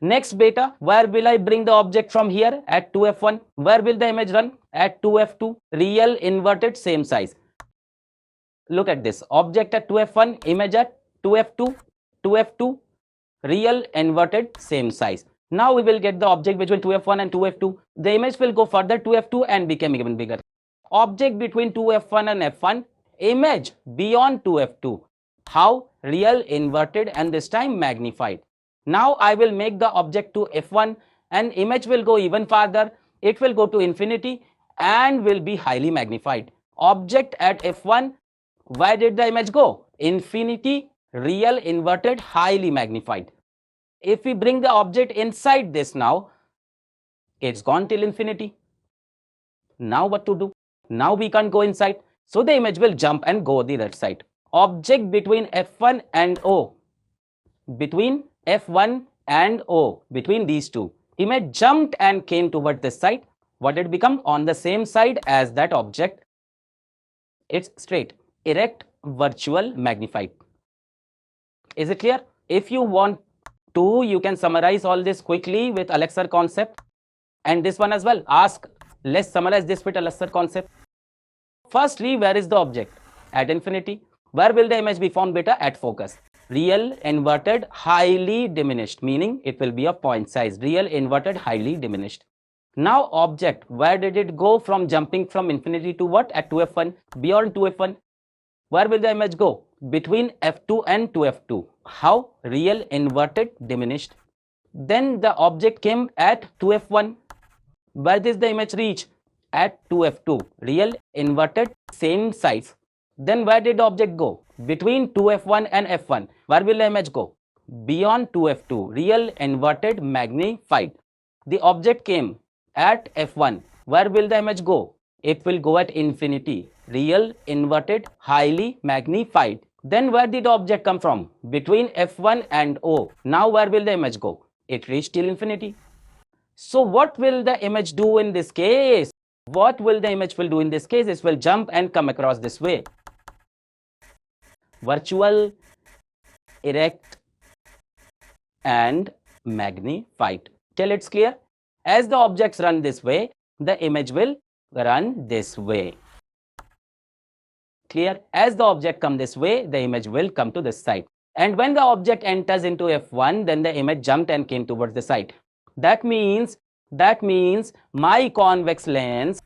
Next beta, where will I bring the object from here? At 2f1. Where will the image run? At 2f2. Real, inverted, same size. Look at this. Object at 2f1, image at 2f2, 2f2, real, inverted, same size. Now we will get the object between 2f1 and 2f2. The image will go further to f2 and become even bigger. Object between 2f1 and f1, image beyond 2f2. How? Real, inverted, and this time magnified. Now I will make the object to f1 and image will go even farther. It will go to infinity and will be highly magnified. Object at f1, where did the image go? Infinity, real, inverted, highly magnified. If we bring the object inside this now, it's gone till infinity. Now what to do? Now we can't go inside. So the image will jump and go the other side. Object between f1 and O. Between f1 and O. Between these two. Image jumped and came toward this side. What did it become? On the same side as that object. It's straight, erect, virtual, magnified. Is it clear? If you want to, you can summarize all this quickly with Alakh Sir concept and this one as well. Ask, let's summarize this with Alakh Sir concept. Firstly, where is the object? At infinity. Where will the image be formed, beta? At focus. Real, inverted, highly diminished, meaning it will be of point size. Real, inverted, highly diminished. Now object, where did it go from jumping from infinity to what? At 2f1, beyond 2f1. Where will the image go? Between f2 and 2f2. How? Real, inverted, diminished. Then the object came at 2f1. Where does the image reach? At 2f2. Real, inverted, same size. Then where did the object go? Between 2f1 and f1. Where will the image go? Beyond 2f2. Real, inverted, magnified. The object came at f1. Where will the image go? It will go at infinity. Real, inverted, highly magnified. Then where did the object come from? Between f1 and O. Now where will the image go? It reached till infinity. So what will the image do in this case? What will the image will do in this case? It will jump and come across this way. Virtual, erect, and magnified. Till it's clear? As the objects run this way, the image will run this way. Clear? As the object come this way, the image will come to this side. And when the object enters into f1, then the image jumped and came towards the side. That means my convex lens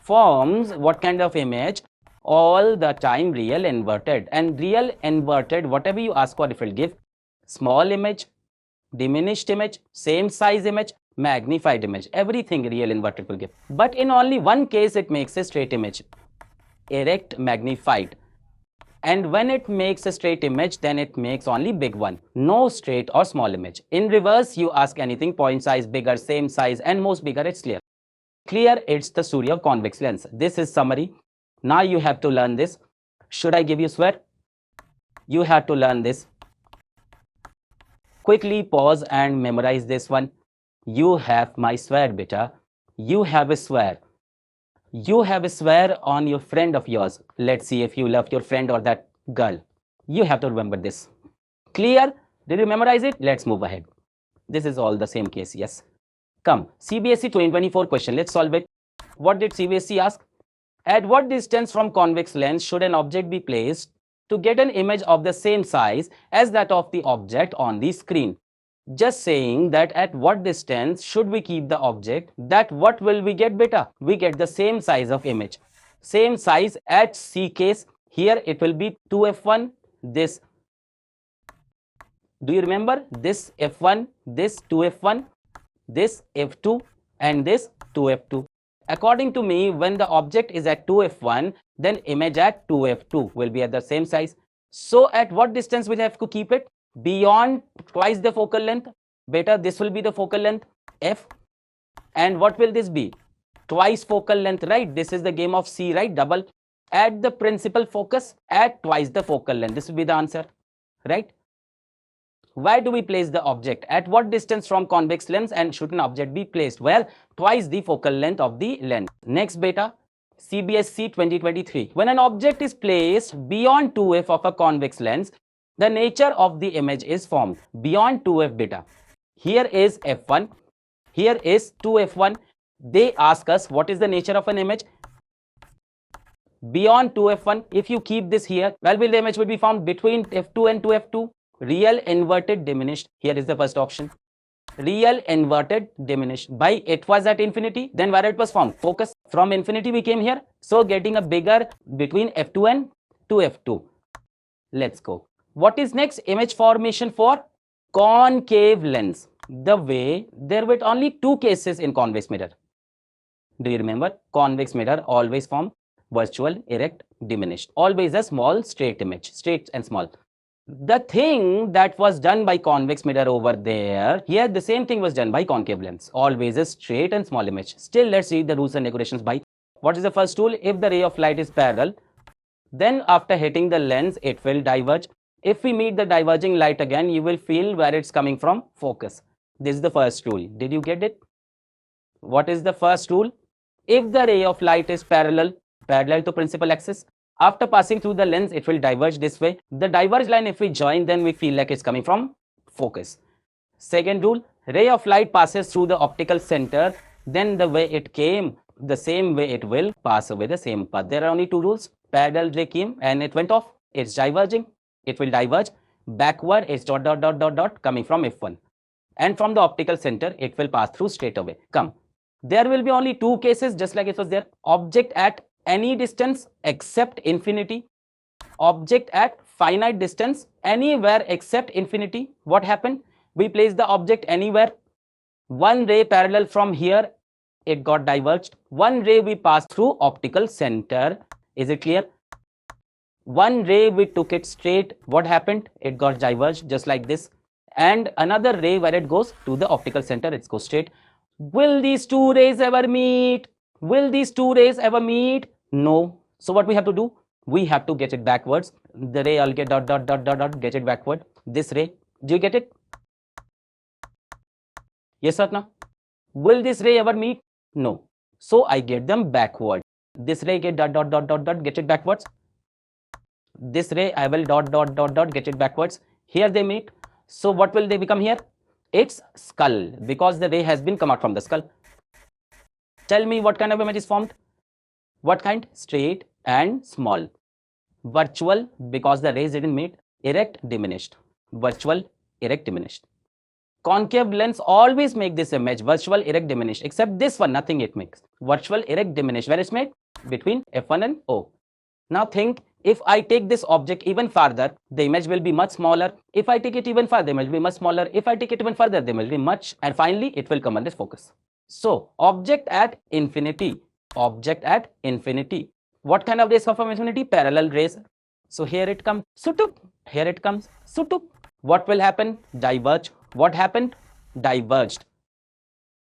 forms what kind of image? All the time real inverted. And real inverted, whatever you ask for, it will give small image, diminished image, same size image, magnified image. Everything real inverted will give. But in only one case, it makes a straight image, erect, magnified. And when it makes a straight image, then it makes only big one, no straight or small image. In reverse, you ask anything, point size, bigger, same size, and most bigger, it's clear. Clear, it's the story of convex lens. This is summary. Now you have to learn this. Should I give you swear? You have to learn this. Quickly pause and memorize this one. You have my swear, beta. You have a swear. You have a swear on your friend of yours. Let's see if you love your friend or that girl. You have to remember this. Clear? Did you memorize it? Let's move ahead. This is all the same case, yes. Come, CBSE 2024 question. Let's solve it. What did CBSE ask? At what distance from convex lens should an object be placed to get an image of the same size as that of the object on the screen? Just saying that at what distance should we keep the object, that what will we get beta? We get the same size of image. Same size at C case. Here it will be 2f1, this. Do you remember? This f1, this 2f1, this f2 and this 2f2. According to me, when the object is at 2f1, then image at 2f2 will be at the same size. So at what distance will I have to keep it? Beyond twice the focal length. Beta, this will be the focal length f. And what will this be? Twice focal length, right? This is the game of C, right? Double. At the principal focus, at twice the focal length. This will be the answer, right? Where do we place the object? At what distance from convex lens and should an object be placed? Well, twice the focal length of the lens. Next beta, CBSE 2023. When an object is placed beyond 2f of a convex lens, the nature of the image is formed. Beyond 2f beta. Here is f1. Here is 2f1. They ask us what is the nature of an image. Beyond 2f1, if you keep this here, well, the image will be found between f2 and 2f2. Real inverted diminished. Here is the first option. Real inverted diminished. By it was at infinity, then where it was found? Focus. From infinity we came here. So getting a bigger between f2 and 2f2. Let's go. What is next? Image formation for concave lens. The way there were only two cases in convex mirror. Do you remember? Convex mirror always form virtual, erect, diminished. Always a small straight image. Straight and small. The thing that was done by convex mirror over there, here the same thing was done by concave lens. Always a straight and small image. Still, let's read the rules and regulations by. What is the first rule? If the ray of light is parallel, then after hitting the lens, it will diverge. If we meet the diverging light again, you will feel where it's coming from, focus. This is the first rule. Did you get it? What is the first rule? If the ray of light is parallel to principal axis, after passing through the lens, it will diverge this way. The diverged line, if we join, then we feel like it's coming from focus. Second rule, ray of light passes through the optical center, then the way it came, the same way it will pass away the same path. There are only two rules. Parallel ray came and it went off. It's diverging. It will diverge. Backward, it's dot, dot, dot, dot, dot coming from f1. And from the optical center, it will pass through straight away. Come. There will be only two cases, just like it was there. Object at any distance except infinity. Object at finite distance anywhere except infinity. What happened? We placed the object anywhere. One ray parallel from here, it got diverged. One ray we passed through optical center. Is it clear? One ray we took it straight. What happened? It got diverged just like this. And another ray where it goes to the optical center, it goes straight. Will these two rays ever meet? Will these two rays ever meet? No. So what we have to do? We have to get it backwards. The ray, I'll get dot, dot, dot, dot, dot, get it backward. This ray, do you get it? Yes or no? Will this ray ever meet? No. So I get them backward. This ray get dot, dot, dot, dot, dot, get it backwards. This ray, I will dot, dot, dot, dot, get it backwards. Here they meet. So what will they become here? It's skull, because the ray has been come out from the skull. Tell me what kind of image is formed? What kind? Straight and small. Virtual, because the rays didn't meet. Erect, diminished. Virtual, erect, diminished. Concave lens always make this image virtual, erect, diminished, except this one, nothing it makes. Virtual, erect, diminished. Where it's made? Between f1 and O. Now think, if I take this object even farther, the image will be much smaller. If I take it even farther, the image will be much smaller. If I take it even further, the image will be much, and finally it will come under focus. So, object at infinity. Object at infinity. What kind of rays come from infinity? Parallel rays. So here it comes. Sutup. Here it comes. Sutup. What will happen? Diverge. What happened? Diverged.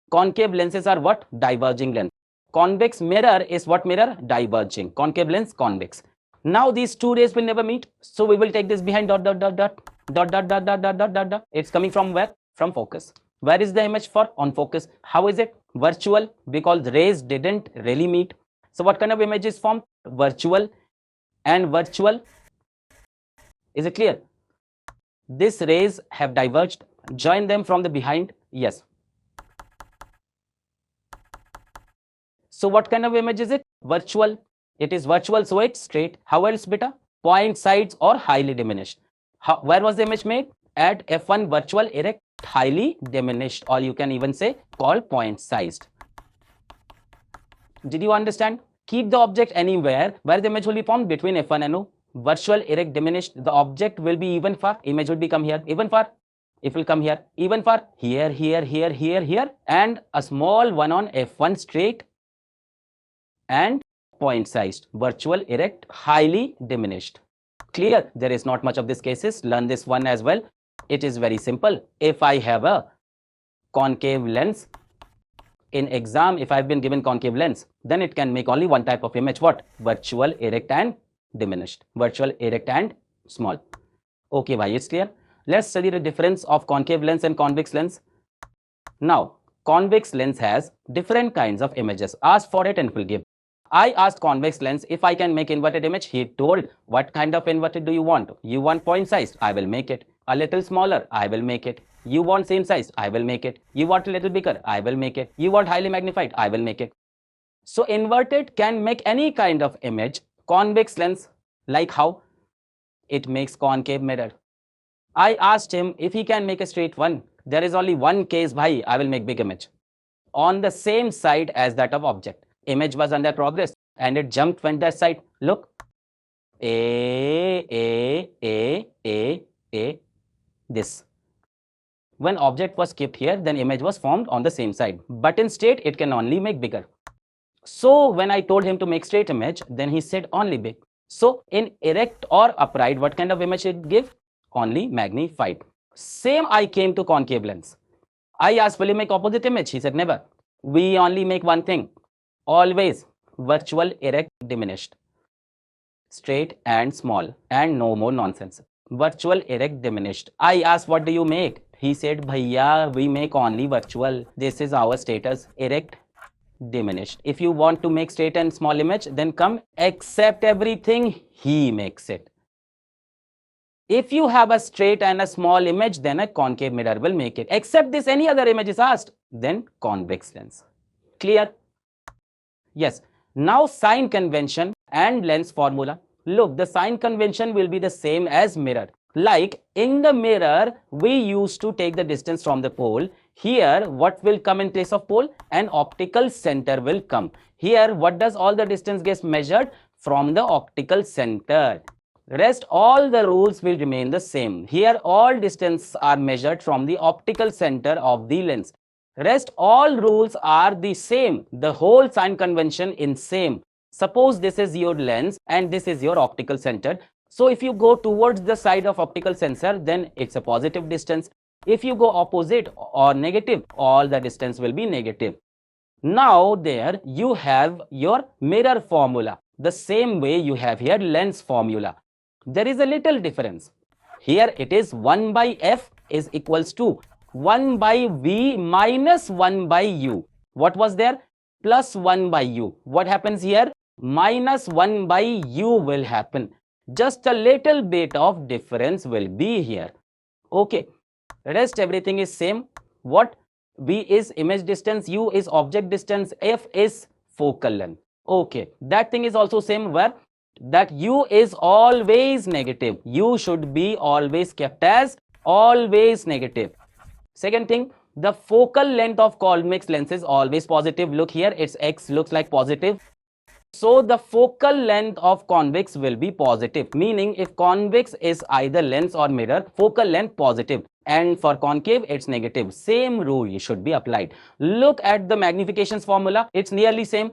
Concave lenses are what? Diverging lens. Convex mirror is what mirror? Diverging. Concave lens, convex. Now these two rays will never meet. So we will take this behind dot, dot, dot, dot, dot, dot, dot, dot, dot, dot, dot, dot. It's coming from where? From focus. Where is the image for? On focus. How is it? Virtual, because rays didn't really meet. So what kind of image is formed? Virtual and virtual. Is it clear? These rays have diverged. Join them from the behind. Yes. So what kind of image is it? Virtual. It is virtual, so it's straight. How else, beta? Point sides or highly diminished. Where was the image made? At F1, virtual, erect, highly diminished, or you can even say called point sized. Did you understand? Keep the object anywhere where the image will be formed between F1 and O. Virtual, erect, diminished. The object will be even far. Image will become here. Even far. It will come here. Even far. Here, here, here, here, here. And a small one on F1 straight and point sized. Virtual, erect, highly diminished. Clear? There is not much of these cases. Learn this one as well. It is very simple. If I have a concave lens, in exam, if I've been given concave lens, then it can make only one type of image. What? Virtual, erect and diminished. Virtual, erect and small. Okay, bhai, it's clear. Let's study the difference of concave lens and convex lens. Now, convex lens has different kinds of images. Ask for it and it will give. I asked convex lens if I can make inverted image. He told, what kind of inverted do you want? You want point size? I will make it. A little smaller? I will make it. You want same size? I will make it. You want a little bigger? I will make it. You want highly magnified? I will make it. So inverted can make any kind of image. Convex lens, like how? It makes concave mirror. I asked him if he can make a straight one. There is only one case, bhai, I will make big image. On the same side as that of object. Image was under progress and it jumped went that side. Look. This. When object was kept here, then image was formed on the same side. But in straight, it can only make bigger. So when I told him to make straight image, then he said only big. So in erect or upright, what kind of image it give? Only magnified. Same I came to concave lens. I asked, will you make opposite image? He said, never. We only make one thing. Always virtual, erect, diminished. Straight and small and no more nonsense. Virtual, erect, diminished. I asked, what do you make? He said, bhaiya, we make only virtual. This is our status. Erect, diminished. If you want to make straight and small image, then come accept everything. He makes it. If you have a straight and a small image, then a concave mirror will make it. Except this, any other image is asked, then convex lens. Clear? Yes. Now sign convention and lens formula. Look, the sign convention will be the same as mirror. Like in the mirror, we used to take the distance from the pole. Here, what will come in place of pole? An optical center will come. Here, what does all the distance gets measured? From the optical center. Rest all the rules will remain the same. Here, all distance are measured from the optical center of the lens. Rest all rules are the same. The whole sign convention in same. Suppose this is your lens and this is your optical center. So if you go towards the side of optical sensor, then it's a positive distance. If you go opposite or negative, all the distance will be negative. Now there you have your mirror formula. The same way you have here lens formula. There is a little difference. Here it is 1 by f is equals to 1 by v minus 1 by u. What was there? Plus 1 by u. What happens here? Minus 1 by u will happen. Just a little bit of difference will be here. Okay. Rest everything is same. What? V is image distance, u is object distance, f is focal length. Okay. That thing is also same where that u is always negative. U should be always kept as always negative. Second thing, the focal length of convex lens is always positive. Look here, its x looks like positive. So the focal length of convex will be positive. Meaning if convex is either lens or mirror, focal length positive. And for concave, it's negative. Same rule should be applied. Look at the magnifications formula. It's nearly same.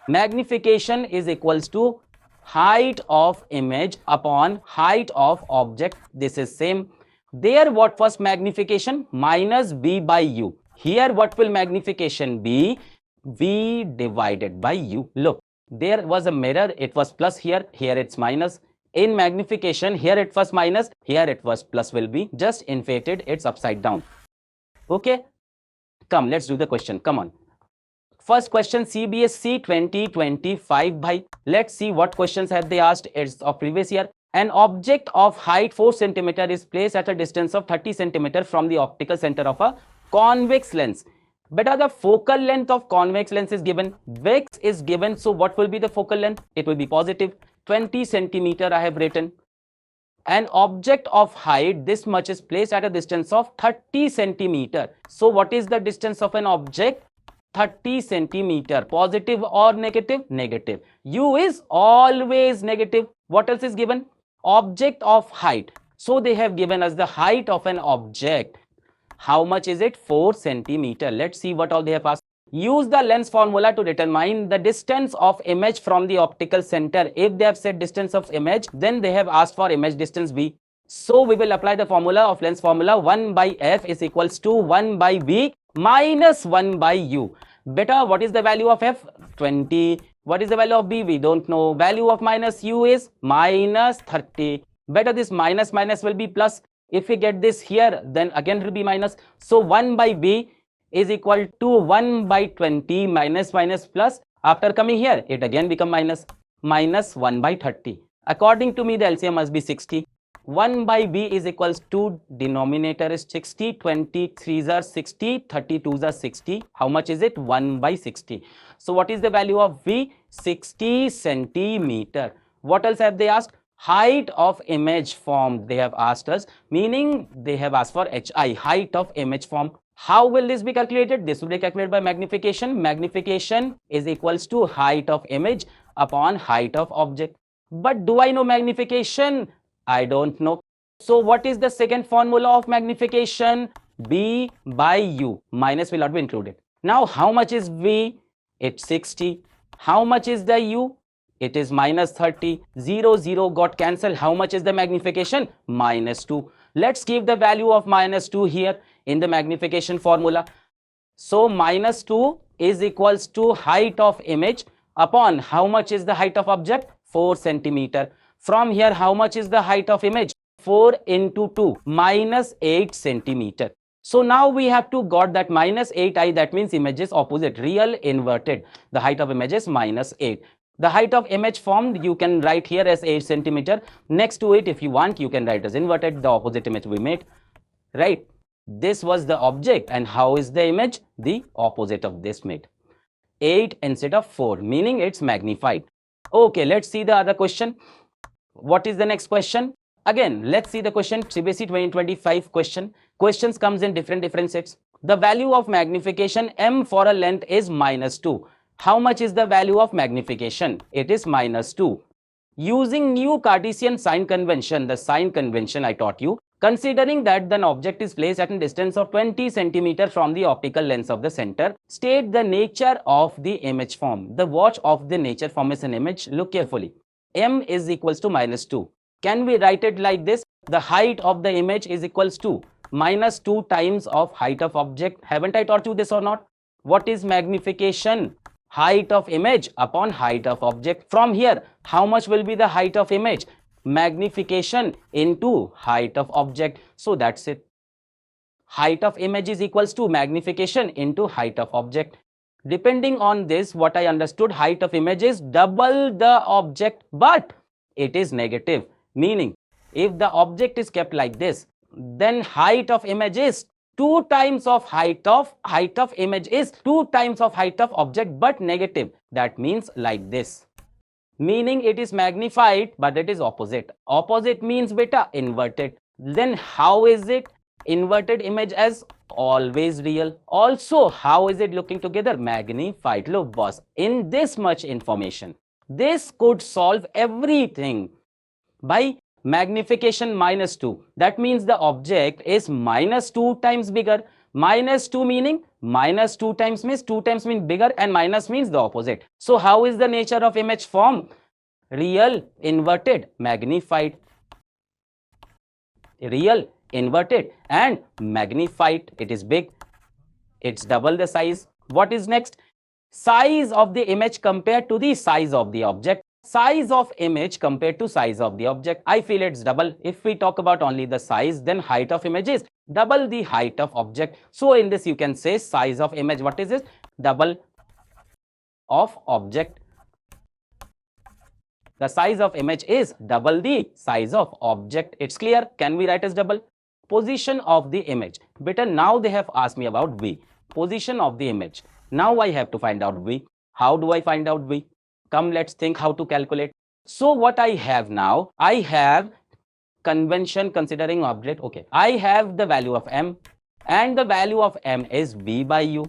Magnification is equals to height of image upon height of object. This is same. There what was magnification? Minus v by u. Here what will magnification be? V divided by u. Look, there was a mirror. It was plus here. Here it's minus. In magnification, here it was minus. Here it was plus will be. Just inflated. It's upside down. Okay. Come, let's do the question. Come on. First question, CBSC 2025 bhai. Let's see what questions have they asked. It's of previous year. An object of height 4 centimeter is placed at a distance of 30 centimeter from the optical center of a convex lens. Beta, the focal length of convex lens is given. Vex is given. So what will be the focal length? It will be positive 20 centimeter. I have written. An object of height this much is placed at a distance of 30 centimeter. So what is the distance of an object? 30 centimeter. Positive or negative? Negative. U is always negative. What else is given? Object of height. So they have given us the height of an object. How much is it? 4 centimeter. Let's see what all they have asked. Use the lens formula to determine the distance of image from the optical center. If they have said distance of image, then they have asked for image distance V. So we will apply the formula of lens formula. 1 by F is equals to 1 by V minus 1 by U. Beta, what is the value of F? 20. What is the value of B? We don't know. Value of minus U is minus 30. Beta, this minus minus will be plus. If we get this here, then again it will be minus. So 1 by B is equal to 1 by 20 minus minus plus. After coming here, it again become minus 1 by 30. According to me, the LCM must be 60. 1 by B is equals to denominator is 60, 23s are 60, 32s are 60. How much is it? 1 by 60. So what is the value of V? 60 centimeter. What else have they asked? Height of image formed they have asked us, meaning they have asked for HI, height of image formed. How will this be calculated? This will be calculated by magnification. Magnification is equals to height of image upon height of object. But do I know magnification? I don't know. So what is the second formula of magnification? B by U. Minus will not be included. Now how much is V? It's 60. How much is the U? It is minus 30. 0, 0 got cancelled. How much is the magnification? Minus 2. Let's give the value of minus 2 here in the magnification formula. So minus 2 is equals to height of image upon how much is the height of object? 4 centimeter. From here, how much is the height of image? 4 into 2 minus 8 centimeter. So now we have to got that minus 8i, that means image is opposite, real inverted. The height of image is minus 8. The height of image formed you can write here as 8 centimeter. Next to it, if you want, you can write as inverted, the opposite image we made, right? This was the object, and how is the image? The opposite of this made. 8 instead of 4, meaning it's magnified. Okay, let's see the other question. What is the next question? Again, let's see the question. CBSE 2025 question. Questions comes in different sets. The value of magnification M for a length is minus 2. How much is the value of magnification? It is minus 2. Using new Cartesian sign convention, the sign convention I taught you, considering that an object is placed at a distance of 20 centimeter from the optical lens of the center, state the nature of the image form. The watch of the nature form is an image. Look carefully. M is equals to minus 2. Can we write it like this? The height of the image is equals to minus 2 times of height of object. Haven't I taught you this or not? What is magnification? Height of image upon height of object. From here, how much will be the height of image? Magnification into height of object. So that's it. Height of image is equals to magnification into height of object. Depending on this, what I understood, height of image is double the object, but it is negative. Meaning, if the object is kept like this, then height of image is 2 times of height of image is 2 times of height of object, but negative. That means like this. Meaning it is magnified, but it is opposite. Opposite means beta inverted. Then how is it? Inverted image as always real. Also, how is it looking together? Magnified. Look boss, in this much information, this could solve everything by magnification minus 2. That means the object is minus 2 times bigger. Minus 2 meaning minus 2 times means 2 times means bigger, and minus means the opposite. So how is the nature of image form? Real, inverted, magnified. Real, inverted and magnified. It is big. It's double the size. What is next? Size of the image compared to the size of the object. Size of image compared to size of the object. I feel it's double. If we talk about only the size, then height of image is double the height of object. So in this you can say size of image, what is this? Double of object. The size of image is double the size of object. It's clear. Can we write as double? Position of the image. Better, now they have asked me about V. Position of the image. Now I have to find out V. How do I find out V? Come, let's think how to calculate. So what I have now, I have convention considering object. Okay, I have the value of M, and the value of M is V by U.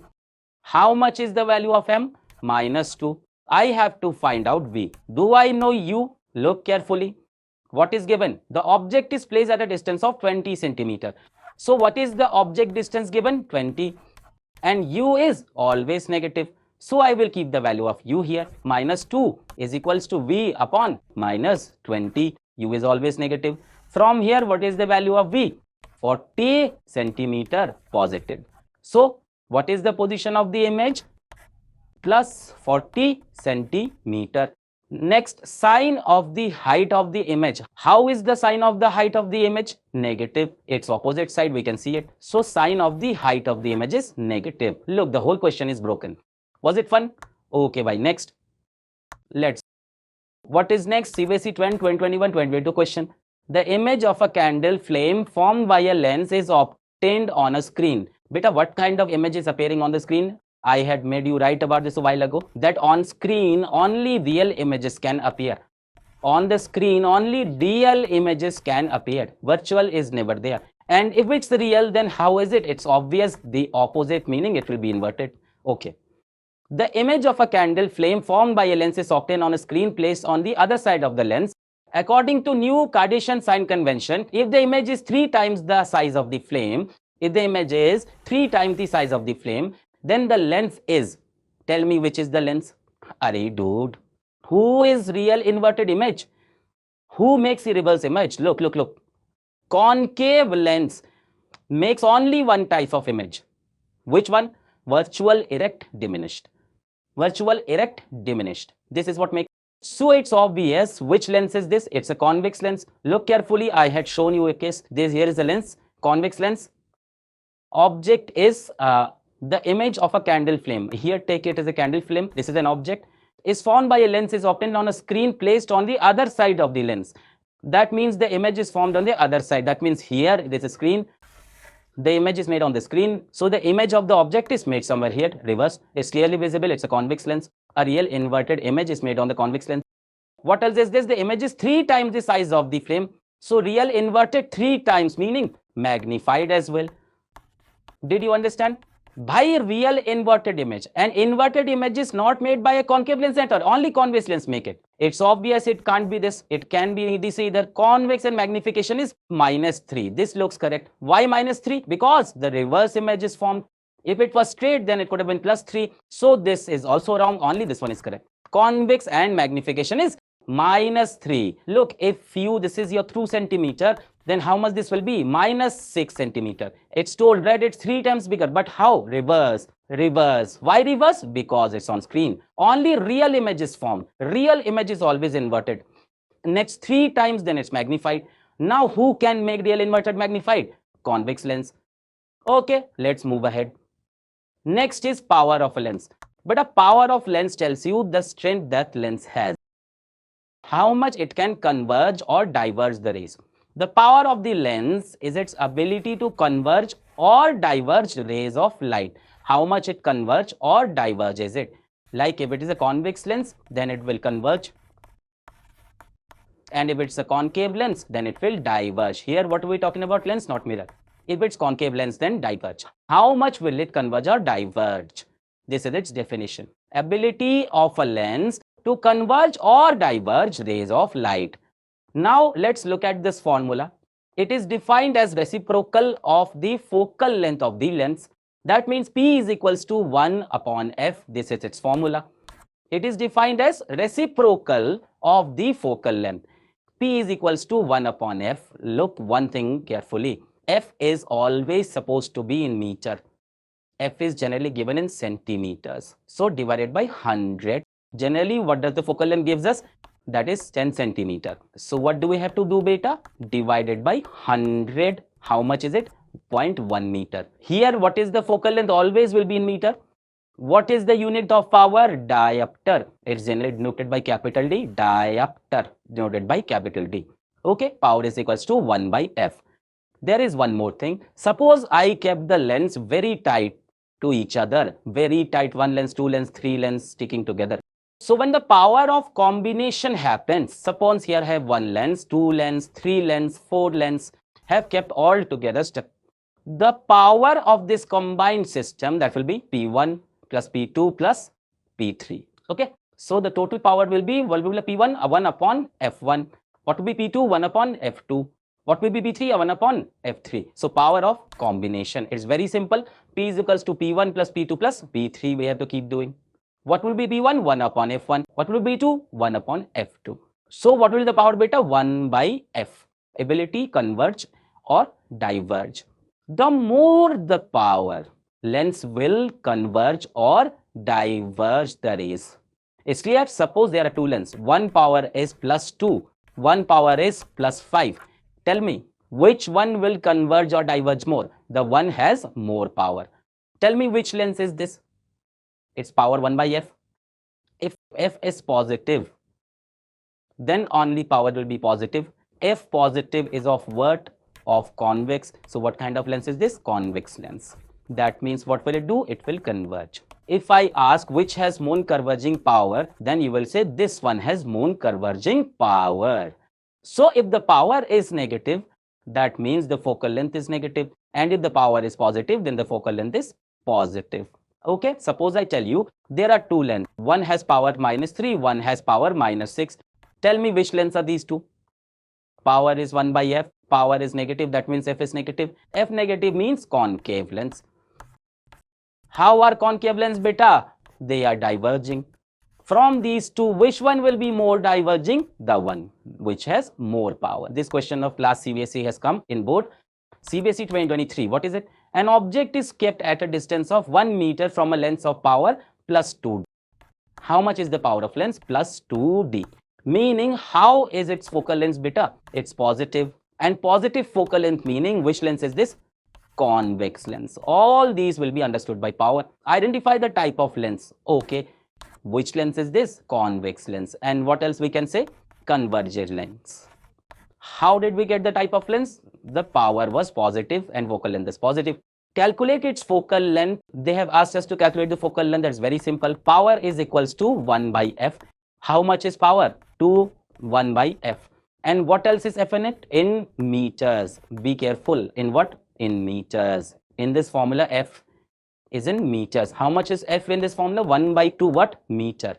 How much is the value of M? -2. I have to find out V. Do I know U? Look carefully. What is given? The object is placed at a distance of 20 centimeter. So what is the object distance given? 20. And U is always negative. So I will keep the value of U here. -2 is equals to V upon -20. U is always negative. From here, what is the value of V? 40 centimeter positive. So what is the position of the image? Plus 40 centimeter. Next, sine of the height of the image. How is the sine of the height of the image? Negative. Its opposite side, we can see it. So sine of the height of the image is negative. Look, the whole question is broken. Was it fun? Okay, bye. Next. What is next? CBSE 2021, 2022 question. The image of a candle flame formed by a lens is obtained on a screen. Beta, what kind of image is appearing on the screen? I had made you write about this a while ago, that on screen only real images can appear. On the screen only real images can appear. Virtual is never there. And if it's real, then how is it? It's obvious, the opposite, meaning it will be inverted. Okay. The image of a candle flame formed by a lens is obtained on a screen placed on the other side of the lens. According to new Cartesian sign convention, if the image is 3 times the size of the flame, then the lens is, tell me which is the lens? Arey dude, who is real inverted image? Who makes the reverse image? Look. Concave lens makes only one type of image. Which one? Virtual erect diminished. This is what makes. So it's obvious which lens is this. It's a convex lens. Look carefully. I had shown you a case. Here is a lens, convex lens. Object is the image of a candle flame. Here, take it as a candle flame. This is an object. Is formed by a lens, is obtained on a screen placed on the other side of the lens. That means the image is formed on the other side. That means here, there's a screen. The image is made on the screen. So the image of the object is made somewhere here. Reverse is clearly visible. It's a convex lens. A real inverted image is made on the convex lens. What else is this? The image is 3 times the size of the flame. So real inverted 3 times, meaning magnified as well. Did you understand? By real inverted image. An inverted image is not made by a concave lens at all. Only convex lens make it. It's obvious it can't be this. It can be this either. Convex and magnification is -3. This looks correct. Why -3? Because the reverse image is formed. If it was straight, then it could have been +3. So this is also wrong. Only this one is correct. Convex and magnification is -3. Look, if this is your 2 centimeter, then how much this will be? -6 centimeter. It's told red, it's 3 times bigger. But how? Reverse. Why reverse? Because it's on screen. Only real image is formed. Real image is always inverted. Next 3 times, then it's magnified. Now who can make real inverted magnified? Convex lens. Okay, let's move ahead. Next is power of a lens. But a power of lens tells you the strength that lens has. How much it can converge or diverge the rays. The power of the lens is its ability to converge or diverge rays of light. How much it converge or diverges it. Like if it is a convex lens, then it will converge. And if it's a concave lens, then it will diverge. Here, what are we talking about? Lens, not mirror. If it's concave lens, then diverge. How much will it converge or diverge? This is its definition. Ability of a lens to converge or diverge rays of light. Now, let's look at this formula. It is defined as reciprocal of the focal length of the lens. That means P is equals to 1 upon F. This is its formula. It is defined as reciprocal of the focal length. P is equals to 1 upon F. Look one thing carefully. F is always supposed to be in meter. F is generally given in centimeters. So, divided by 100. Generally, what does the focal length gives us? That is 10 centimeter. So what do we have to do, beta? Divided by 100. How much is it? 0.1 meter. Here, what is the focal length? Always will be in meter. What is the unit of power? Diopter. It's generally denoted by capital D. Diopter denoted by capital D. Okay, power is equals to 1 by F. There is one more thing. Suppose I kept the lens very tight to each other. Very tight, one lens, two lens, three lens sticking together. So when the power of combination happens, suppose here I have one lens, two lens, three lens, four lens, have kept all together. The power of this combined system, that will be P1 plus P2 plus P3. Okay. So the total power will be, what will be P1? 1 upon F1. What will be P2? 1 upon F2. What will be P3? 1 upon F3. So power of combination. It's very simple. P is equals to P1 plus P2 plus P3. We have to keep doing. What will be P1? 1 upon F1. What will be P2? 1 upon F2. So what will be the power beta? 1 by F. Ability converge or diverge. The more the power, lens will converge or diverge the rays. It's clear? Suppose there are two lenses. One power is plus 2. One power is plus 5. Tell me, which one will converge or diverge more? The one has more power. Tell me which lens is this? It's power 1 by F. If F is positive, then only power will be positive. F positive is of what? Of convex. So what kind of lens is this? Convex lens. That means what will it do? It will converge. If I ask which has more converging power, then you will say this one has more converging power. So if the power is negative, that means the focal length is negative. And if the power is positive, then the focal length is positive. Okay, suppose I tell you there are two lengths. One has power -3, one has power -6. Tell me which lengths are these two? Power is 1 by F. Power is negative. That means F is negative. F negative means concave lens. How are concave lens, beta? They are diverging. From these two, which one will be more diverging? The one which has more power. This question of last CBSE has come in board. CBSE 2023. What is it? An object is kept at a distance of 1 meter from a lens of power plus 2D. How much is the power of lens? Plus 2D. Meaning, how is its focal length, beta? It's positive. And positive focal length meaning, which lens is this? Convex lens. All these will be understood by power. Identify the type of lens. Okay. Which lens is this? Convex lens. And what else we can say? Convergent lens. How did we get the type of lens? The power was positive and focal length is positive. Calculate its focal length. They have asked us to calculate the focal length. That's very simple. Power is equals to 1 by F. How much is power? 1 by F. And what else is F in it? In meters. Be careful. In what? In meters. In this formula, F is in meters. How much is F in this formula? 1 by 2 what? Meter.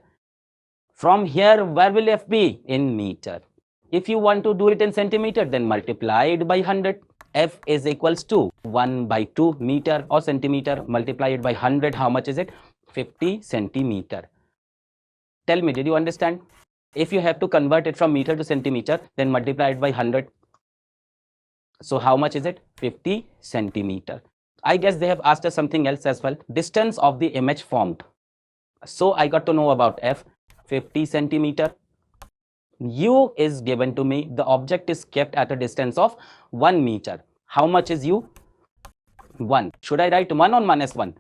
From here, where will F be? In meter. If you want to do it in centimeter, then multiply it by 100. F is equals to 1 by 2 meter or centimeter. Multiply it by 100. How much is it? 50 centimeter. Tell me, did you understand? If you have to convert it from meter to centimeter, then multiply it by 100. So how much is it? 50 centimeter. I guess they have asked us something else as well. Distance of the image formed. So I got to know about F. 50 centimeter. U is given to me. The object is kept at a distance of 1 meter. How much is U? 1. Should I write 1 or -1?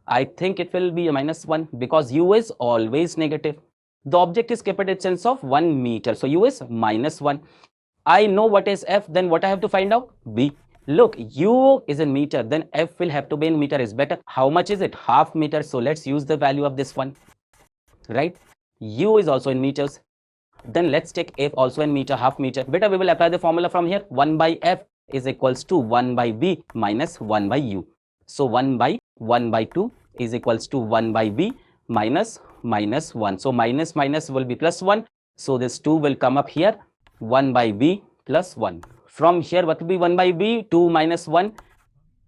I think it will be a -1 because U is always negative. The object is kept at a distance of 1 meter. So U is -1. I know what is F. Then what I have to find out? B. Look, U is in meter. Then F will have to be in meter is better. How much is it? Half meter. So let's use the value of this one. Right? U is also in meters. Then let's take F also in meter, half meter. Beta, we will apply the formula from here. 1 by F is equals to 1 by V minus 1 by U. So 1 by 2 is equals to 1 by V minus 1. So minus will be plus 1. So this 2 will come up here. 1 by V plus 1. From here, what will be 1 by V? 2 minus 1.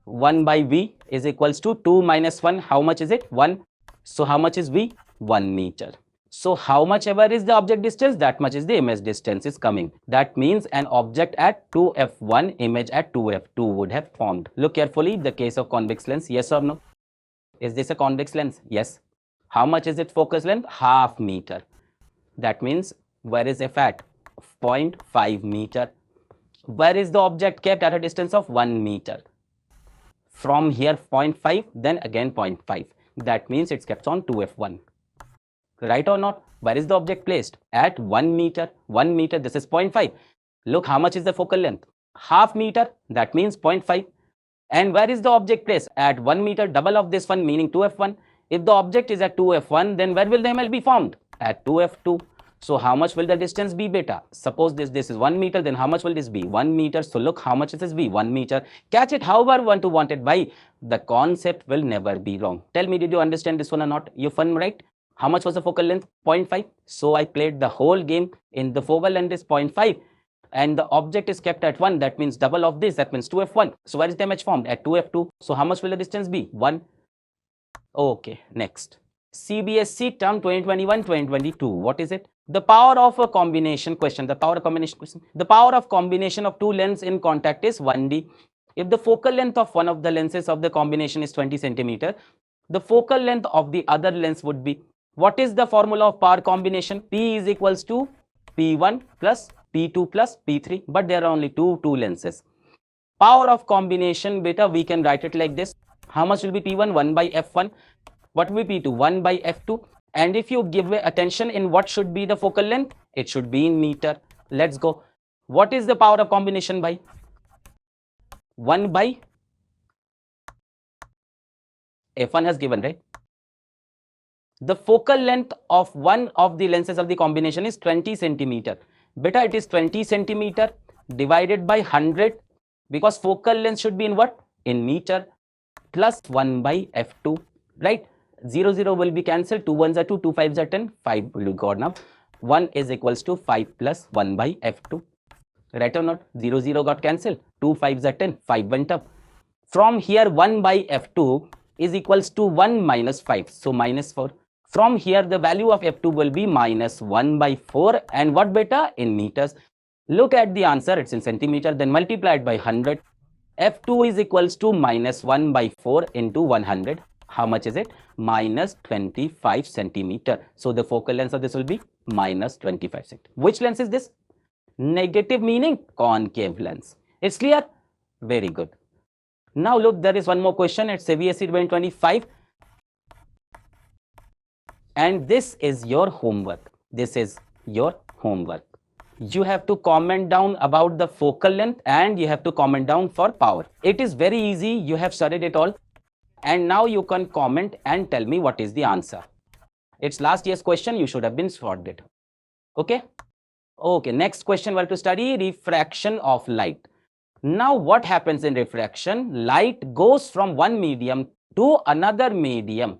1 by V is equals to 2 minus 1. How much is it? 1. So how much is V? 1 meter. So how much ever is the object distance, that much is the image distance is coming. That means an object at 2f1, image at 2f2 would have formed. Look carefully, the case of convex lens, yes or no? Is this a convex lens? Yes. How much is its focus length? Half meter. That means where is f at? 0.5 meter. Where is the object kept at a distance of 1 meter? From here 0.5, then again 0.5. that means it's kept on 2f1. Right or not? Where is the object placed? At 1 meter. 1 meter, this is 0.5. Look, how much is the focal length? Half meter, that means 0.5. And where is the object placed? At 1 meter, double of this one, meaning 2f1. If the object is at 2f1, then where will the ML be formed? At 2f2. So how much will the distance be, beta? Suppose this is 1 meter, then how much will this be? 1 meter. So look, how much is this be? 1 meter. Catch it however you want it. By the concept will never be wrong. Tell me, did you understand this one or not? You fun, right? How much was the focal length? 0.5. So I played the whole game in the focal length is 0.5. And the object is kept at 1, that means double of this, that means 2f1. So where is the image formed? At 2f2. So how much will the distance be? 1. Okay, next. CBSC term 2021-2022. What is it? The power of a combination question. The power of combination question. The power of combination of two lenses in contact is 1D. If the focal length of one of the lenses of the combination is 20 centimeter, the focal length of the other lens would be. What is the formula of power combination? P is equals to P1 plus P2 plus P3, but there are only two lenses. Power of combination, beta, we can write it like this. How much will be P1? 1 by F1. What will be P2? 1 by F2. And if you give attention in what should be the focal length, it should be in meter. Let's go. What is the power of combination by? 1 by F1 has given, right? The focal length of one of the lenses of the combination is 20 centimeter. Beta, it is 20 centimeter divided by 100, because focal length should be in what? In meter, plus 1 by F2, right? 0, 0 will be cancelled. 2 1s are 2, 2 5s are 10, 5 will go now. 1 is equals to 5 plus 1 by F2. Right or not? 0, 0 got cancelled. 2 5s are 10, 5 went up. From here, 1 by F2 is equals to 1 minus 5. So minus 4. From here, the value of F2 will be minus 1 by 4. And what, beta? In meters. Look at the answer. It's in centimeter. Then multiplied by 100. F2 is equals to minus 1 by 4 into 100. How much is it? Minus 25 centimeter. So the focal length of this will be minus 25 centimeter. Which lens is this? Negative, meaning concave lens. It's clear? Very good. Now look, there is one more question. It's CBSE 2025. And this is your homework. This is your homework. You have to comment down about the focal length and you have to comment down for power. It is very easy. You have studied it all. And now you can comment and tell me what is the answer. It's last year's question. You should have been solved it. Okay. Okay. Next question we have to study refraction of light. Now what happens in refraction? Light goes from one medium to another medium.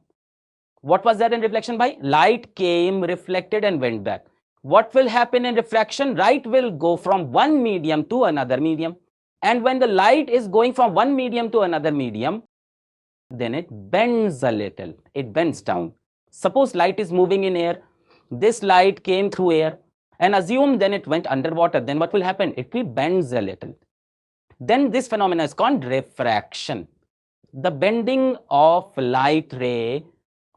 What was that in reflection by? Light came, reflected and went back. What will happen in refraction? Light will go from one medium to another medium. And when the light is going from one medium to another medium, then it bends a little. It bends down. Suppose light is moving in air. This light came through air and assume then it went underwater. Then what will happen? It will bend a little. Then this phenomenon is called refraction. The bending of light ray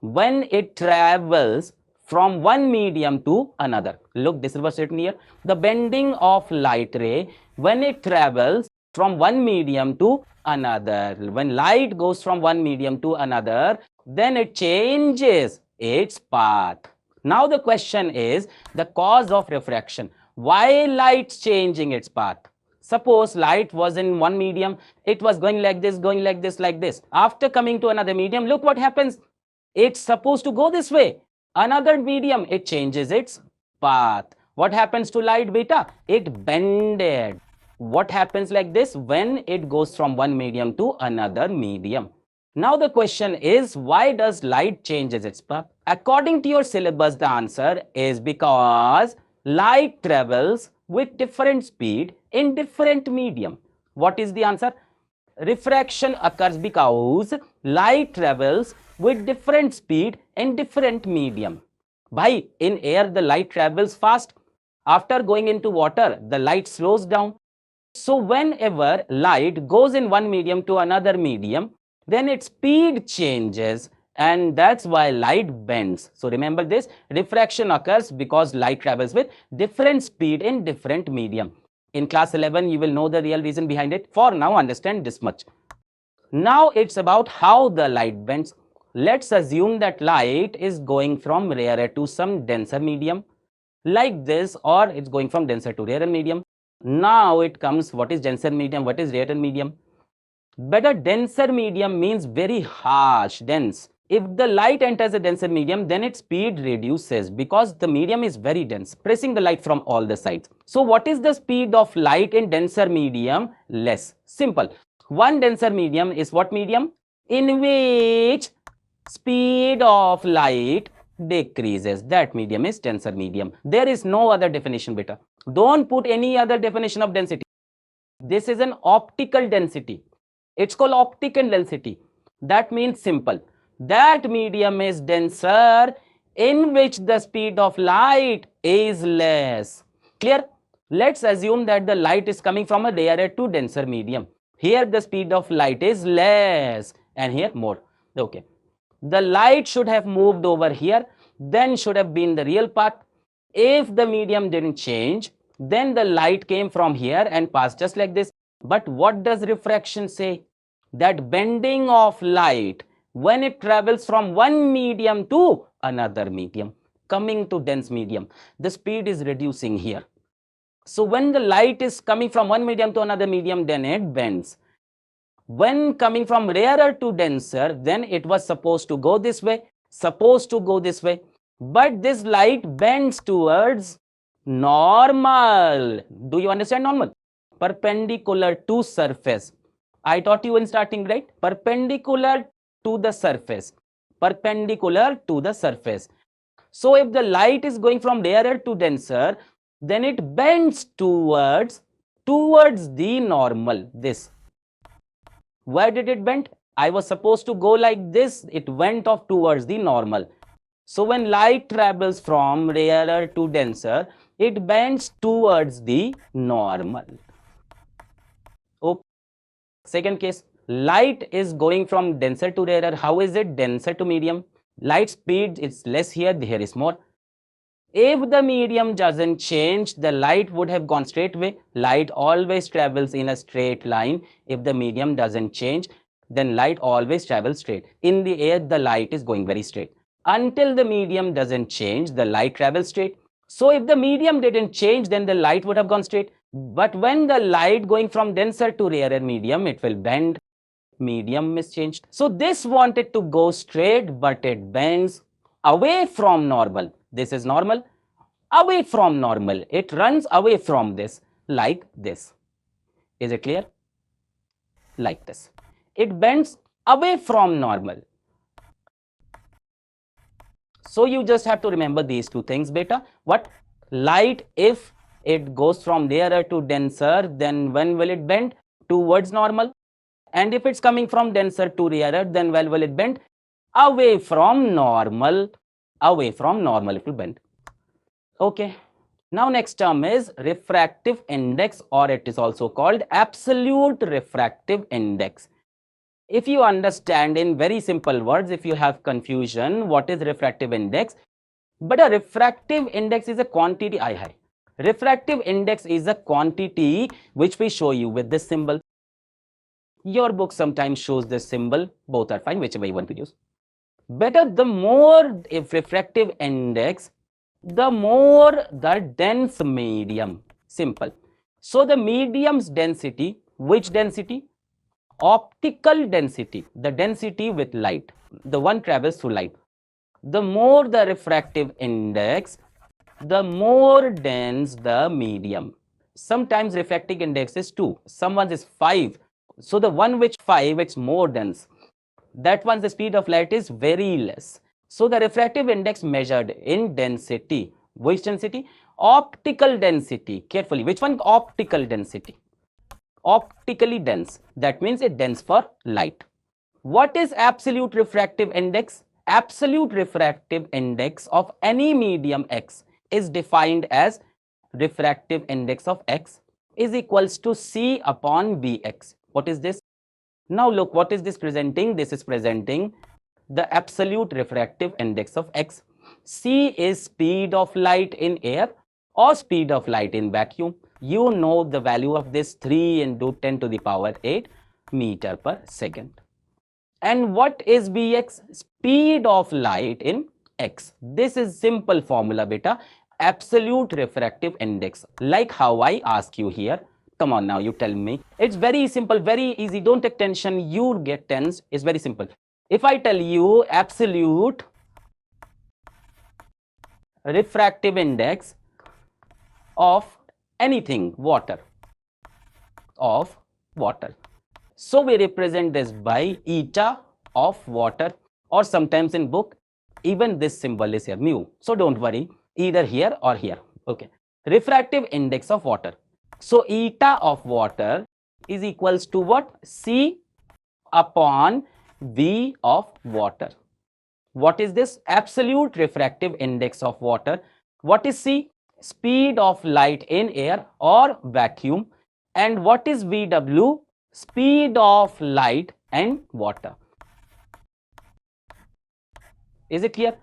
when it travels from one medium to another. Look, this was written here. The bending of light ray when it travels from one medium to another. When light goes from one medium to another, then it changes its path. Now the question is the cause of refraction. Why light changing its path? Suppose light was in one medium, it was going like this, like this. After coming to another medium, look what happens. It's supposed to go this way. Another medium, it changes its path. What happens to light, beta? It bended. What happens like this when it goes from one medium to another medium? Now the question is, why does light changes its path? According to your syllabus, the answer is because light travels with different speed in different medium. What is the answer? Refraction occurs because light travels with different speed in different medium. By in air, the light travels fast. After going into water, the light slows down. So whenever light goes in one medium to another medium, then its speed changes, and that's why light bends. So remember this, refraction occurs because light travels with different speed in different medium. In class 11, you will know the real reason behind it. For now, understand this much. Now it's about how the light bends. Let's assume that light is going from rarer to some denser medium like this, or it's going from denser to rarer medium. Now it comes, what is denser medium, what is rarer medium? Better, denser medium means very harsh, dense. If the light enters a denser medium, then its speed reduces because the medium is very dense, pressing the light from all the sides. So what is the speed of light in denser medium? Less. Simple. One denser medium is what medium? In which speed of light decreases. That medium is denser medium. There is no other definition, beta. Don't put any other definition of density. This is an optical density. It's called optical density. That means simple. That medium is denser in which the speed of light is less. Clear? Let's assume that the light is coming from a rarer to denser medium. Here the speed of light is less and here more. Okay. The light should have moved over here, then should have been the real path. If the medium didn't change, then the light came from here and passed just like this. But what does refraction say? That bending of light when it travels from one medium to another medium, coming to dense medium, the speed is reducing here. So when the light is coming from one medium to another medium, then it bends. When coming from rarer to denser, then it was supposed to go this way, but this light bends towards normal. Do you understand normal? Perpendicular to surface. I taught you in starting, right? Perpendicular to the surface. Perpendicular to the surface. So if the light is going from rarer to denser, then it bends towards the normal. This. Where did it bend? I was supposed to go like this. It went off towards the normal. So when light travels from rarer to denser, it bends towards the normal. Okay. Second case, light is going from denser to rarer. How is it? Denser to medium. Light speed is less here, here is more. If the medium doesn't change, the light would have gone straight way. Light always travels in a straight line. If the medium doesn't change, then light always travels straight. In the air, the light is going very straight. Until the medium doesn't change, the light travels straight. So if the medium didn't change, then the light would have gone straight. But when the light going from denser to rarer medium, it will bend. Medium is changed. So this wanted to go straight, but it bends away from normal. This is normal, away from normal. It runs away from this, like this. Is it clear? Like this. It bends away from normal. So you just have to remember these two things, beta. What? Light, if it goes from rarer to denser, then when will it bend? Towards normal. And if it's coming from denser to rarer, then when will it bend? Away from normal. Away from normal it will bend. Okay. Now next term is refractive index, or it is also called absolute refractive index. If you understand in very simple words, if you have confusion, what is refractive index? But a refractive index is a quantity. Refractive index is a quantity which we show you with this symbol. Your book sometimes shows this symbol. Both are fine, whichever you want to use. Better, the more if refractive index, the more the dense medium. Simple. So the medium's density, which density? Optical density, the density with light, the one travels through light. The more the refractive index, the more dense the medium. Sometimes refractive index is 2, someone is 5. So the one which 5, it's more dense. That one, the speed of light is very less. So the refractive index measured in density. Which density? Optical density. Carefully, which one? Optical density. Optically dense. That means it dense for light. What is absolute refractive index? Absolute refractive index of any medium x is defined as refractive index of x is equals to c upon bx. What is this? Now look, what is this presenting? This is presenting the absolute refractive index of x. C is speed of light in air or speed of light in vacuum. You know the value of this, 3 into 10 to the power 8 meter per second. And what is Bx? Speed of light in x. This is simple formula, beta. Absolute refractive index. Like how I ask you here. Come on now, you tell me. It's very simple, very easy. Don't take tension. You get tense. It's very simple. If I tell you absolute refractive index of anything, water, so we represent this by eta of water, or sometimes in book even this symbol is here, mu. So don't worry, either here or here. Okay, refractive index of water. So eta of water is equals to what? C upon V of water. What is this? Absolute refractive index of water. What is C? Speed of light in air or vacuum. And what is VW? Speed of light and water. Is it clear?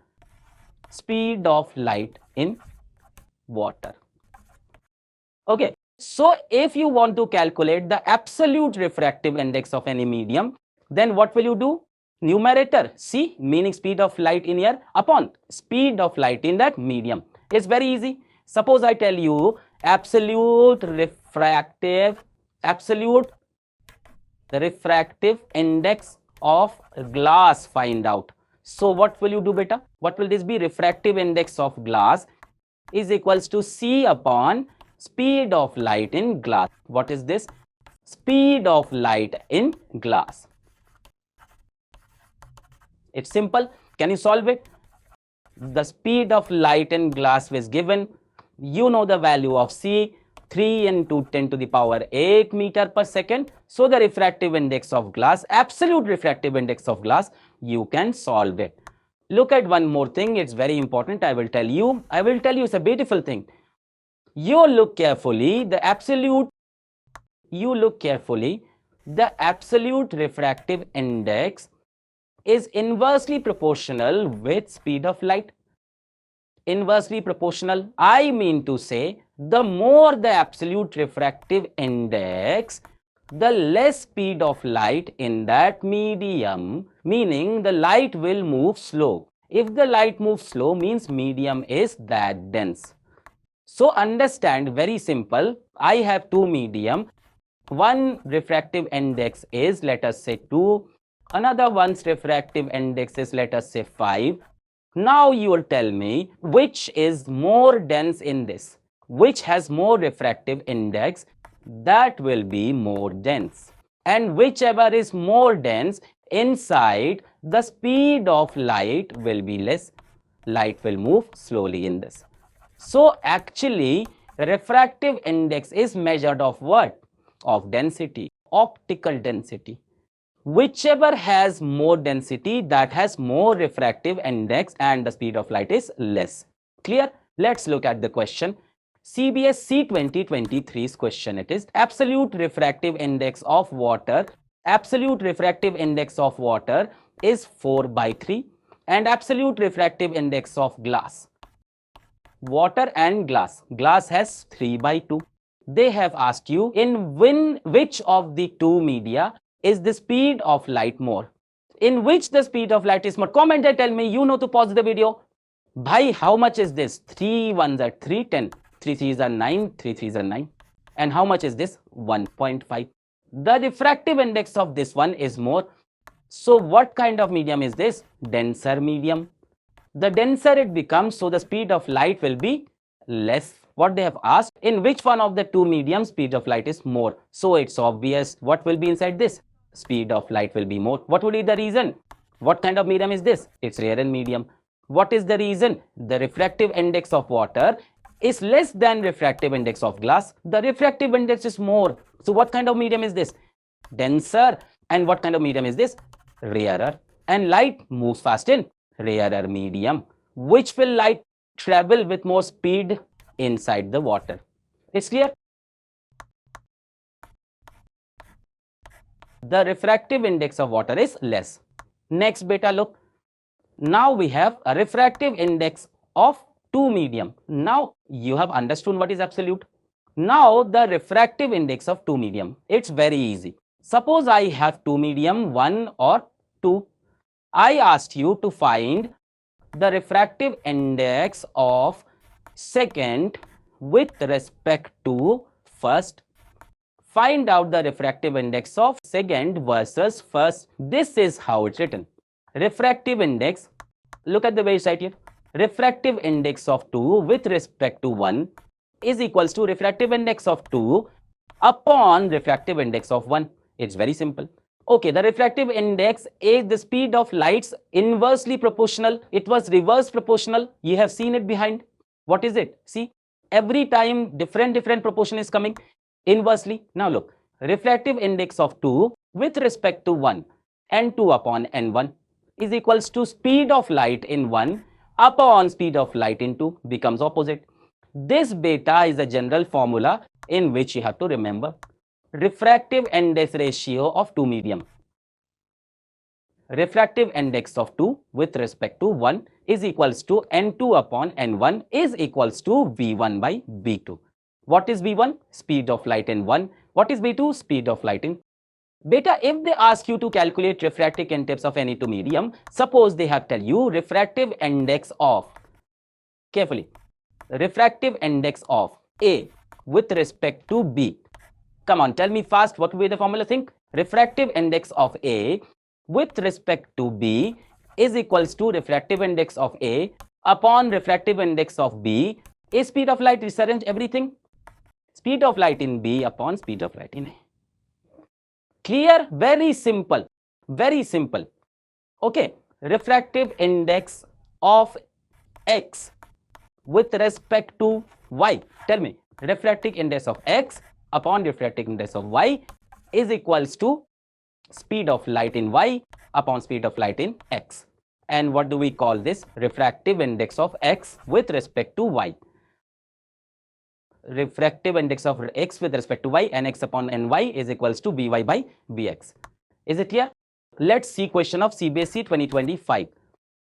Speed of light in water. Okay. So if you want to calculate the absolute refractive index of any medium, then what will you do? Numerator C, meaning speed of light in air, upon speed of light in that medium. It's very easy. Suppose I tell you absolute refractive index of glass, find out. So what will you do, beta? What will this be? Refractive index of glass is equals to C upon speed of light in glass. What is this? Speed of light in glass. It's simple. Can you solve it? The speed of light in glass was given. You know the value of C, 3 into 10 to the power 8 meter per second. So the refractive index of glass, absolute refractive index of glass, you can solve it. Look at one more thing. It's very important. I will tell you. It's a beautiful thing. You look carefully. The absolute refractive index is inversely proportional with speed of light. Inversely proportional. I mean to say, the more the absolute refractive index, the less speed of light in that medium, meaning the light will move slow. If the light moves slow, means medium is that dense. So understand, very simple. I have two medium. One refractive index is, let us say, 2. Another one's refractive index is, let us say, 5. Now you will tell me which is more dense in this, which has more refractive index, that will be more dense. And whichever is more dense, inside the speed of light will be less. Light will move slowly in this. So actually refractive index is measured of what? Of density, optical density. Whichever has more density, that has more refractive index, and the speed of light is less. Clear? Let's look at the question. CBSC 2023's question. It is absolute refractive index of water. Absolute refractive index of water is 4/3, and absolute refractive index of glass. Water and glass. Glass has 3/2. They have asked you in which of the two media is the speed of light more? In which the speed of light is more? Comment and tell me. You know to pause the video. Bhai, how much is this? 3 1s are 3, 10. 3 3s are 9, 3 3s are 9. And how much is this? 1.5. The refractive index of this one is more. So what kind of medium is this? Denser medium. The denser it becomes, so the speed of light will be less. What they have asked, in which one of the two mediums speed of light is more? So it's obvious what will be inside this. Speed of light will be more. What would be the reason? What kind of medium is this? It's rare and medium. What is the reason? The refractive index of water is less than refractive index of glass. The refractive index is more. So what kind of medium is this? Denser. And what kind of medium is this? Rarer. And light moves fast in rarer medium. Which will light travel with more speed? Inside the water. It's clear? The refractive index of water is less. Next, beta, look. Now we have a refractive index of two medium. Now you have understood what is absolute. Now the refractive index of two medium. It's very easy. Suppose I have two medium, 1 or 2. I asked you to find the refractive index of second with respect to first. Find out the refractive index of second versus first. This is how it's written. Refractive index, look at the way it's right here. Refractive index of 2 with respect to 1 is equals to refractive index of 2 upon refractive index of 1. It's very simple. Okay, the refractive index is the speed of light's inversely proportional. It was reverse proportional. You have seen it behind. What is it? See, every time different proportion is coming inversely. Now look, refractive index of 2 with respect to 1, n2 upon n1 is equals to speed of light in 1 upon speed of light in 2 becomes opposite. This beta is a general formula in which you have to remember. Refractive index ratio of 2 medium. Refractive index of 2 with respect to 1 is equals to n2 upon n1 is equals to v1 by v2. What is v1? Speed of light in 1. What is v2? Speed of light in. Beta, if they ask you to calculate refractive index of any two medium, suppose they have tell you refractive index of, carefully, refractive index of A with respect to B. Come on, tell me fast, what will be the formula? Think. Refractive index of A with respect to B is equals to refractive index of A upon refractive index of B is speed of light, rearrange everything. Speed of light in B upon speed of light in A. Clear? Very simple. Very simple. Okay. Refractive index of X with respect to Y. Tell me. Refractive index of X upon refractive index of Y is equals to speed of light in Y upon speed of light in X. And what do we call this? Refractive index of X with respect to Y. Refractive index of X with respect to Y, and X upon Ny is equals to Vy by Vx. Is it clear? Let's see question of CBSE 2025.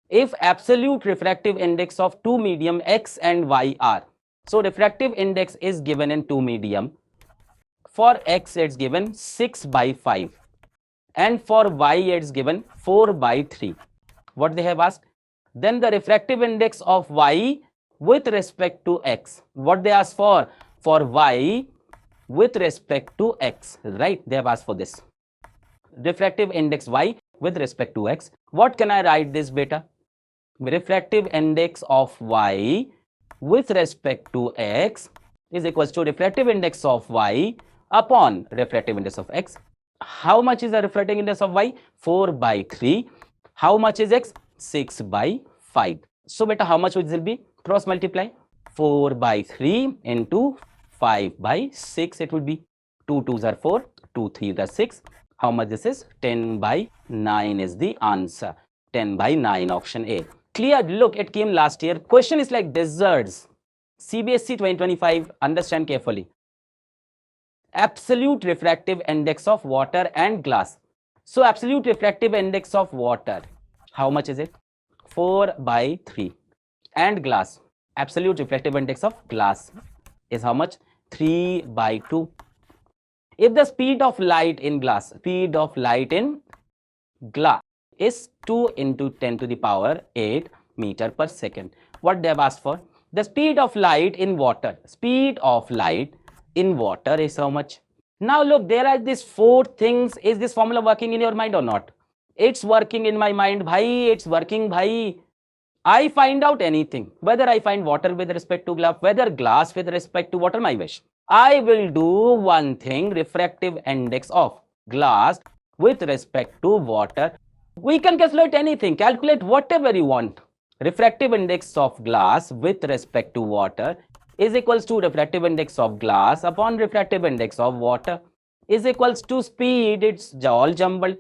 If absolute refractive index of two medium X and Y are, so refractive index is given in two medium. For X it's given 6 by 5 and for Y it's given 4 by 3. What they have asked? Then the refractive index of Y with respect to X. What they asked for? For Y with respect to X, right? They have asked for this. Refractive index Y with respect to X. What can I write this, beta? Refractive index of Y with respect to X is equals to refractive index of Y upon refractive index of X. How much is the refractive index of Y? 4 by 3. How much is X? 6 by 5. So beta, how much will be? Cross multiply. 4 by 3 into 5 by 6. It would be 2 2s are 4, 2 3s are 6. How much this is? 10 by 9 is the answer. 10 by 9, option A. Clear? Look, it came last year. Question is like deserts. CBSE 2025. Understand carefully. Absolute refractive index of water and glass. So absolute refractive index of water, how much is it? 4 by 3. And glass, absolute refractive index of glass is how much? 3 by 2. If the speed of light in glass, speed of light in glass is 2 into 10 to the power 8 meter per second. What they have asked for? The speed of light in water, speed of light in water is how much? Now look, there are these 4 things. Is this formula working in your mind or not? It's working in my mind, bhai. It's working, bhai. I find out anything, whether I find water with respect to glass, whether glass with respect to water, my wish. I will do one thing, refractive index of glass with respect to water. We can calculate anything, calculate whatever you want. Refractive index of glass with respect to water is equals to refractive index of glass upon refractive index of water is equals to speed. It's all jumbled.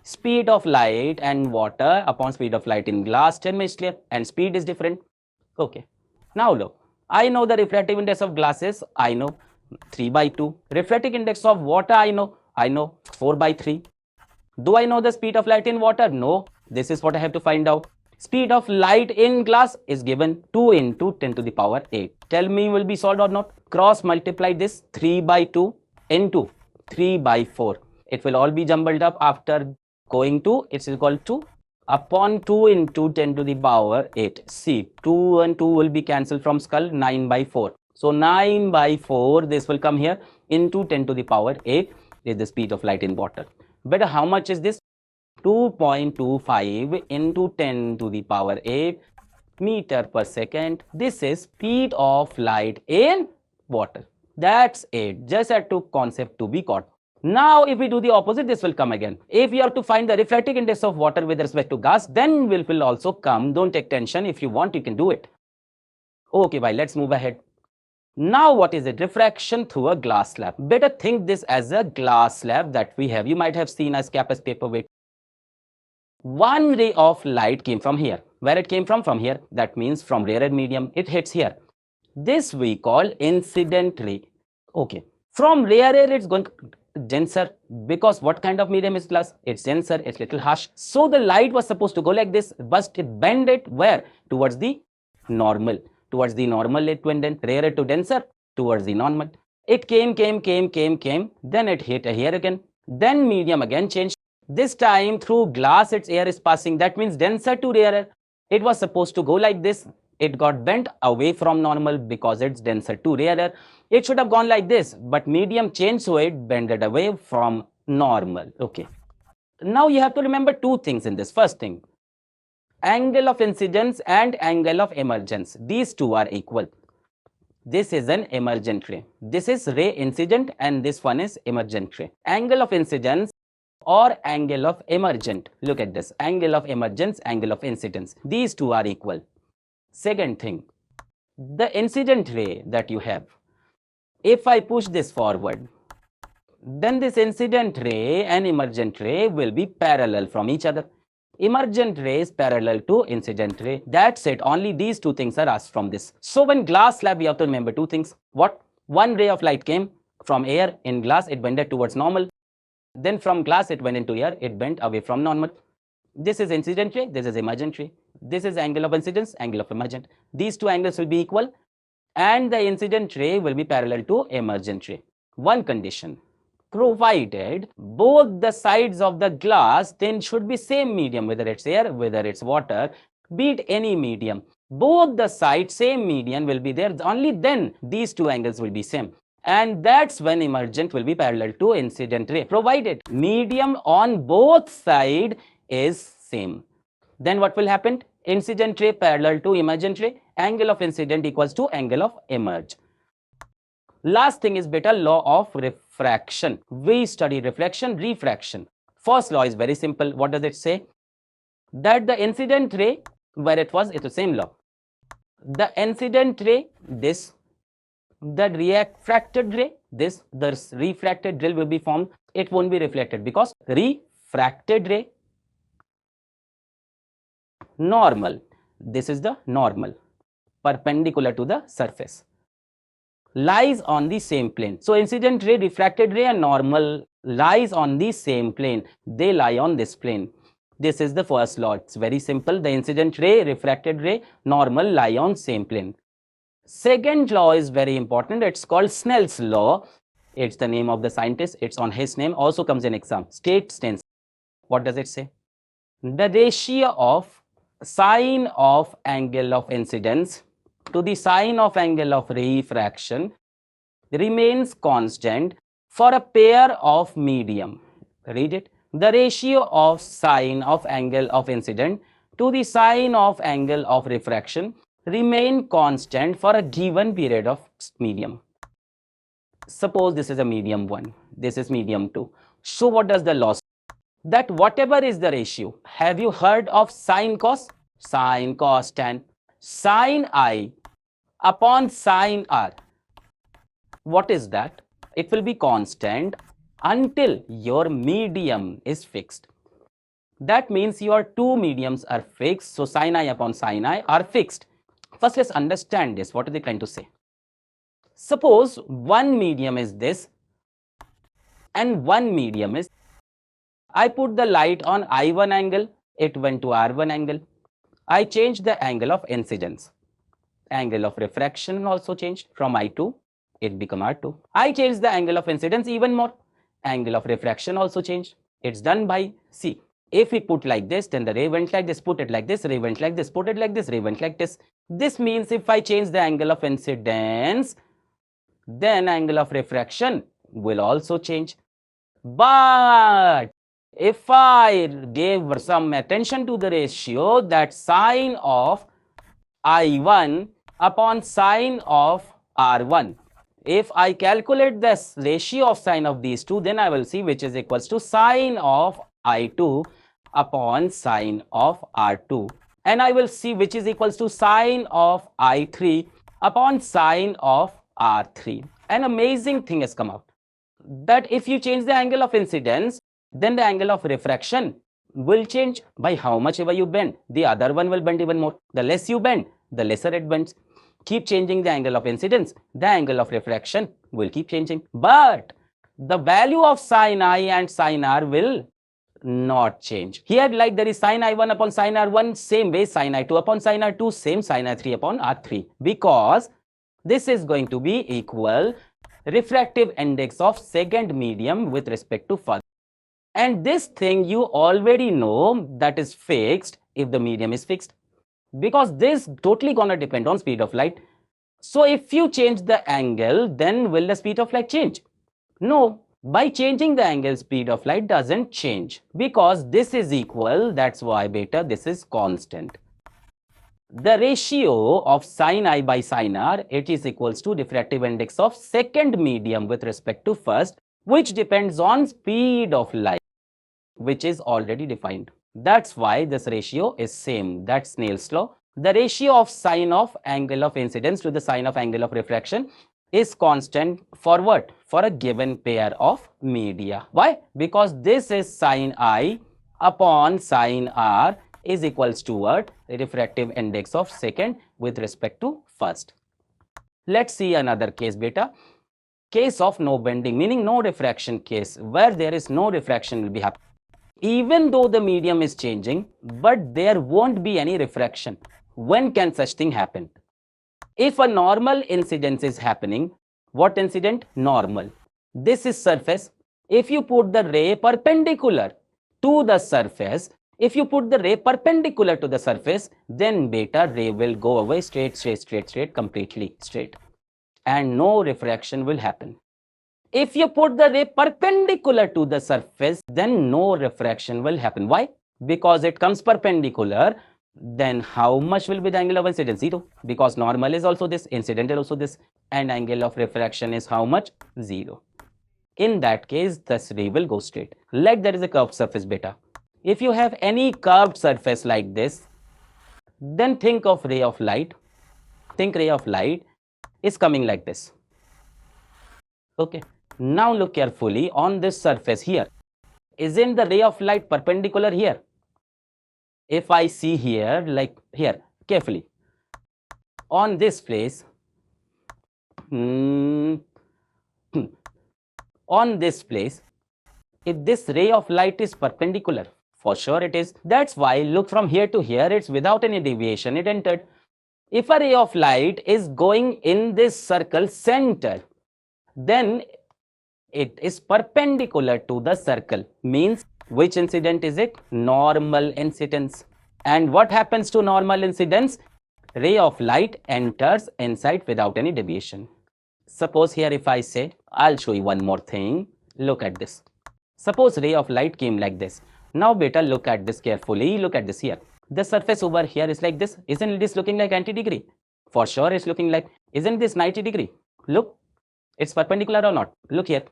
Speed of light and water upon speed of light in glass. 10 minutes clear, and speed is different. Okay. Now look, I know the refractive index of glass is, I know 3 by 2. Refractive index of water, I know 4 by 3. Do I know the speed of light in water? No. This is what I have to find out. Speed of light in glass is given 2 into 10 to the power 8. Tell me, will be solved or not? Cross multiply this 3 by 2 into 3 by 4. It will all be jumbled up after going to, it's equal to upon 2 into 10 to the power 8. See, 2 and 2 will be cancelled from skull, 9 by 4. So 9 by 4, this will come here, into 10 to the power 8 is the speed of light in water. But how much is this? 2.25 into 10 to the power 8 meter per second. This is speed of light in water. That's it. Just had to concept to be caught. Now, if we do the opposite, this will come again. If you have to find the refractive index of water with respect to gas, then will also come. Don't take tension. If you want, you can do it. Okay, bye. Let's move ahead. Now, what is it? Refraction through a glass slab. Better think this as a glass slab that we have. You might have seen as cap as paperweight. One ray of light came from here. Where it came from? From here. That means from rarer medium, it hits here. This we call incident ray. Okay. From rarer, it's going denser, because what kind of medium is glass? It's denser, it's little harsh. So the light was supposed to go like this, but it bent it where? Towards the normal. Towards the normal it went, then rarer to denser, towards the normal. It came, then it hit here again. Then medium again changed. This time through glass its air is passing. That means denser to rarer. It was supposed to go like this. It got bent away from normal because it's denser to rarer. It should have gone like this, but medium changed, so it bended away from normal. Okay. Now you have to remember two things in this. First thing, angle of incidence and angle of emergence. These two are equal. This is an emergent ray. This is ray incident and this one is emergent ray. Angle of incidence or angle of emergent. Look at this. Angle of emergence, angle of incidence. These two are equal. Second thing, the incident ray that you have, if I push this forward, then this incident ray and emergent ray will be parallel from each other. Emergent ray is parallel to incident ray. That's it. Only these two things are asked from this. So when glass slab, we have to remember two things. What? One ray of light came from air in glass, it bended towards normal. Then from glass, it went into air, it bent away from normal. This is incident ray, this is emergent ray. This is angle of incidence, angle of emergent. These two angles will be equal and the incident ray will be parallel to emergent ray. One condition, provided both the sides of the glass then should be same medium, whether it's air, whether it's water, be it any medium. Both the sides, same medium will be there. Only then these two angles will be same. And that's when emergent will be parallel to incident ray, provided medium on both sides is same. Then what will happen? Incident ray parallel to emergent ray, angle of incident equals to angle of emerge. Last thing is beta law of refraction. We study reflection, refraction. First law is very simple. What does it say? That the incident ray, where it was, it's the same law. The incident ray, this, the refracted ray, this, the refracted ray will be formed. It won't be reflected because refracted ray, normal, this is the normal, perpendicular to the surface, lies on the same plane. So incident ray, refracted ray and normal lies on the same plane. They lie on this plane. This is the first law. It's very simple. The incident ray, refracted ray, normal lie on same plane. Second law is very important. It's called Snell's law. It's the name of the scientist. It's on his name. Also comes in exam. State tense. What does it say? The ratio of sine of angle of incidence to the sine of angle of refraction remains constant for a pair of medium. Read it. The ratio of sine of angle of incident to the sine of angle of refraction remain constant for a given period of medium. Suppose this is a medium 1, this is medium 2. So what does the law say? That whatever is the ratio, have you heard of sine cos? Sine cos tan, sine I upon sine R. What is that? It will be constant until your medium is fixed. That means your two mediums are fixed. So sine I upon sine I are fixed. First, let's understand this. What are they trying to say? Suppose one medium is this and one medium is, I put the light on I1 angle, it went to R1 angle. I changed the angle of incidence. Angle of refraction also changed from I2, it become R2. I changed the angle of incidence even more. Angle of refraction also changed. It's done by, see, If we put like this, then the ray went like this, put it like this, ray went like this, put it like this, ray went like this. This means if I change the angle of incidence, then angle of refraction will also change. But if I gave some attention to the ratio, that sine of I1 upon sine of R1, if I calculate this ratio of sine of these two, then I will see which is equals to sine of I2 upon sine of R2, and I will see which is equals to sine of I3 upon sine of R3. An amazing thing has come out, that if you change the angle of incidence, then the angle of refraction will change. By how much ever you bend, the other one will bend even more. The less you bend, the lesser it bends. Keep changing the angle of incidence, the angle of refraction will keep changing. But the value of sine I and sine R will not change. Here, like there is sine I1 upon sine R1, same way sine I2 upon sine R2, same sine I3 upon R3, because this is going to be equal refractive index of second medium with respect to first. And this thing you already know that is fixed if the medium is fixed, because this totally gonna depend on speed of light. So if you change the angle, then will the speed of light change? No. By changing the angle, speed of light doesn't change, because this is equal, that's why beta, this is constant. The ratio of sine I by sine R, it is equals to refractive index of second medium with respect to first, which depends on speed of light, which is already defined. That's why this ratio is same. That's Snell's law. The ratio of sine of angle of incidence to the sine of angle of refraction is constant for what? For a given pair of media. Why? Because this is sine I upon sine R is equals to what? The refractive index of second with respect to first. Let's see another case, beta. Case of no bending, meaning no refraction case, where there is no refraction will be happening. Even though the medium is changing, but there won't be any refraction. When can such thing happen? If a normal incidence is happening, what incident? Normal. This is surface. If you put the ray perpendicular to the surface, then beta ray will go away straight, completely straight, and no refraction will happen. If you put the ray perpendicular to the surface, then no refraction will happen. Why? Because it comes perpendicular. Then how much will be the angle of incidence? 0. Because normal is also this, incident is also this, and angle of refraction is how much? 0. In that case, the ray will go straight. Like there is a curved surface, beta. If you have any curved surface like this, then think of ray of light. Think ray of light is coming like this. Okay. Now look carefully on this surface here. Isn't the ray of light perpendicular here? If I see here, like here, carefully, on this place, on this place, if this ray of light is perpendicular, for sure it is. That's why look from here to here, it's without any deviation, it entered. If a ray of light is going in this circle center, then it is perpendicular to the circle, means which incident is it? Normal incidence. And what happens to normal incidence? Ray of light enters inside without any deviation. Suppose here if I say, I'll show you one more thing. Look at this. Suppose ray of light came like this. Now beta, look at this carefully. Look at this here. The surface over here is like this. Isn't this looking like anti-degree? For sure it's looking like. Isn't this 90 degree? Look, it's perpendicular or not? Look here.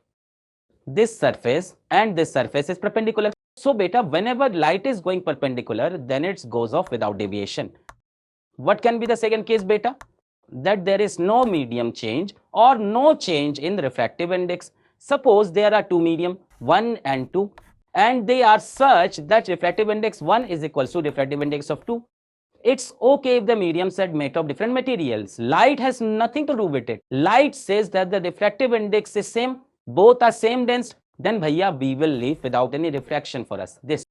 This surface and this surface is perpendicular. So beta, whenever light is going perpendicular, then it goes off without deviation. What can be the second case, beta? That there is no medium change or no change in the refractive index. Suppose there are two medium, 1 and 2, and they are such that refractive index 1 is equals to refractive index of 2. It's okay if the mediums are made of different materials. Light has nothing to do with it. Light says that the refractive index is same, both are same dense, then bhaiya, we will leave without any refraction for us. This,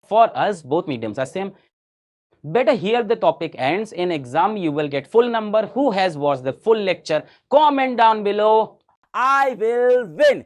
for us, both mediums are same. Better here the topic ends. In exam, you will get full number. Who has watched the full lecture? Comment down below. I will win.